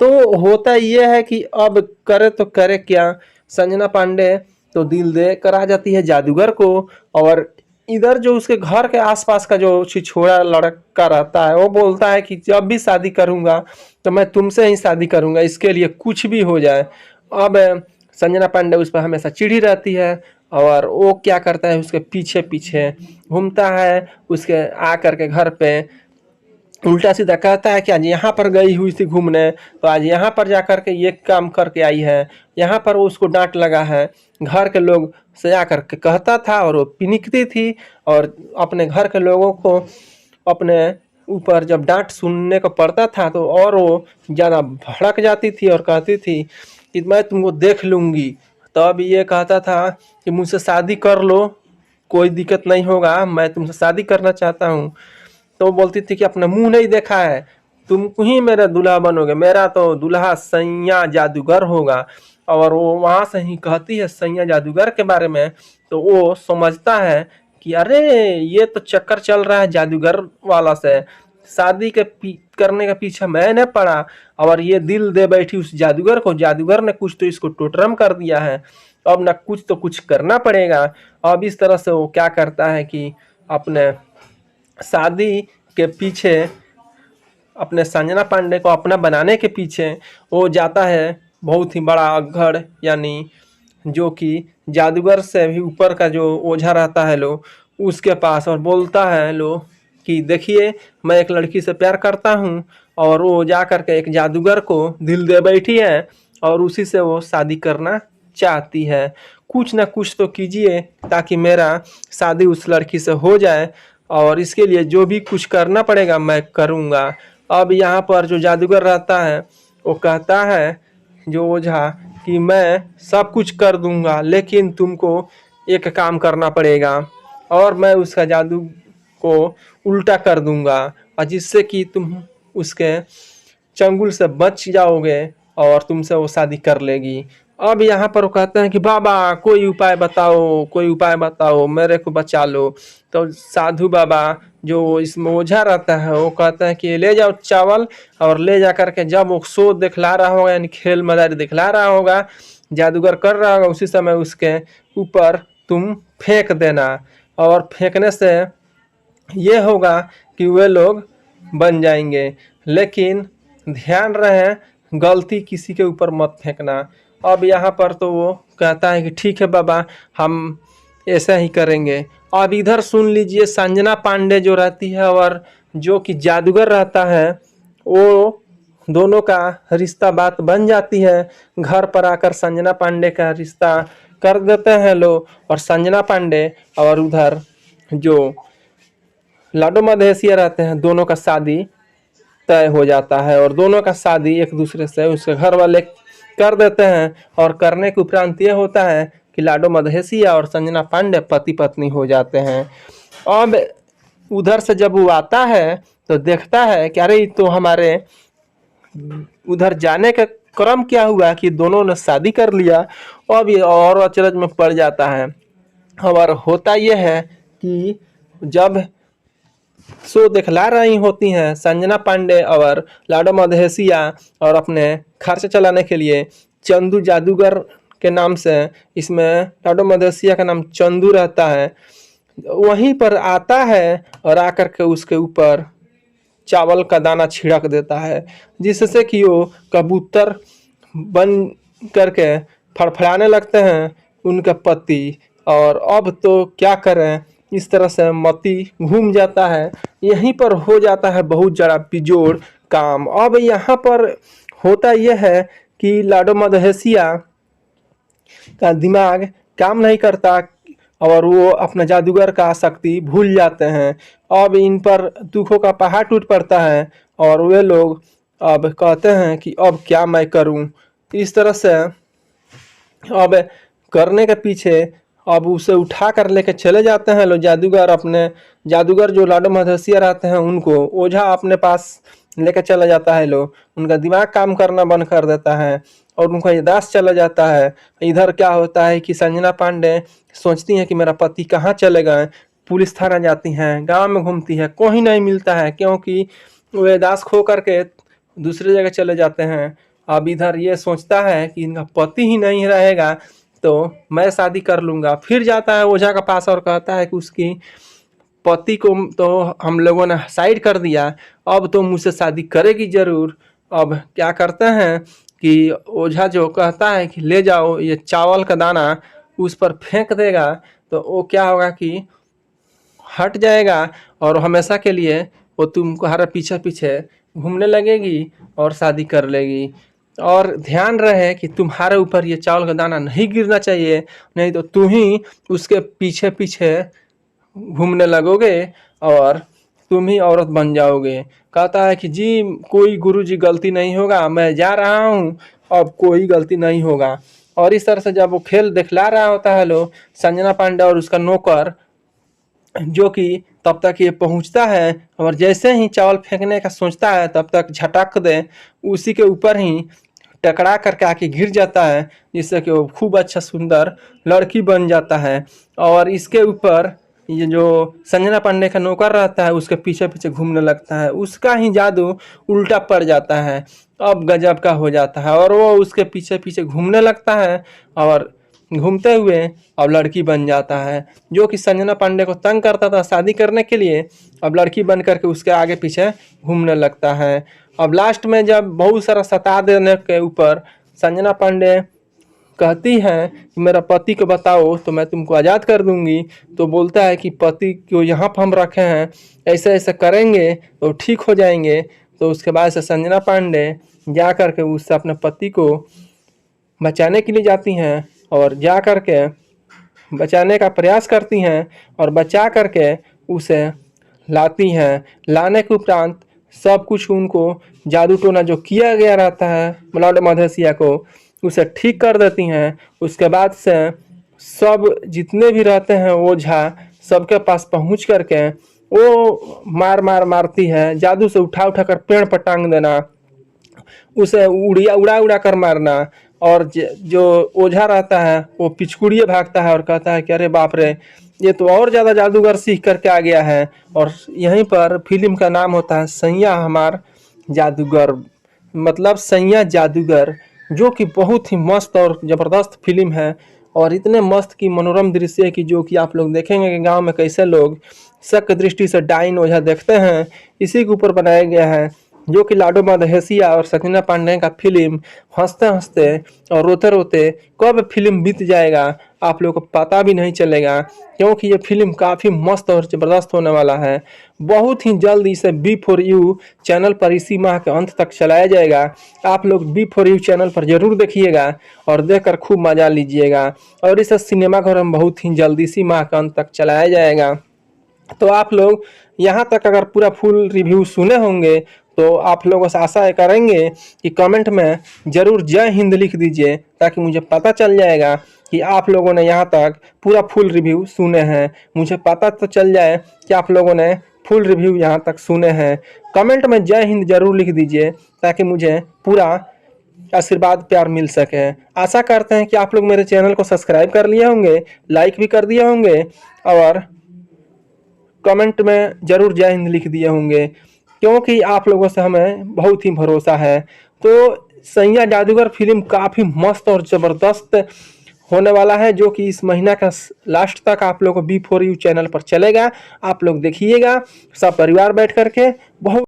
तो होता यह है कि अब करे तो करे क्या, संजना पांडे तो दिल दे कर आ जाती है जादूगर को और इधर जो उसके घर के आसपास का जो छिछोरा लड़का रहता है वो बोलता है कि जब भी शादी करूंगा तो मैं तुमसे ही शादी करूंगा, इसके लिए कुछ भी हो जाए। अब संजना पांडे उस पर हमेशा चिढ़ी रहती है और वो क्या करता है उसके पीछे पीछे घूमता है, उसके आ करके घर पे उल्टा सीधा कहता है कि आज यहाँ पर गई हुई थी घूमने तो आज यहाँ पर जा करके ये काम करके आई है, यहाँ पर वो उसको डांट लगा है। घर के लोग से जा करके कहता था और वो पिनिकती थी और अपने घर के लोगों को अपने ऊपर जब डांट सुनने को पड़ता था तो और वो ज़्यादा भड़क जाती थी और कहती थी कि मैं तुमको देख लूँगी। तब ये कहता था कि मुझसे शादी कर लो, कोई दिक्कत नहीं होगा, मैं तुमसे शादी करना चाहता हूँ। तो वो बोलती थी कि अपना मुंह नहीं देखा है, तुम ही मेरा दूल्हा बनोगे, मेरा तो दूल्हा सैया जादूगर होगा। और वो वहां से ही कहती है सैया जादूगर के बारे में तो वो समझता है कि अरे ये तो चक्कर चल रहा है जादूगर वाला से, शादी के करने के पीछे मैंने पड़ा और ये दिल दे बैठी उस जादूगर को, जादूगर ने कुछ तो इसको टोटरम कर दिया है, अब ना कुछ तो कुछ करना पड़ेगा। अब इस तरह से वो क्या करता है कि अपने शादी के पीछे अपने संजना पांडे को अपना बनाने के पीछे वो जाता है बहुत ही बड़ा अगड़ यानी जो कि जादूगर से भी ऊपर का जो ओझा रहता है लो उसके पास, और बोलता है लो कि देखिए मैं एक लड़की से प्यार करता हूँ, और वो जा करके एक जादूगर को दिल दे बैठी है और उसी से वो शादी करना चाहती है। कुछ ना कुछ तो कीजिए ताकि मेरा शादी उस लड़की से हो जाए, और इसके लिए जो भी कुछ करना पड़ेगा मैं करूँगा। अब यहाँ पर जो जादूगर रहता है वो कहता है जो ओझा कि मैं सब कुछ कर दूंगा, लेकिन तुमको एक काम करना पड़ेगा, और मैं उसका जादू को उल्टा कर दूंगा, और जिससे कि तुम उसके चंगुल से बच जाओगे और तुमसे वो शादी कर लेगी। अब यहाँ पर वो कहते हैं कि बाबा कोई उपाय बताओ, कोई उपाय बताओ, मेरे को बचा लो। तो साधु बाबा जो इसमें ओझा रहता है वो कहते हैं कि ले जाओ चावल, और ले जा करके जब वो शो दिखला रहा होगा यानी खेल मदारी दिखला रहा होगा, जादूगर कर रहा होगा, उसी समय उसके ऊपर तुम फेंक देना, और फेंकने से ये होगा कि वे लोग बन जाएंगे। लेकिन ध्यान रहे गलती किसी के ऊपर मत फेंकना। अब यहाँ पर तो वो कहता है कि ठीक है बाबा हम ऐसा ही करेंगे। अब इधर सुन लीजिए संजना पांडे जो रहती है और जो कि जादूगर रहता है, वो दोनों का रिश्ता बात बन जाती है। घर पर आकर संजना पांडे का रिश्ता कर देते हैं लोग, और संजना पांडे और उधर जो लाडो मधेसिया रहते हैं दोनों का शादी तय हो जाता है, और दोनों का शादी एक दूसरे से उसके घर वाले कर देते हैं। और करने के उपरांत ये होता है कि लाडो मधेसिया और संजना पांडे पति पत्नी हो जाते हैं। अब उधर से जब वो आता है तो देखता है कि अरे तो हमारे उधर जाने का क्रम क्या हुआ कि दोनों ने शादी कर लिया। अब ये और अचरज में पड़ जाता है। और होता यह है कि जब शो दिखला रही होती हैं संजना पांडे और लाडो मधेसिया, और अपने खर्च चलाने के लिए चंदू जादूगर के नाम से, इसमें लाडो मधेसिया का नाम चंदू रहता है, वहीं पर आता है और आकर के उसके ऊपर चावल का दाना छिड़क देता है, जिससे कि वो कबूतर बन करके फड़फड़ाने लगते हैं उनके पति। और अब तो क्या करें, इस तरह से मती घूम जाता है। यहीं पर हो जाता है बहुत ज़्यादा बिजोड़ काम। अब यहाँ पर होता यह है कि लाडो मधेसिया का दिमाग काम नहीं करता और वो अपना जादूगर का शक्ति भूल जाते हैं। अब इन पर दुखों का पहाड़ टूट पड़ता है, और वे लोग अब कहते हैं कि अब क्या मैं करूं। इस तरह से अब करने के पीछे अब उसे उठा कर लेके चले जाते हैं लोग जादूगर। अपने जादूगर जो लाडो मधेसिया रहते हैं उनको ओझा अपने पास लेकर चला जाता है लोग। उनका दिमाग काम करना बंद कर देता है और उनका याददाश्त चला जाता है। इधर क्या होता है कि संजना पांडे सोचती हैं कि मेरा पति कहाँ चले गए। पुलिस थाना जाती हैं, गांव में घूमती है, कोई नहीं मिलता है, क्योंकि वो याददाश्त खो करके दूसरी जगह चले जाते हैं। अब इधर ये सोचता है कि इनका पति ही नहीं रहेगा तो मैं शादी कर लूँगा। फिर जाता है ओझा के पास और कहता है कि उसकी पति को तो हम लोगों ने साइड कर दिया, अब तो मुझसे शादी करेगी ज़रूर। अब क्या करते हैं कि ओझा जो कहता है कि ले जाओ ये चावल का दाना उस पर फेंक देगा, तो वो क्या होगा कि हट जाएगा और हमेशा के लिए वो तुम्हारे पीछे पीछे घूमने लगेगी और शादी कर लेगी। और ध्यान रहे कि तुम्हारे ऊपर ये चावल का दाना नहीं गिरना चाहिए, नहीं तो तुम ही उसके पीछे पीछे घूमने लगोगे और तुम ही औरत बन जाओगे। कहता है कि जी कोई गुरुजी गलती नहीं होगा, मैं जा रहा हूँ, अब कोई गलती नहीं होगा। और इस तरह से जब वो खेल दिखला रहा होता है लोग, संजना पांडे और उसका नौकर जो कि तब तक ये पहुंचता है, और जैसे ही चावल फेंकने का सोचता है तब तक झटक दे उसी के ऊपर ही टकरा करके आके गिर जाता है, जिससे कि वो खूब अच्छा सुंदर लड़की बन जाता है। और इसके ऊपर ये जो संजना पांडे का नौकर रहता है उसके पीछे पीछे घूमने लगता है, उसका ही जादू उल्टा पड़ जाता है। अब गजब का हो जाता है और वो उसके पीछे पीछे घूमने लगता है, और घूमते हुए अब लड़की बन जाता है। जो कि संजना पांडे को तंग करता था शादी करने के लिए, अब लड़की बन करके उसके आगे पीछे घूमने लगता है। अब लास्ट में जब बहुत सारा सता देने के ऊपर संजना पांडे कहती हैं कि मेरा पति को बताओ तो मैं तुमको आज़ाद कर दूंगी। तो बोलता है कि पति को यहाँ पर हम रखे हैं, ऐसा ऐसा करेंगे तो ठीक हो जाएंगे। तो उसके बाद से संजना पांडे जा कर के उससे अपने पति को बचाने के लिए जाती हैं और जा कर के बचाने का प्रयास करती हैं और बचा करके उसे लाती हैं। लाने के उपरांत सब कुछ उनको जादू टोना जो किया गया रहता है लॉर्ड मधेसिया को, उसे ठीक कर देती हैं। उसके बाद से सब जितने भी रहते हैं ओझा सबके पास पहुंच करके वो मारती है, जादू से उठा उठा कर पेड़ पर टांग देना, उसे उड़ा उड़ा कर मारना। और जो ओझा रहता है वो पिछकुड़िए भागता है और कहता है कि अरे बाप रे, ये तो और ज़्यादा जादूगर सीख करके आ गया है। और यहीं पर फिल्म का नाम होता है सैया हमार जादूगर, मतलब सैया जादूगर, जो कि बहुत ही मस्त और ज़बरदस्त फिल्म है। और इतने मस्त की मनोरम दृश्य है कि जो कि आप लोग देखेंगे कि गांव में कैसे लोग शक दृष्टि से डाइन ओझा देखते हैं, इसी के ऊपर बनाया गया है। जो कि लाडो मधेसिया और संजना पांडे का फिल्म हंसते हंसते और रोते रोते कब फिल्म बीत जाएगा आप लोगों को पता भी नहीं चलेगा, क्योंकि ये फिल्म काफ़ी मस्त और ज़बरदस्त होने वाला है। बहुत ही जल्द इसे B4U चैनल पर इसी माह के अंत तक चलाया जाएगा। आप लोग B4U चैनल पर ज़रूर देखिएगा और देखकर खूब मज़ा लीजिएगा। और इसे सिनेमाघर में बहुत ही जल्द इसी माह के अंत तक चलाया जाएगा। तो आप लोग यहाँ तक अगर पूरा फुल रिव्यू सुने होंगे तो आप लोगों से आशा करेंगे कि कमेंट में ज़रूर जय हिंद लिख दीजिए, ताकि मुझे पता चल जाएगा कि आप लोगों ने यहाँ तक पूरा फुल रिव्यू सुने हैं। मुझे पता तो चल जाए कि आप लोगों ने फुल रिव्यू यहाँ तक सुने हैं। कमेंट में जय हिंद ज़रूर लिख दीजिए ताकि मुझे पूरा आशीर्वाद प्यार मिल सके। आशा करते हैं कि आप लोग मेरे चैनल को सब्सक्राइब कर लिए होंगे, लाइक भी कर दिए होंगे और कमेंट में ज़रूर जय हिंद लिख दिए होंगे, क्योंकि आप लोगों से हमें बहुत ही भरोसा है। तो सैया जादूगर फिल्म काफ़ी मस्त और ज़बरदस्त होने वाला है, जो कि इस महीना का लास्ट तक आप लोगों को B4U चैनल पर चलेगा। आप लोग देखिएगा सब परिवार बैठ करके, बहुत